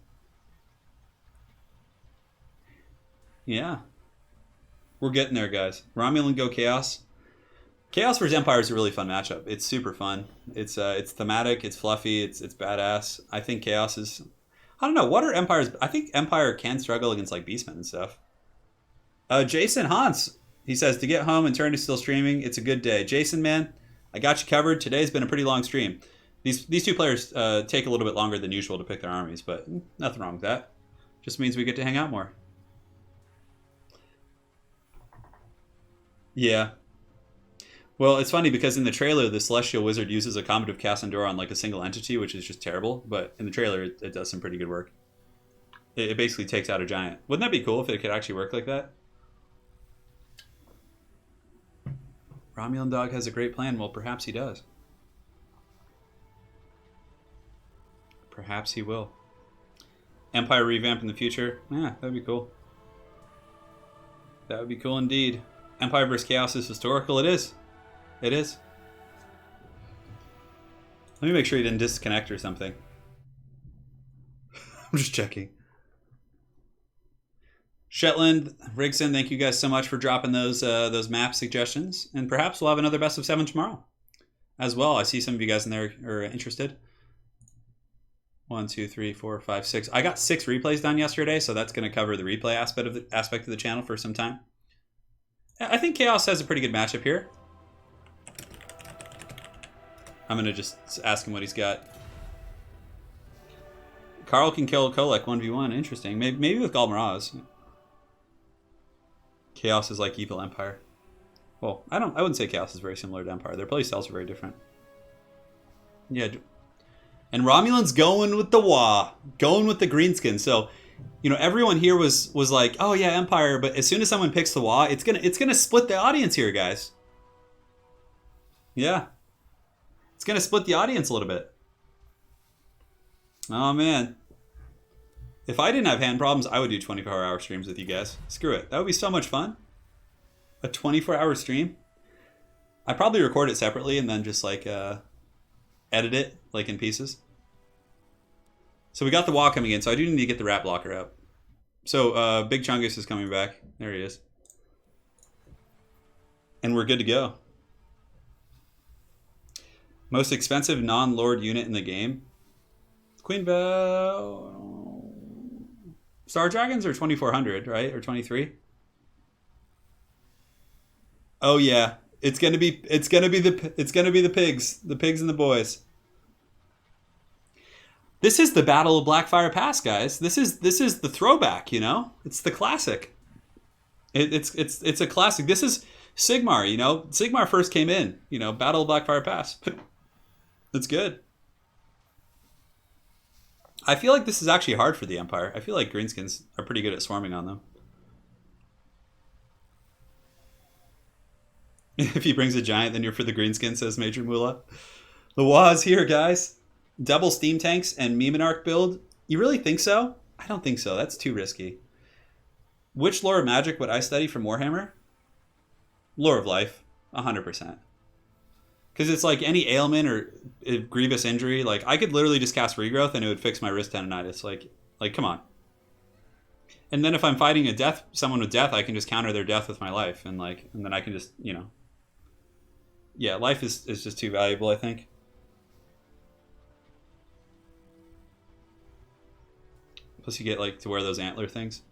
Yeah. We're getting there, guys. Romulan go Chaos. Chaos vs. Empire is a really fun matchup. It's super fun. It's thematic, it's fluffy, it's badass. I think Chaos is... I don't know, what are Empires... I think Empire can struggle against like Beastmen and stuff. Jason Hans, he says, to get home and Turin is still streaming, it's a good day. Jason, man, I got you covered. Today's been a pretty long stream. These two players take a little bit longer than usual to pick their armies, but nothing wrong with that. Just means we get to hang out more. Yeah. Well, it's funny because in the trailer, the Celestial Wizard uses a Combative Cassandora on like a single entity, which is just terrible. But in the trailer, it does some pretty good work. It basically takes out a giant. Wouldn't that be cool if it could actually work like that? RomulanDawg has a great plan. Well, perhaps he does. Perhaps he will. Empire revamp in the future? Yeah, that'd be cool. That would be cool indeed. Empire vs. Chaos is historical. It is. It is. Let me make sure he didn't disconnect or something. I'm just checking. Shetland, Rigson, thank you guys so much for dropping those map suggestions. And perhaps we'll have another best of 7 tomorrow as well. I see some of you guys in there are interested. 1, 2, 3, 4, 5, 6. I got 6 replays done yesterday, so that's going to cover the replay aspect of the channel for some time. I think Chaos has a pretty good matchup here. I'm going to just ask him what he's got. Carl can kill Kolek 1v1. Interesting. Maybe with Galmaraz. Chaos is like evil Empire. Well, I wouldn't say Chaos is very similar to Empire. Their play styles are very different. Yeah. And Romulan's going with the Wa. Going with the greenskin. So, you know, everyone here was like, oh yeah, Empire, but as soon as someone picks the Wa, it's gonna split the audience here, guys. Yeah. It's gonna split the audience a little bit. Oh man. If I didn't have hand problems, I would do 24-hour streams with you guys. Screw it. That would be so much fun. A 24-hour stream. I'd probably record it separately and then just like edit it like in pieces. So we got the Wa coming in, so I do need to get the rat blocker up. So Big Chungus is coming back. There he is. And we're good to go. Most expensive non-lord unit in the game. Queen Bell. Star Dragons are 2,400, right? Or 23? Oh yeah. It's gonna be the pigs. The pigs and the boys. This is the Battle of Blackfire Pass, guys. This is the throwback, you know? It's the classic. It's a classic. This is Sigmar, you know? Sigmar first came in, you know, Battle of Blackfire Pass. It's good. I feel like this is actually hard for the Empire. I feel like greenskins are pretty good at swarming on them. If he brings a giant, then you're for the greenskin, says Major Moolah. The Wa's here, guys. Double steam tanks and Memonarch build. You really think so? I don't think so. That's too risky. Which lore of magic would I study from Warhammer? Lore of life. 100%. Because it's like any ailment or grievous injury. Like, I could literally just cast Regrowth and it would fix my wrist tendonitis. Like, come on. And then if I'm fighting someone with death, I can just counter their death with my life. And then I can just, you know. Yeah, life is just too valuable, I think. Plus you get, like, to wear those antler things.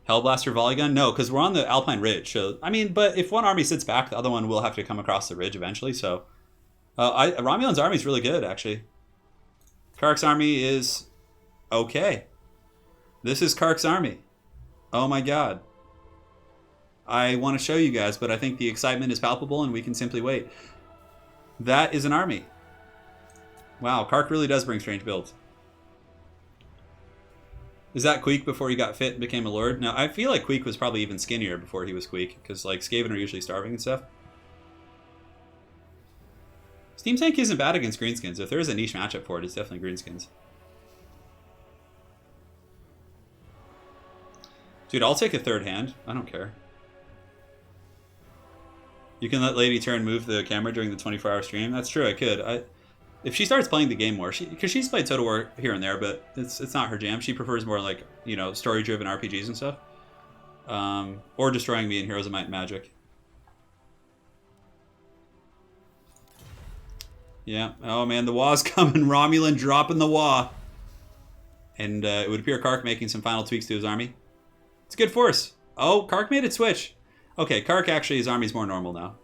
Hellblaster volley gun? No, because we're on the Alpine Ridge. So, I mean, but if one army sits back, the other one will have to come across the ridge eventually. So, Romulan's army is really good, actually. Kark's army is okay. This is Kark's army. Oh my god. I want to show you guys, but I think the excitement is palpable and we can simply wait. That is an army. Wow, Kark really does bring strange builds. Is that Queek before he got fit and became a lord? No, I feel like Queek was probably even skinnier before he was Queek, because like Skaven are usually starving and stuff. Steam Tank isn't bad against greenskins. If there is a niche matchup for it, it's definitely greenskins. Dude, I'll take a third hand. I don't care. You can let Lady Turin move the camera during the 24-hour stream. That's true, I could. If she starts playing the game more, because she's played Total War here and there, but it's not her jam. She prefers more like, you know, story-driven RPGs and stuff. Or destroying me in Heroes of Might and Magic. Yeah. Oh man, the Wa's coming. Romulan dropping the Wa. And it would appear Kark making some final tweaks to his army. It's a good force. Oh, Kark made it switch. Okay, Kark actually, his army's more normal now.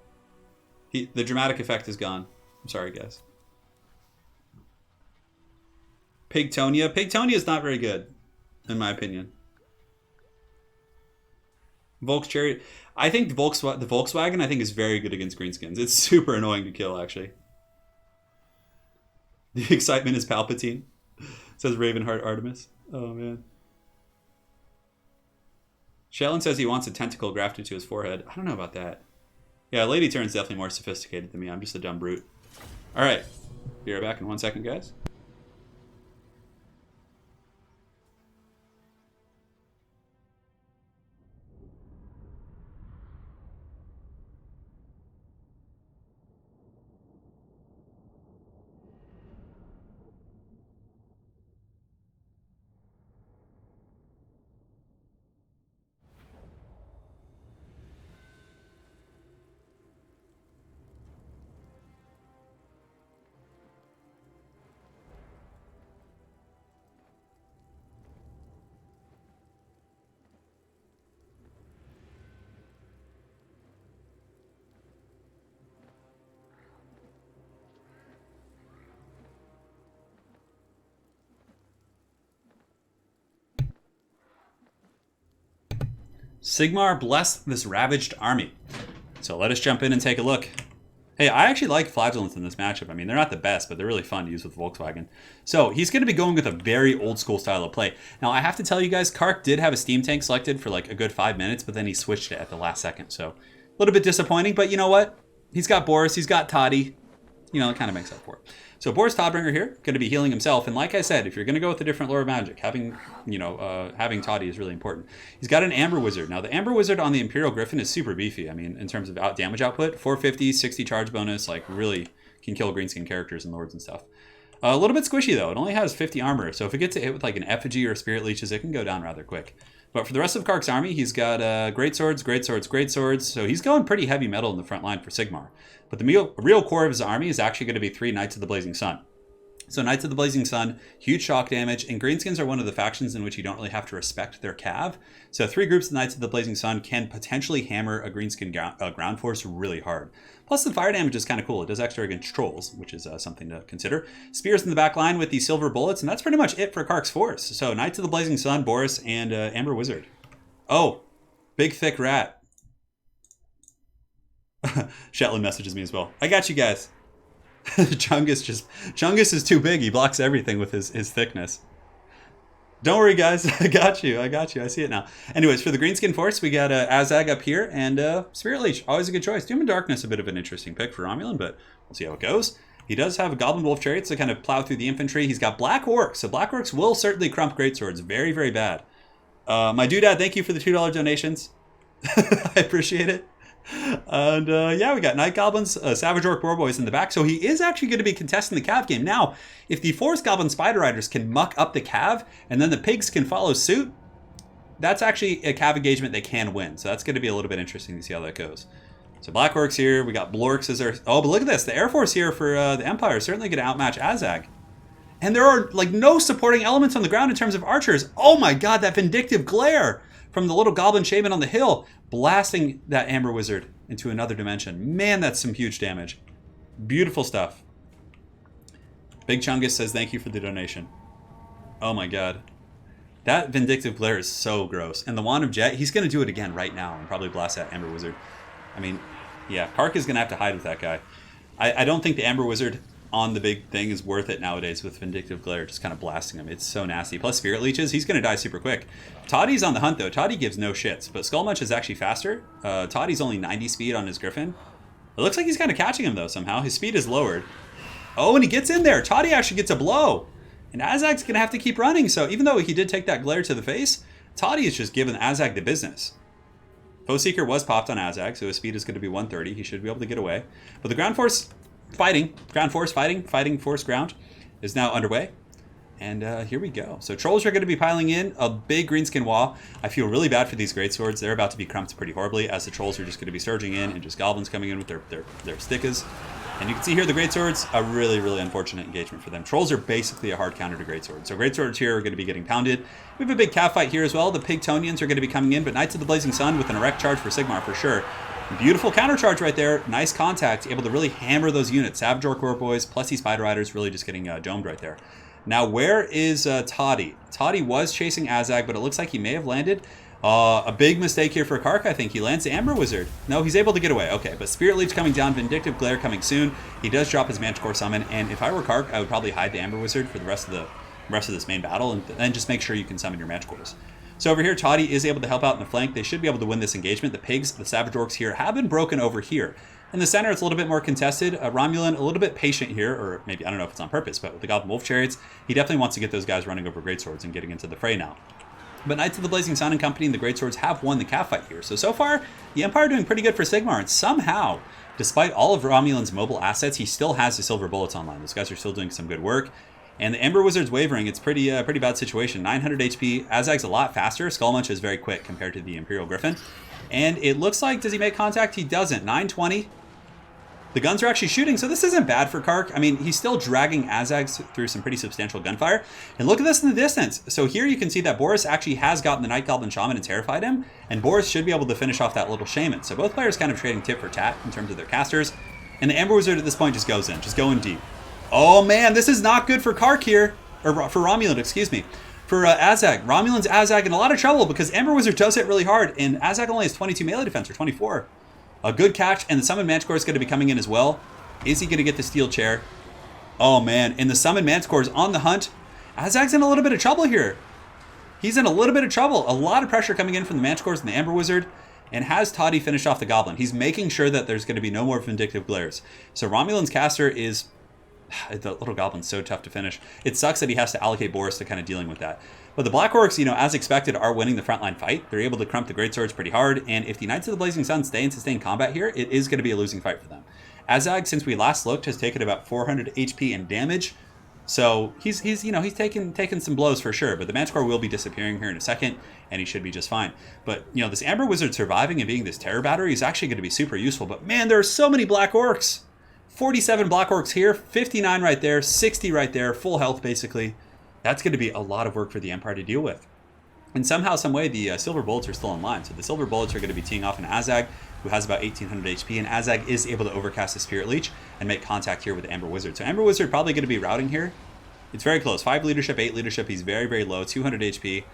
The dramatic effect is gone. I'm sorry, guys. Pigtonia. Pigtonia is not very good, in my opinion. Volk's Chariot. I think the Volkswagen, I think, is very good against greenskins. It's super annoying to kill, actually. The excitement is Palpatine, says Ravenheart Artemis. Oh, man. Shellan says he wants a tentacle grafted to his forehead. I don't know about that. Yeah, Lady Turin's definitely more sophisticated than me. I'm just a dumb brute. All right. Be right back in 1 second, guys. Sigmar, bless this ravaged army. So let us jump in and take a look. Hey, I actually like Flagellants in this matchup. I mean, they're not the best, but they're really fun to use with Volkswagen. So he's going to be going with a very old school style of play. Now, I have to tell you guys, Kark did have a steam tank selected for like a good 5 minutes, but then he switched it at the last second. So a little bit disappointing, but you know what? He's got Boris, he's got Toddy. You know, it kind of makes up for it. So Boris Todbringer here, going to be healing himself. And like I said, if you're going to go with a different lore of magic, having Toddy is really important. He's got an Amber Wizard. Now, the Amber Wizard on the Imperial Griffin is super beefy. I mean, in terms of damage output, 450, 60 charge bonus, like really can kill greenskin characters and lords and stuff. A little bit squishy, though. It only has 50 armor. So if it gets hit with like an effigy or spirit leeches, it can go down rather quick. But for the rest of Kark's army, he's got great swords, great swords, great swords. So he's going pretty heavy metal in the front line for Sigmar. But the real core of his army is actually going to be 3 Knights of the Blazing Sun. So Knights of the Blazing Sun, huge shock damage, and Greenskins are one of the factions in which you don't really have to respect their cav. So 3 groups of Knights of the Blazing Sun can potentially hammer a Greenskin ground force really hard. Plus the fire damage is kind of cool. It does extra against trolls, which is something to consider. Spears in the back line with the silver bullets, and that's pretty much it for Kark's force. So Knights of the Blazing Sun, Boris, and Amber Wizard. Oh, big thick rat. Shetland messages me as well. I got you guys. Chungus is too big. He blocks everything with his thickness. Don't worry, guys. I got you. I see it now. Anyways, for the Greenskin Force, we got Azag up here and Spirit Leech. Always a good choice. Doom and Darkness, a bit of an interesting pick for Romulan, but we'll see how it goes. He does have a Goblin Wolf Chariot to kind of plow through the infantry. He's got Black Orcs. So Black Orcs will certainly crump Greatswords. Very, very bad. My doodad, thank you for the $2 donations. I appreciate it. And yeah, we got Night Goblins, Savage Orc War Boys in the back. So he is actually going to be contesting the Cav game. Now, if the Forest Goblin Spider Riders can muck up the Cav, and then the Pigs can follow suit, that's actually a Cav engagement they can win. So that's going to be a little bit interesting to see how that goes. So Black Orcs here, we got Blorks as our... Oh, but look at this. The Air Force here for the Empire is certainly going to outmatch Azag. And there are like no supporting elements on the ground in terms of archers. Oh my god, that Vindictive Glare from the little Goblin Shaman on the hill, blasting that Amber Wizard into another dimension. Man, that's some huge damage. Beautiful stuff. Big Chungus says thank you for the donation. Oh my god. That Vindictive Glare is so gross. And the Wand of Jet, he's going to do it again right now and probably blast that Amber Wizard. I mean, yeah, Kark is going to have to hide with that guy. I don't think the Amber Wizard on the big thing is worth it nowadays with Vindictive Glare just kind of blasting him. It's so nasty. Plus Spirit Leeches, he's going to die super quick. Toddy's on the hunt though. Toddy gives no shits, but Skullmunch is actually faster. Toddy's only 90 speed on his Griffin. It looks like he's kind of catching him though somehow. His speed is lowered. Oh, and he gets in there. Toddy actually gets a blow. And Azag's going to have to keep running. So even though he did take that glare to the face, Toddy is just giving Azag the business. Foe Seeker was popped on Azag, so his speed is going to be 130. He should be able to get away. But the ground force fighting force ground is now underway. And here we go. So trolls are going to be piling in a big greenskin wall. I feel really bad for these greatswords. They're about to be crumped pretty horribly as the trolls are just going to be surging in and just goblins coming in with their stickers. And you can see here the greatswords, a really, really unfortunate engagement for them. Trolls are basically a hard counter to greatswords. So greatswords here are going to be getting pounded. We have a big cav fight here as well. The Pigtonians are going to be coming in, but Knights of the Blazing Sun with an erect charge for Sigmar for sure. Beautiful counter charge right there. Nice contact. Able to really hammer those units. Savage Orc War Boys plus these Spider Riders really just getting domed right there. Now, where is Toddy? Toddy was chasing Azag, but it looks like he may have landed. A big mistake here for Kark, I think. He lands the Amber Wizard. No, he's able to get away. Okay, but Spirit Leech coming down, Vindictive Glare coming soon. He does drop his Manticore Summon, and if I were Kark, I would probably hide the Amber Wizard for the rest of this main battle, and then just make sure you can summon your Manticores. So over here, Toddy is able to help out in the flank. They should be able to win this engagement. The Pigs, the Savage Orcs here have been broken over here. In the center, it's a little bit more contested. Romulan, a little bit patient here, or maybe, I don't know if it's on purpose, but with the Goblin Wolf Chariots, he definitely wants to get those guys running over greatswords and getting into the fray now. But Knights of the Blazing Sun and company and the greatswords have won the cav fight here. So far, the Empire doing pretty good for Sigmar, and somehow, despite all of Romulan's mobile assets, he still has the silver bullets online. Those guys are still doing some good work. And the Amber Wizard's wavering. It's pretty bad situation. 900 HP. Azag's a lot faster. Skullmunch is very quick compared to the Imperial Griffin. And it looks like, does he make contact? He doesn't. 920. The guns are actually shooting, so this isn't bad for Kark. I mean, he's still dragging Azag through some pretty substantial gunfire. And look at this in the distance. So here you can see that Boris actually has gotten the Night Goblin Shaman and terrified him. And Boris should be able to finish off that little Shaman. So both players kind of trading tit for tat in terms of their casters. And the Amber Wizard at this point just goes in, just going deep. Oh man, this is not good for Kark here. Or for Romulan, excuse me. for Azag. Romulan's Azag in a lot of trouble because Amber Wizard does hit really hard, and Azag only has 22 melee defense, or 24. A good catch, and the Summon Manticore is going to be coming in as well. Is he going to get the steel chair? Oh man, and the Summon Manticore is on the hunt. Azag's in a little bit of trouble here. He's in a little bit of trouble. A lot of pressure coming in from the Manticores and the Amber Wizard. And has Toddy finished off the Goblin. He's making sure that there's going to be no more Vindictive Glares. So Romulan's caster is... The little Goblin's so tough to finish. It sucks that he has to allocate Boris to kind of dealing with that. But the Black Orcs, you know, as expected, are winning the frontline fight. They're able to crump the Greatswords pretty hard. And if the Knights of the Blazing Sun stay in sustained combat here, it is going to be a losing fight for them. Azag, since we last looked, has taken about 400 HP in damage. So he's taken some blows for sure, but the Manticore will be disappearing here in a second, and he should be just fine. But, you know, this Amber Wizard surviving and being this terror battery is actually going to be super useful. But man, there are so many Black Orcs. 47 Black Orcs here, 59 right there, 60 right there, full health basically. That's going to be a lot of work for the Empire to deal with. And somehow, some way, the Silver Bullets are still online. So the Silver Bullets are going to be teeing off an Azag, who has about 1800 HP, and Azag is able to overcast the Spirit Leech and make contact here with the Amber Wizard. So Amber Wizard probably going to be routing here. It's very close. 5 leadership, 8 leadership. He's very, very low. 200 HP.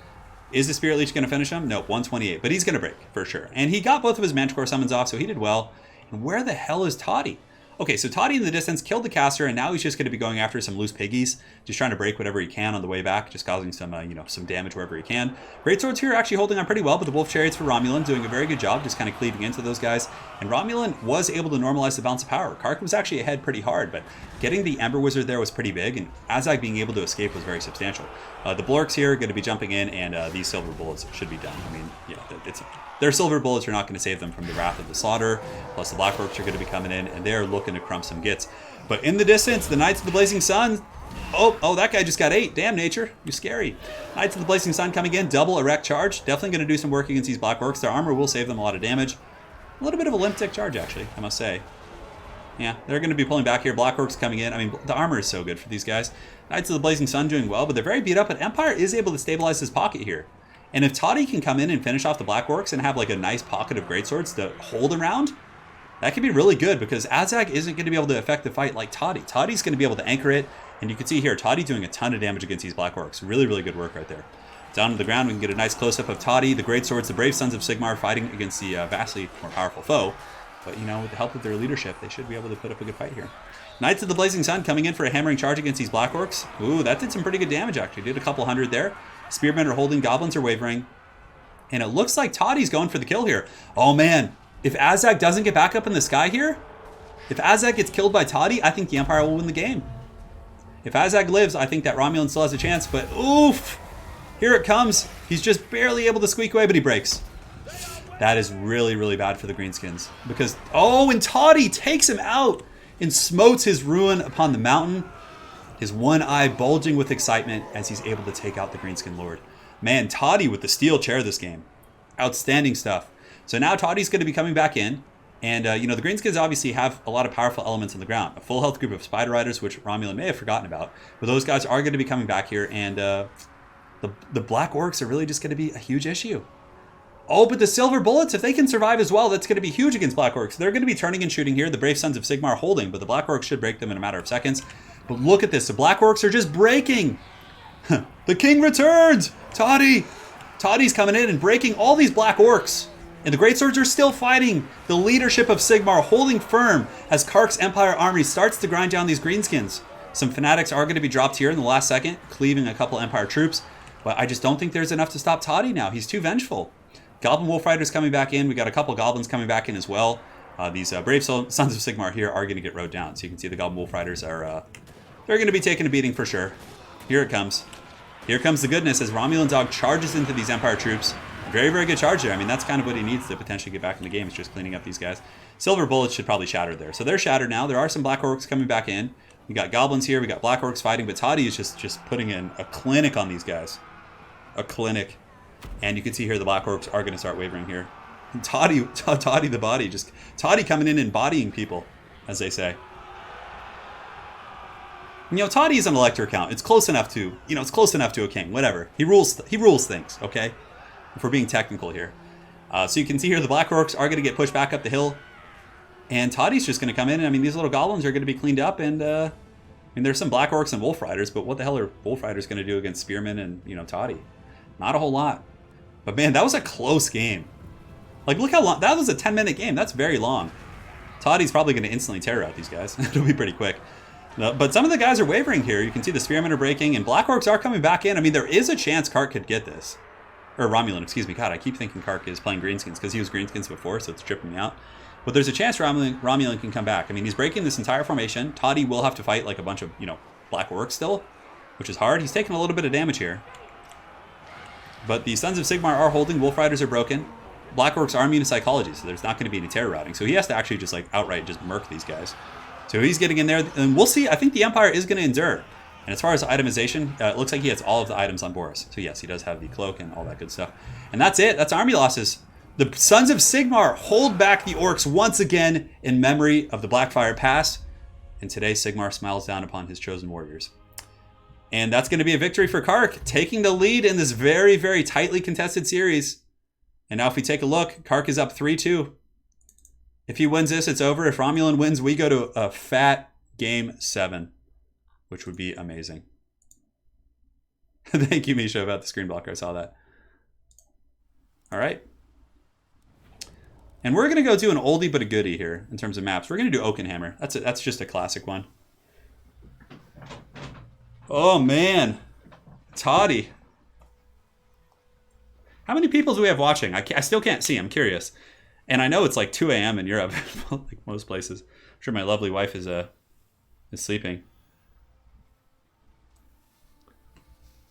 Is the Spirit Leech going to finish him? Nope, 128. But he's going to break, for sure. And he got both of his Manticore summons off, so he did well. And where the hell is Toddy? Okay, so Toddy in the distance killed the caster, and now he's just going to be going after some loose piggies, just trying to break whatever he can on the way back, just causing some, some damage wherever he can. Greatswords here actually holding on pretty well, but the Wolf Chariots for Romulan doing a very good job, just kind of cleaving into those guys. And Romulan was able to normalize the balance of power. Kark was actually ahead pretty hard, but getting the Amber Wizard there was pretty big, and Azag being able to escape was very substantial. The Blorks here are going to be jumping in, and these Silver Bullets should be done. I mean, yeah, their Silver Bullets are not going to save them from the wrath of the slaughter. Plus the Black Orcs are going to be coming in, and they're looking to crump some gits. But in the distance, the Knights of the Blazing Sun... Oh, that guy just got 8. Damn, nature. You're scary. Knights of the Blazing Sun coming in. Double erect charge. Definitely going to do some work against these Black Orcs. Their armor will save them a lot of damage. A little bit of a limp tick charge, actually, I must say. Yeah, they're going to be pulling back here. Black Orcs coming in. I mean, the armor is so good for these guys. Knights of the Blazing Sun doing well, but they're very beat up. But Empire is able to stabilize his pocket here. And if Toddy can come in and finish off the Black Orcs and have like a nice pocket of Greatswords to hold around, that could be really good because Azag isn't going to be able to affect the fight like Toddy. Toddy's going to be able to anchor it, and you can see here, Toddy doing a ton of damage against these Black Orcs. Really, really good work right there. Down to the ground, we can get a nice close-up of Toddy, the Greatswords, the brave Sons of Sigmar fighting against the vastly more powerful foe. But, you know, with the help of their leadership, they should be able to put up a good fight here. Knights of the Blazing Sun coming in for a hammering charge against these Black Orcs. Ooh, that did some pretty good damage, actually. Did a couple hundred there. Spearmen are holding, Goblins are wavering. And it looks like Toddy's going for the kill here. Oh, man. If Azag doesn't get back up in the sky here, if Azag gets killed by Toddy, I think the Empire will win the game. If Azag lives, I think that Romulan still has a chance, but oof! Here it comes. He's just barely able to squeak away, but he breaks. That is really, really bad for the Greenskins. Because, oh, and Toddy takes him out and smotes his ruin upon the mountain. His one eye bulging with excitement as he's able to take out the Greenskin Lord. Man, Toddy with the steel chair this game. Outstanding stuff. So now Toddy's going to be coming back in. And, the Greenskins obviously have a lot of powerful elements on the ground. A full health group of Spider Riders, which Romulan may have forgotten about. But those guys are going to be coming back here. And the Black Orcs are really just going to be a huge issue. Oh, but the Silver Bullets, if they can survive as well, that's going to be huge against Black Orcs. They're going to be turning and shooting here. The Brave Sons of Sigmar holding, but the Black Orcs should break them in a matter of seconds. But look at this. The Black Orcs are just breaking. The King returns! Toddy's coming in and breaking all these Black Orcs. And the Greatswords are still fighting. The leadership of Sigmar holding firm as Kark's Empire army starts to grind down these Greenskins. Some Fanatics are going to be dropped here in the last second, cleaving a couple Empire troops. But I just don't think there's enough to stop Toddy now. He's too vengeful. Goblin Wolf Riders coming back in. We got a couple Goblins coming back in as well. These brave Sons of Sigmar here are going to get rode down. So you can see the Goblin Wolf Riders are they're going to be taking a beating for sure. Here it comes. Here comes the goodness as RomulanDawg charges into these Empire troops. Very, very good charge there. I mean, that's kind of what he needs to potentially get back in the game. Is just cleaning up these guys. Silver Bullets should probably shatter there. So they're shattered now. There are some Black Orcs coming back in. We got Goblins here. We got Black Orcs fighting. But Toddy is just putting in a clinic on these guys. A clinic. And you can see here the Black Orcs are going to start wavering here. And Toddy the body. Toddy coming in and bodying people, as they say. Toddy is an elector account. It's close enough to, it's close enough to a king. Whatever. He rules things, okay? If we're being technical here. So you can see here the Black Orcs are going to get pushed back up the hill. And Toddy's just going to come in. And, I mean, these little goblins are going to be cleaned up. And, mean, there's some Black Orcs and Wolf Riders, but what the hell are Wolf Riders going to do against Spearmen and, you know, Toddy? Not a whole lot. But man, that was a close game. Like, look how long. That was a 10-minute game. That's very long. Toddy's probably going to instantly tear out these guys. It'll be pretty quick. But some of the guys are wavering here. You can see the Spearmen are breaking, and Black Orcs are coming back in. I mean, there is a chance Kark could get this. Or Romulan, excuse me. God, I keep thinking Kark is playing Greenskins because he was Greenskins before, so it's tripping me out. But there's a chance Romulan can come back. I mean, he's breaking this entire formation. Toddy will have to fight like a bunch of, you know, Black Orcs still, which is hard. He's taking a little bit of damage here. But the Sons of Sigmar are holding. Wolf Riders are broken. Black Orcs are immune to psychology, so there's not going to be any terror routing. So he has to actually just like outright just murk these guys. So he's getting in there, and we'll see. I think the Empire is going to endure. And as far as itemization, it looks like he has all of the items on Boris. So yes, he does have the cloak and all that good stuff. And that's it. That's army losses. The Sons of Sigmar hold back the Orcs once again in memory of the Blackfire Pass. And today, Sigmar smiles down upon his chosen warriors. And that's going to be a victory for Kark, taking the lead in this very, very tightly contested series. And now if we take a look, Kark is up 3-2. If he wins this, it's over. If Romulan wins, we go to a fat game 7, which would be amazing. Thank you, Misha, about the screen blocker. I saw that. All right. And we're going to go do an oldie but a goodie here in terms of maps. We're going to do Oakenhammer. That's just a classic one. Oh, man. Toddy. How many people do we have watching? I still can't see. I'm curious. And I know it's like 2 a.m. in Europe, like most places. I'm sure my lovely wife is sleeping.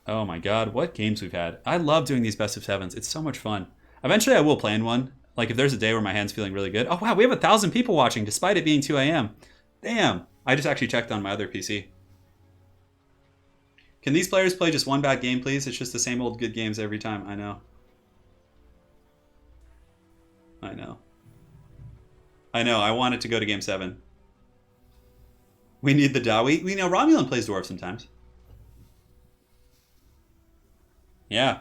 Oh my God, what games we've had. I love doing these best of 7s. It's so much fun. Eventually I will play in one. Like if there's a day where my hand's feeling really good. Oh wow, we have 1,000 people watching despite it being 2 a.m. Damn. I just actually checked on my other PC. Can these players play just one bad game, please? It's just the same old good games every time. I know. I know. I know. I want it to go to game 7. We need the Daw. We know Romulan plays Dwarf sometimes. Yeah.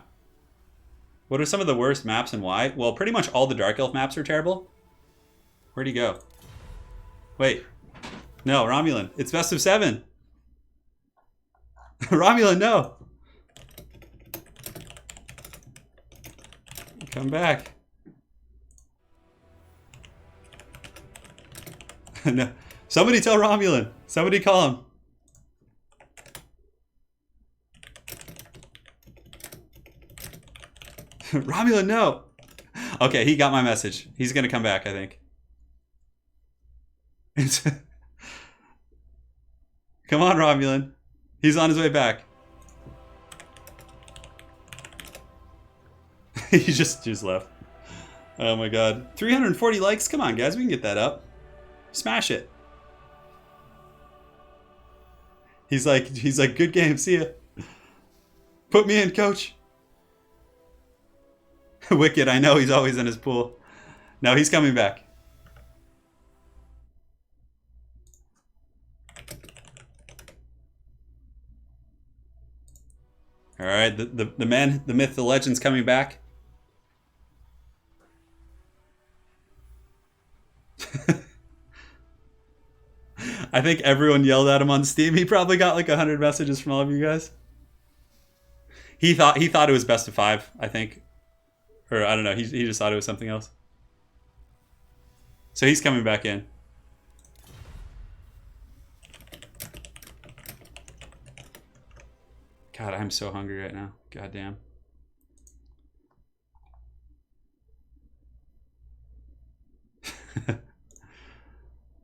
What are some of the worst maps and why? Well, pretty much all the Dark Elf maps are terrible. Where'd he go? Wait. No, Romulan. It's best of 7. Romulan, no. Come back. No. Somebody tell Romulan. Somebody call him. Romulan, no. Okay, he got my message. He's going to come back, I think. Come on, Romulan. He's on his way back. He just left. Oh my God. 340 likes? Come on, guys. We can get that up. Smash it. He's like, good game. See ya. Put me in, coach. Wicked. I know he's always in his pool. No, he's coming back. All right, the man, the myth, the legend's coming back. I think everyone yelled at him on Steam. He probably got like 100 messages from all of you guys. He thought it was best of 5, I think. Or I don't know, he just thought it was something else. So he's coming back in. God, I'm so hungry right now. God damn.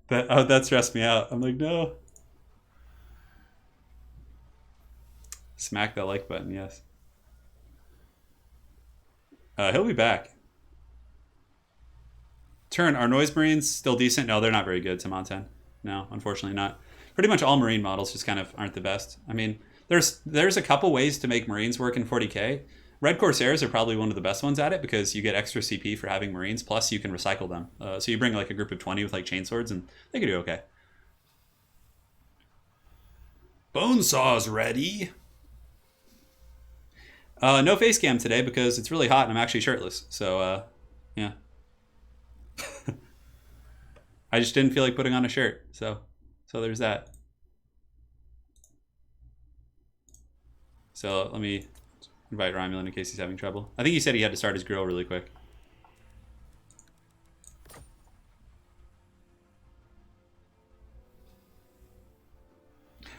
That stressed me out. I'm like, no. Smack that like button, yes. He'll be back. Turin, are Noise Marines still decent? No, they're not very good to Monten. No, unfortunately not. Pretty much all Marine models just kind of aren't the best. I mean, there's a couple ways to make Marines work in 40k. Red Corsairs are probably one of the best ones at it because you get extra CP for having Marines, plus you can recycle them. So you bring like a group of 20 with like chainswords and they can do okay. Bonesaw's ready. No face cam today because it's really hot and I'm actually shirtless. So, yeah. I just didn't feel like putting on a shirt. So there's that. So let me invite Romulan in case he's having trouble. I think he said he had to start his grill really quick.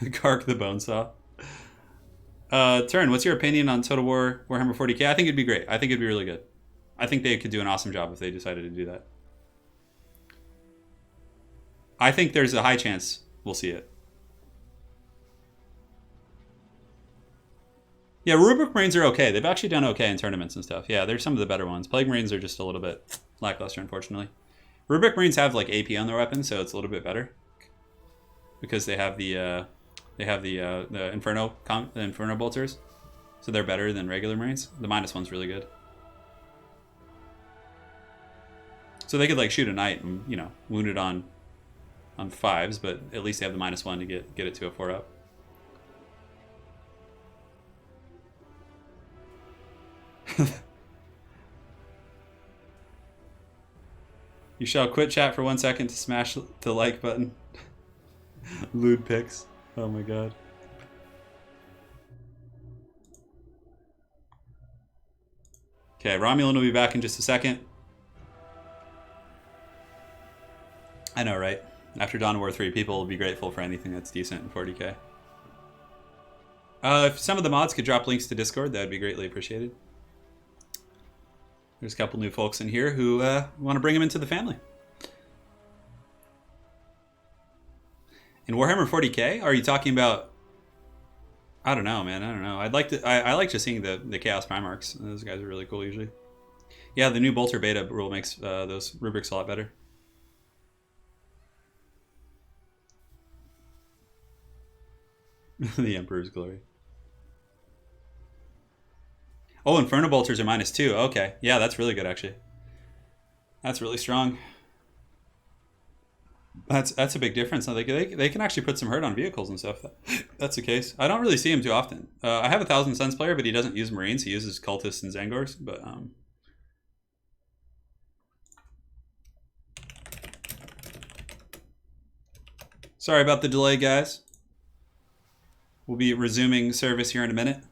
Kark the Bonesaw. Turin, what's your opinion on Total War Warhammer 40k? I think it'd be great. I think it'd be really good. I think they could do an awesome job if they decided to do that. I think there's a high chance we'll see it. Yeah, Rubric Marines are okay. They've actually done okay in tournaments and stuff. Yeah, they're some of the better ones. Plague Marines are just a little bit lackluster, unfortunately. Rubric Marines have like AP on their weapons, so it's a little bit better because they have the Inferno bolters, so they're better than regular Marines. The -1's really good, so they could like shoot a knight and wound it on 5s, but at least they have the -1 to get it to a 4 up. You shall quit chat for 1 second to smash the like button. Lewd pics. Oh my god. Okay, Romulan will be back in just a second. I know, right? After Dawn of War 3, people will be grateful for anything that's decent in 40k. If some of the mods could drop links to Discord, that would be greatly appreciated. There's a couple new folks in here who want to bring them into the family. In Warhammer 40k, are you talking about? I don't know, man. I don't know. I like just seeing the Chaos Primarchs. Those guys are really cool usually. Yeah, the new Bolter Beta rule makes those rubrics a lot better. The Emperor's Glory. Oh, Inferno Bolters are -2. Okay. Yeah, that's really good, actually. That's really strong. That's a big difference. They can actually put some hurt on vehicles and stuff. That's the case. I don't really see him too often. I have a Thousand Suns player, but he doesn't use Marines. He uses Cultists and Zangors. But sorry about the delay, guys. We'll be resuming service here in a minute.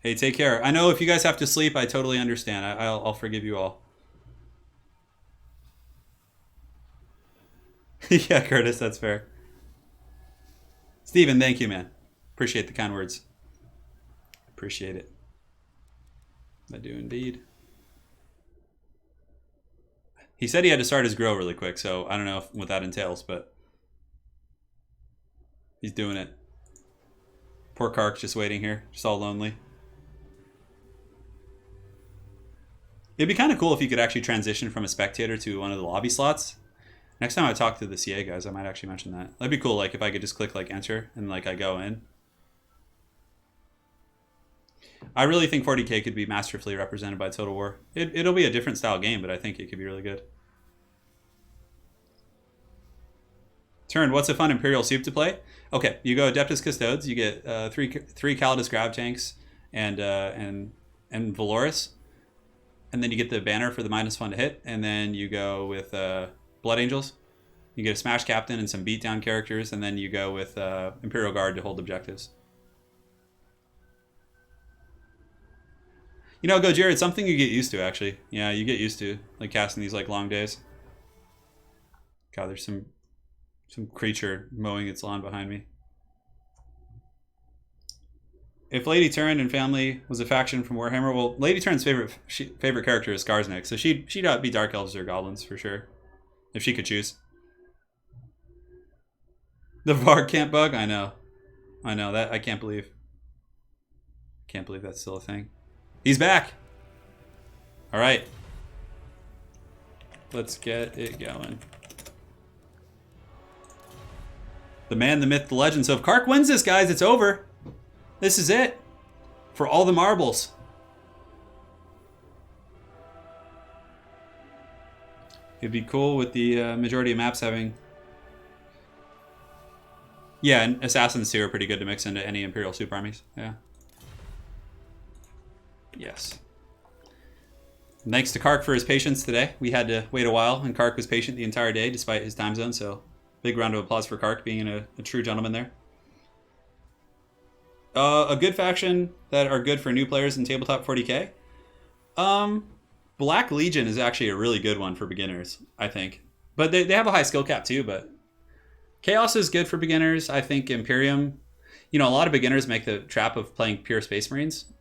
Hey, take care. I know if you guys have to sleep, I totally understand. I'll forgive you all. Yeah, Curtis, that's fair. Steven, thank you, man. Appreciate the kind words. Appreciate it. I do indeed. He said he had to start his grill really quick, so I don't know what that entails, but he's doing it. Poor Kark's just waiting here, just all lonely. It'd be kind of cool if you could actually transition from a spectator to one of the lobby slots. Next time I talk to the CA guys, I might actually mention that. That'd be cool, like if I could just click like enter and like I go in. I really think 40k could be masterfully represented by Total War. It'll be a different style game, but I think it could be really good. Turn, what's a fun Imperial soup to play? Okay, you go Adeptus Custodes, you get three Calidus Grav Tanks and Valoris. And then you get the banner for the -1 to hit, and then you go with Blood Angels. You get a Smash Captain and some beatdown characters, and then you go with Imperial Guard to hold objectives. You know, Go Jared, it's something you get used to, actually. Yeah, you get used to like casting these like long days. God, there's some creature mowing its lawn behind me. If Lady Turin and family was a faction from Warhammer, well, Lady Turin's favorite character is Skarsnik, so she'd be Dark Elves or Goblins for sure, if she could choose. The Varg can't bug? I know that. I can't believe that's still a thing. He's back. All right, let's get it going. The man, the myth, the legend. So if Kark wins this, guys, it's over. This is it for all the marbles. It'd be cool with the majority of maps having... Yeah, and Assassins too are pretty good to mix into any Imperial super armies. Yeah. Yes. Thanks to Kark for his patience today. We had to wait a while, and Kark was patient the entire day despite his time zone, so Big round of applause for Kark being a true gentleman there. A good faction that are good for new players in tabletop 40k. Black Legion is actually a really good one for beginners, I think. But they have a high skill cap too, but Chaos is good for beginners. I think Imperium, a lot of beginners make the trap of playing pure Space Marines.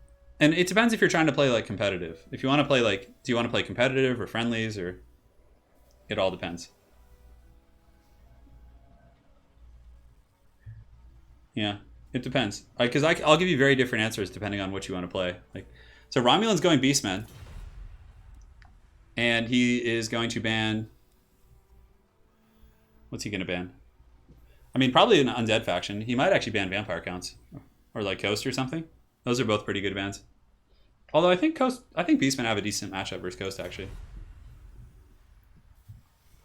And it depends if you're trying to play like competitive. If you want to play do you want to play competitive or friendlies, or it all depends. Yeah, it depends. Because I'll give you very different answers depending on what you want to play. So Romulan's going Beastman. And he is going to ban... What's he going to ban? I mean, probably an undead faction. He might actually ban vampire counts. Or like Coast or something. Those are both pretty good bans. Although I think Beastmen have a decent matchup versus Coast, actually.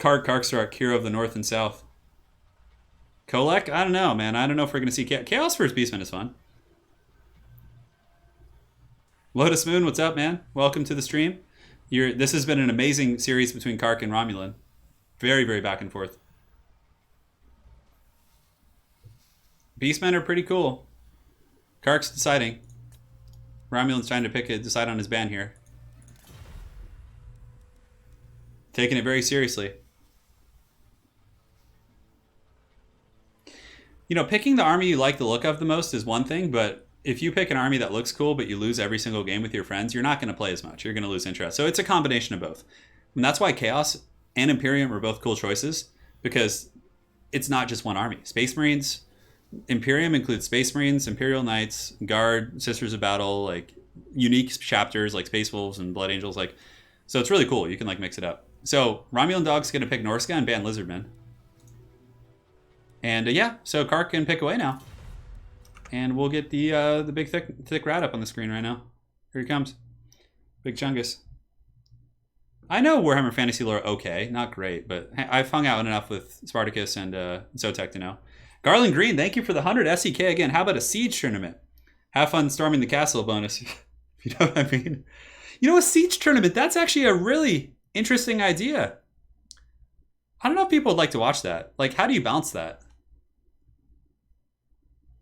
Karkstrak, hero of the North and South. Kolek? I don't know, man. I don't know if we're going to see Chaos versus Beastmen is fun. Lotus Moon, what's up, man? Welcome to the stream. This has been an amazing series between Kark and Romulan. Very, very back and forth. Beastmen are pretty cool. Kark's deciding. Romulan's trying to decide on his ban here. Taking it very seriously. Picking the army you like the look of the most is one thing, but if you pick an army that looks cool but you lose every single game with your friends, you're not going to play as much. You're going to lose interest. So it's a combination of both. And that's why Chaos and Imperium are both cool choices, because it's not just one army. Space Marines, Imperium includes Space Marines, Imperial Knights, Guard, Sisters of Battle, like unique chapters like Space Wolves and Blood Angels. So it's really cool. You can mix it up. So RomulanDawg's going to pick Norska and ban Lizardmen. And yeah, so Kark can pick away now. And we'll get the big thick rat up on the screen right now. Here he comes. Big Chungus. I know Warhammer Fantasy lore okay, not great, but I've hung out enough with Spartacus and Zotek to know. Garland Green, thank you for the 100 SEK again. How about a siege tournament? Have fun storming the castle bonus. You know what I mean? A siege tournament, that's actually a really interesting idea. I don't know if people would like to watch that. How do you bounce that?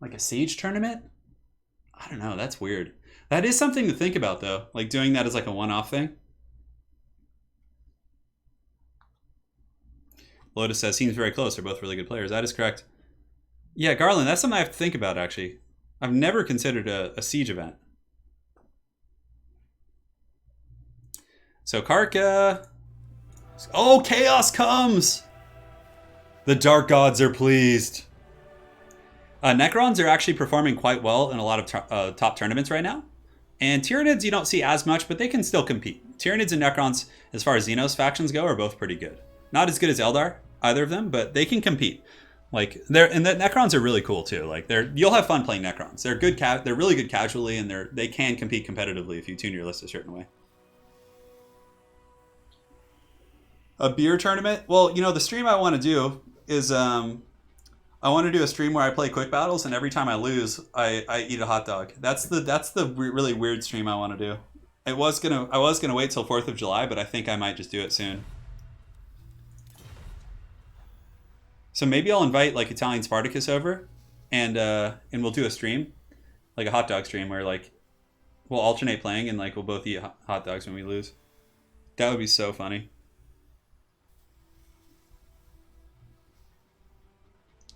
Like a siege tournament? I don't know, that's weird. That is something to think about though. Doing that as a one-off thing. Lotus says, seems very close. They're both really good players. That is correct. Yeah, Garland, that's something I have to think about, actually. I've never considered a siege event. So Kark, oh, Chaos comes! The Dark Gods are pleased. Necrons are actually performing quite well in a lot of top tournaments right now. And Tyranids you don't see as much, but they can still compete. Tyranids and Necrons, as far as Xenos factions go, are both pretty good. Not as good as Eldar, either of them, but they can compete. And the Necrons are really cool too. You'll have fun playing Necrons. They're good. They're really good casually, and they can compete competitively if you tune your list a certain way. A beer tournament? Well, the stream I want to do is I want to do a stream where I play quick battles, and every time I lose, I eat a hot dog. That's the really weird stream I want to do. I was gonna wait till 4th of July, but I think I might just do it soon. So maybe I'll invite Italian Spartacus over, and we'll do a stream, a hot dog stream where we'll alternate playing and we'll both eat hot dogs when we lose. That would be so funny.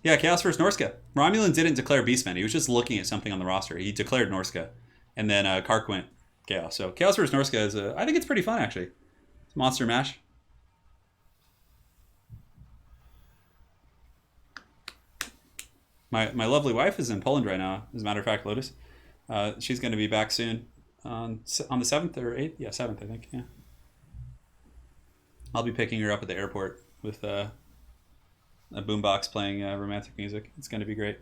Yeah, Chaos vs. Norska. Romulan didn't declare Beastman. He was just looking at something on the roster. He declared Norska, and then Kark went Chaos. So Chaos vs. Norska is I think it's pretty fun actually. It's Monster Mash. My lovely wife is in Poland right now, as a matter of fact, Lotus. She's going to be back soon on the 7th or 8th? Yeah, 7th, I think, yeah. I'll be picking her up at the airport with a boombox playing romantic music. It's going to be great.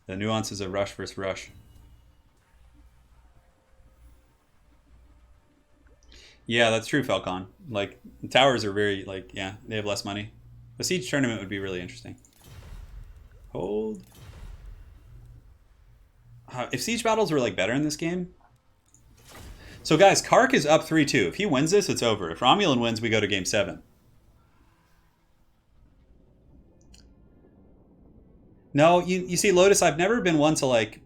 The nuances of Rush versus Rush. Yeah, that's true, Falcon. The towers are very, yeah, they have less money. A siege tournament would be really interesting. Hold. If siege battles were better in this game. So guys, Kark is up 3-2. If he wins this, it's over. If Romulan wins, we go to game 7. No, you see, Lotus, I've never been one to like,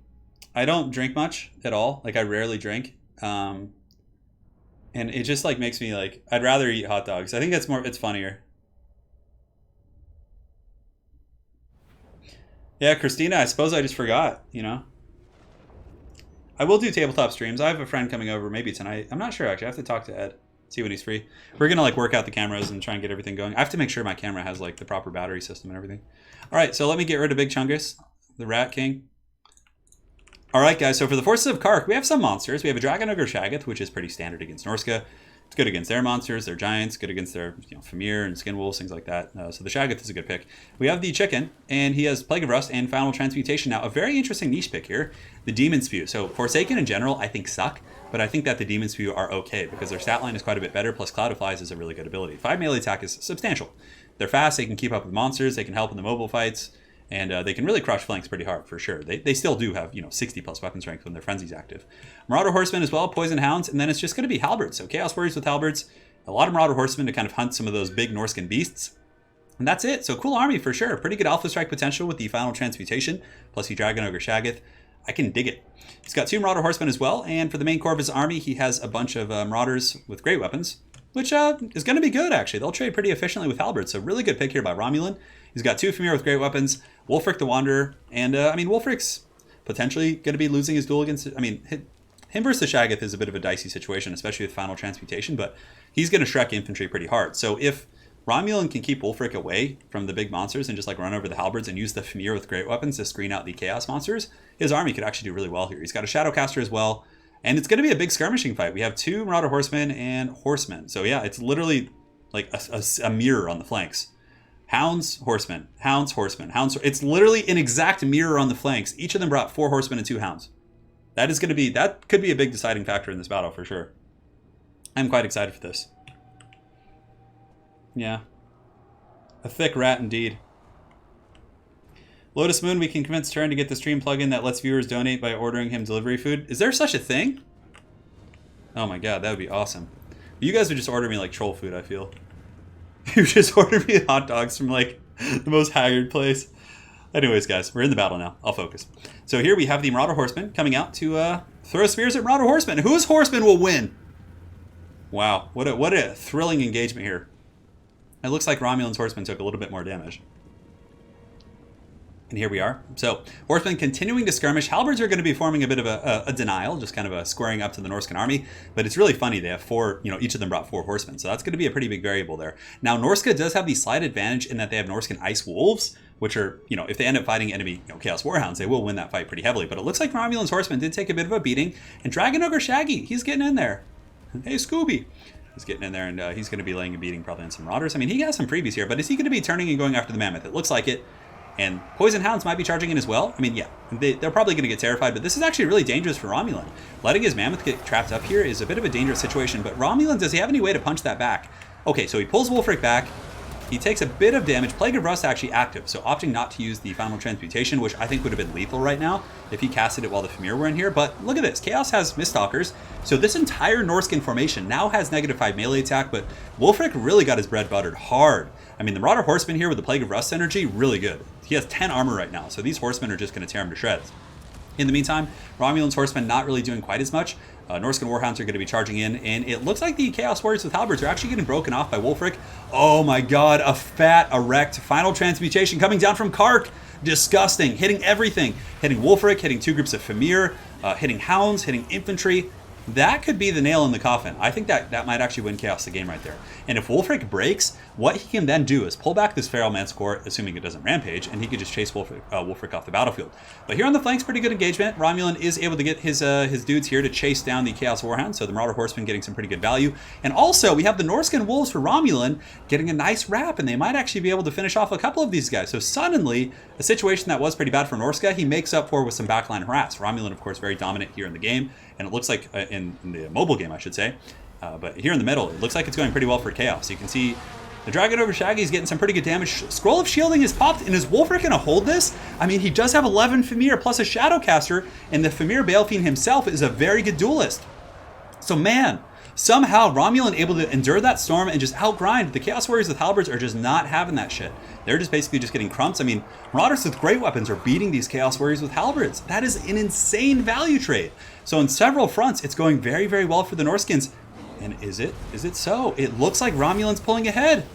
I don't drink much at all. Like I rarely drink. And it just like makes me like, I'd rather eat hot dogs. I think that's more, it's funnier. Yeah, Christina, I suppose I just forgot, you know? I will do tabletop streams. I have a friend coming over maybe tonight. I'm not sure actually. I have to talk to Ed, see when he's free. We're gonna like work out the cameras and try and get everything going. I have to make sure my camera has like the proper battery system and everything. All right, so let me get rid of Big Chungus, the Rat King. All right, guys, so for the forces of Kark, we have some monsters. We have a Dragon Ogre Shaggoth, which is pretty standard against Norska. It's good against their monsters, their giants, good against their Famir and Skin Wolves, things like that. So the Shaggoth is a good pick. We have the Chicken, and he has Plague of Rust and Final Transmutation. Now, a very interesting niche pick here, the Demon Spew. So Forsaken in general, I think suck, but I think that the Demon Spew are okay because their stat line is quite a bit better, plus Cloud of Flies is a really good ability. 5 melee attack is substantial. They're fast, they can keep up with monsters, they can help in the mobile fights, and they can really crush flanks pretty hard, for sure. They still do have, 60 plus weapon strength when their Frenzy's active. Marauder Horsemen as well, Poison Hounds, and then it's just going to be Halberds. So Chaos Warriors with Halberds, a lot of Marauder Horsemen to kind of hunt some of those big Norscan beasts. And that's it. So cool army for sure. Pretty good Alpha Strike potential with the Final Transmutation, plus the Dragon Ogre Shaggoth. I can dig it. He's got 2 Marauder Horsemen as well, and for the main core of his army, he has a bunch of Marauders with great weapons, which is going to be good, actually. They'll trade pretty efficiently with Halberds, so really good pick here by Romulan. He's got 2 Famir with great weapons, Wulfric the Wanderer, and, Wulfric's potentially going to be losing his duel against... him versus the Shaggoth is a bit of a dicey situation, especially with Final Transmutation, but he's going to Shrek infantry pretty hard. So if Romulan can keep Wulfric away from the big monsters and just like run over the Halberds and use the Famir with great weapons to screen out the Chaos monsters, his army could actually do really well here. He's got a Shadowcaster as well, and it's going to be a big skirmishing fight. We have 2 Marauder Horsemen and Horsemen. So yeah, it's literally like a mirror on the flanks. Hounds, Horsemen, Hounds, Horsemen, Hounds. It's literally an exact mirror on the flanks. Each of them brought 4 Horsemen and 2 Hounds. That could be a big deciding factor in this battle for sure. I'm quite excited for this. Yeah. A thick rat indeed. Lotus Moon, we can convince Turin to get the stream plugin that lets viewers donate by ordering him delivery food. Is there such a thing? Oh my god, that would be awesome. You guys would just order me like troll food, I feel. You just order me hot dogs from like the most haggard place. Anyways, guys, we're in the battle now. I'll focus. So here we have the Marauder Horsemen coming out to throw spears at Marauder Horsemen. Whose Horsemen will win? Wow, what a thrilling engagement here. It looks like Romulan's Horsemen took a little bit more damage. And here we are. So, Horsemen continuing to skirmish. Halberds are going to be forming a bit of a denial, just kind of a squaring up to the Norscan army. But it's really funny. They have 4, each of them brought 4 Horsemen. So that's going to be a pretty big variable there. Now, Norska does have the slight advantage in that they have Norscan Ice Wolves, which are, if they end up fighting enemy Chaos Warhounds, they will win that fight pretty heavily. But it looks like Romulan's Horsemen did take a bit of a beating. And Dragon Ogre Shaggy, he's getting in there. Hey, Scooby. He's getting in there, and he's going to be laying a beating probably on some Marauders. He has some previes here, but is he going to be turning and going after the Mammoth? It looks like it. And Poison Hounds might be charging in as well. Yeah, they're probably going to get terrified, but this is actually really dangerous for Romulan. Letting his Mammoth get trapped up here is a bit of a dangerous situation, but Romulan, does he have any way to punch that back? Okay, so he pulls Wulfric back. He takes a bit of damage. Plague of Rust actually active, so opting not to use the Final Transmutation, which I think would have been lethal right now if he casted it while the Famir were in here. But look at this. Chaos has Miststalkers, so this entire Norscan formation now has -5 melee attack, but Wulfric really got his bread buttered hard. The Marauder Horseman here with the Plague of Rust energy, really good. He has 10 armor right now, so these Horsemen are just going to tear him to shreds. In the meantime, Romulan's Horsemen not really doing quite as much. Norscan Warhounds are going to be charging in, and it looks like the Chaos Warriors with Halberds are actually getting broken off by Wulfric. Oh my god, a fat, erect Final Transmutation coming down from Kark. Disgusting, hitting everything. Hitting Wulfric, hitting 2 groups of Famir, hitting Hounds, hitting Infantry. That could be the nail in the coffin. I think that might actually win Chaos the game right there. And if Wulfric breaks, what he can then do is pull back this Feral Manticore, assuming it doesn't rampage, and he could just chase Wulfric off the battlefield. But here on the flanks, pretty good engagement. Romulan is able to get his dudes here to chase down the Chaos Warhound, so the Marauder Horseman getting some pretty good value. And also, we have the Norscan Wolves for Romulan getting a nice wrap, and they might actually be able to finish off a couple of these guys. So suddenly, a situation that was pretty bad for Norska, he makes up for with some backline harass. Romulan, of course, very dominant here in the game, and it looks like in the mobile game, I should say. But here in the middle, it looks like it's going pretty well for Chaos. You can see the Dragon Ogre Shaggy is getting some pretty good damage. Scroll of Shielding is popped, and is Wulfric going to hold this? He does have 11 Famir plus a Shadowcaster, and the Famir Balefiend himself is a very good duelist. So man, somehow Romulan able to endure that storm and just outgrind. The Chaos Warriors with halberds are just not having that shit. They're just basically just getting crumps. I mean, Marauders with great weapons are beating these Chaos Warriors with halberds. That is an insane value trade. So on several fronts, it's going very, very well for the Norskins. And is it? Is it so? It looks like Romulan's pulling ahead.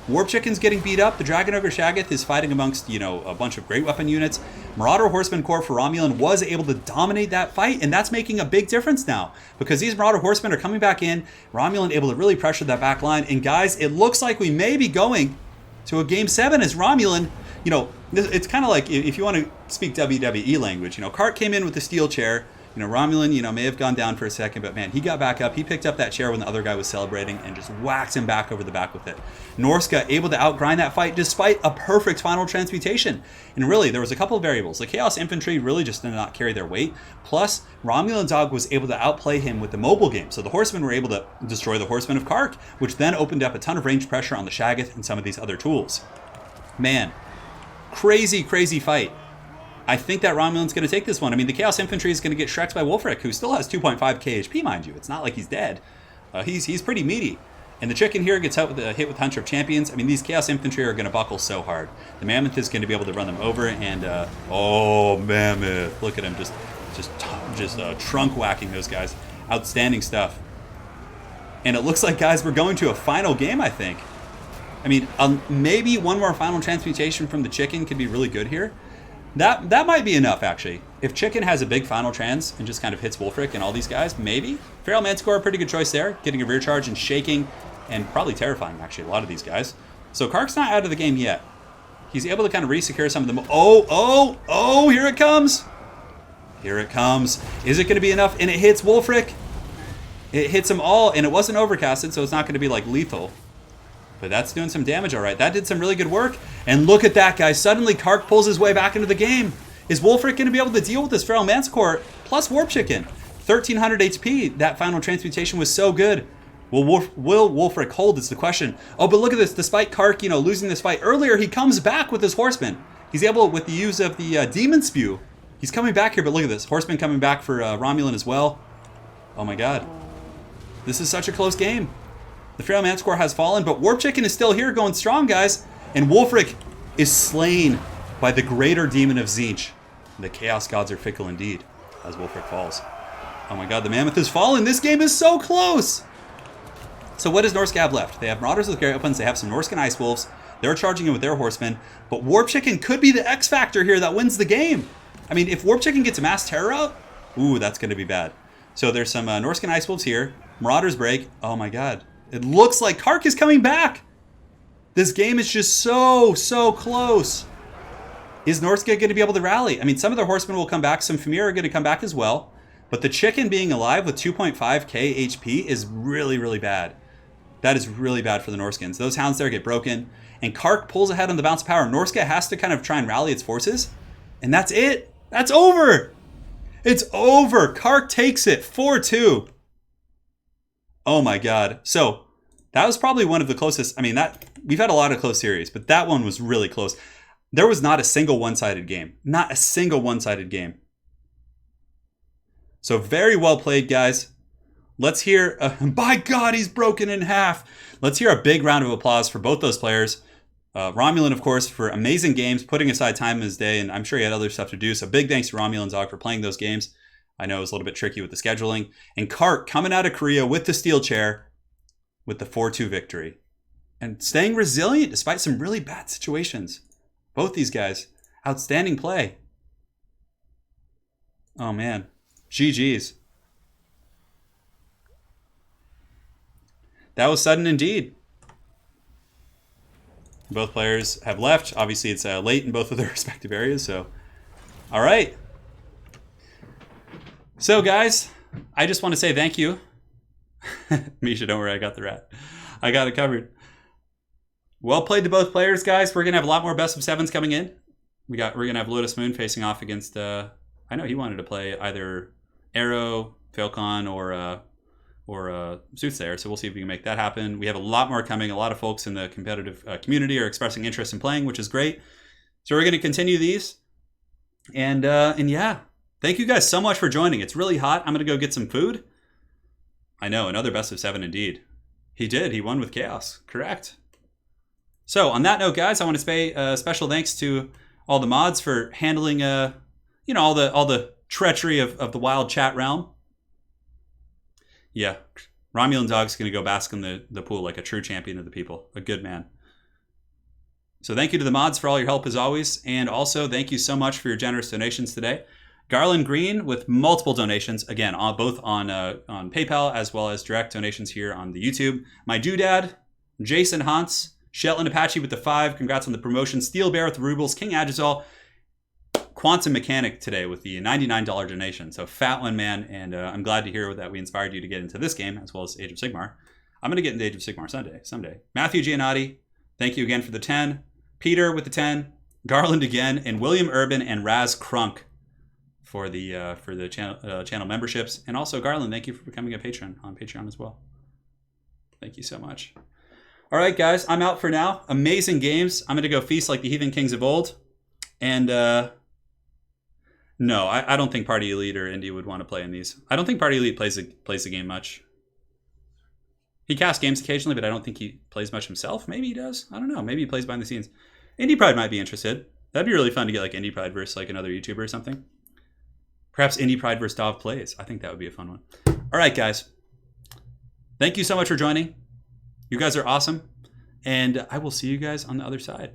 Warp Chicken's getting beat up. The Dragon Ogre Shaggoth is fighting amongst, you know, a bunch of great weapon units. Marauder Horseman Corps for Romulan was able to dominate that fight, and that's making a big difference now because these Marauder Horsemen are coming back in. Romulan able to really pressure that back line. And guys, it looks like we may be going to a Game 7 as Romulan, you know, it's kind of like if you want to speak WWE language, you know, Kark came in with the steel chair. You know, Romulan, you know, may have gone down for a second, but man, he got back up. He picked up that chair when the other guy was celebrating and just whacked him back over the back with it. Norska able to outgrind that fight despite a perfect final transmutation. And really, there was a couple of variables. The Chaos Infantry really just did not carry their weight. Plus, RomulanDawg was able to outplay him with the mobile game. So the Horsemen were able to destroy the Horsemen of Kark, which then opened up a ton of range pressure on the Shaggoth and some of these other tools. Man, crazy, crazy fight. I think that Romulan's going to take this one. I mean, the Chaos Infantry is going to get shreked by Wulfric, who still has 2.5 KHP, mind you. It's not like he's dead. He's pretty meaty. And the Chicken here gets hit with Hunter of Champions. I mean, these Chaos Infantry are going to buckle so hard. The Mammoth is going to be able to run them over. And, oh, Mammoth. Look at him just trunk whacking those guys. Outstanding stuff. And it looks like, guys, we're going to a final game, I think. I mean, maybe one more final transmutation from the Chicken could be really good here. That might be enough, actually. If Chicken has a big final trans and just kind of hits Wulfric and all these guys, maybe. Feral Manticore, a pretty good choice there. Getting a rear charge and shaking and probably terrifying, actually, a lot of these guys. So Kark's not out of the game yet. He's able to kind of re-secure some of them. Oh, here it comes. Here it comes. Is it going to be enough? And it hits Wulfric. It hits them all, and it wasn't overcasted, so it's not going to be, like, lethal. But that's doing some damage, all right. That did some really good work. And look at that, guys. Suddenly, Kark pulls his way back into the game. Is Wulfric going to be able to deal with this Feral Manticore plus Warp Chicken? 1,300 HP. That final transmutation was so good. Will Wulfric hold is the question. Oh, but look at this. Despite Kark, you know, losing this fight earlier, he comes back with his Horseman. He's able, with the use of the Demon Spew, he's coming back here. But look at this. Horseman coming back for Romulan as well. Oh, my God. This is such a close game. The Feral Manticore has fallen, but Warp Chicken is still here going strong, guys. And Wulfric is slain by the greater demon of Tzeentch. The Chaos Gods are fickle indeed, as Wulfric falls. Oh my God, the Mammoth has fallen. This game is so close. So what does Norska have left? They have Marauders with great weapons. They have some Norscan Ice Wolves. They're charging in with their Horsemen. But Warp Chicken could be the X factor here that wins the game. I mean, if Warp Chicken gets a mass terror out, ooh, that's going to be bad. So there's some Norscan Ice Wolves here. Marauders break. Oh my God. It looks like Kark is coming back. This game is just so close. Is Norska going to be able to rally? I mean, some of their Horsemen will come back. Some Famir are going to come back as well. But the Chicken being alive with 2.5k HP is really, really bad. That is really bad for the Norskins. Those Hounds there get broken. And Kark pulls ahead on the bounce of power. Norska has to kind of try and rally its forces. And that's it. That's over. It's over. Kark takes it 4-2. Oh my God. So that was probably one of the closest. I mean, we've had a lot of close series, but that one was really close. There was not a single one-sided game. Not a single one-sided game. So very well played, guys. Let's hear, by God, he's broken in half. Let's hear a big round of applause for both those players. Romulan, of course, for amazing games, putting aside time in his day, and I'm sure he had other stuff to do. So big thanks to RomulanDawg for playing those games. I know it was a little bit tricky with the scheduling. And Kark coming out of Korea with the steel chair with the 4-2 victory. And staying resilient despite some really bad situations. Both these guys, outstanding play. Oh man, GG's. That was sudden indeed. Both players have left. Obviously it's late in both of their respective areas, so. All right. So guys, I just want to say thank you. Misha, don't worry, I got the rat. I got it covered. Well played to both players, guys. We're gonna have a lot more best of sevens coming in. We're gonna have Lotus Moon facing off against. I know he wanted to play either Arrow, Falcon, or Soothsayer. So we'll see if we can make that happen. We have a lot more coming. A lot of folks in the competitive community are expressing interest in playing, which is great. So we're gonna continue these, and yeah. Thank you guys so much for joining. It's really hot. I'm going to go get some food. I know, another best of 7 indeed. He did. He won with Chaos. Correct. So on that note, guys, I want to say special thanks to all the mods for handling, all the treachery of the wild chat realm. Yeah, RomulanDawg's going to go bask in the pool like a true champion of the people. A good man. So thank you to the mods for all your help as always. And also thank you so much for your generous donations today. Garland Green with multiple donations, again, both on PayPal as well as direct donations here on the YouTube. My doodad, Jason Hans, Shetland Apache with the 5, congrats on the promotion. Steel Bear with the rubles, King Agizal, Quantum Mechanic today with the $99 donation. So fat one, man, and I'm glad to hear that we inspired you to get into this game as well as Age of Sigmar. I'm going to get into Age of Sigmar someday. Matthew Giannotti, thank you again for the 10. Peter with the 10. Garland again, and William Urban and Raz Crunk for the channel memberships. And also Garland, thank you for becoming a patron on Patreon as well. Thank you so much. All right, guys, I'm out for now. Amazing games. I'm going to go feast like the heathen kings of old. And no, I don't think Party Elite or Indy would want to play in these. I don't think Party Elite plays the game much. He casts games occasionally, but I don't think he plays much himself. Maybe he does. I don't know. Maybe he plays behind the scenes. Indie Pride might be interested. That'd be really fun to get like Indie Pride versus like another YouTuber or something. Perhaps Indie Pride versus Dov Plays. I think that would be a fun one. All right, guys. Thank you so much for joining. You guys are awesome. And I will see you guys on the other side.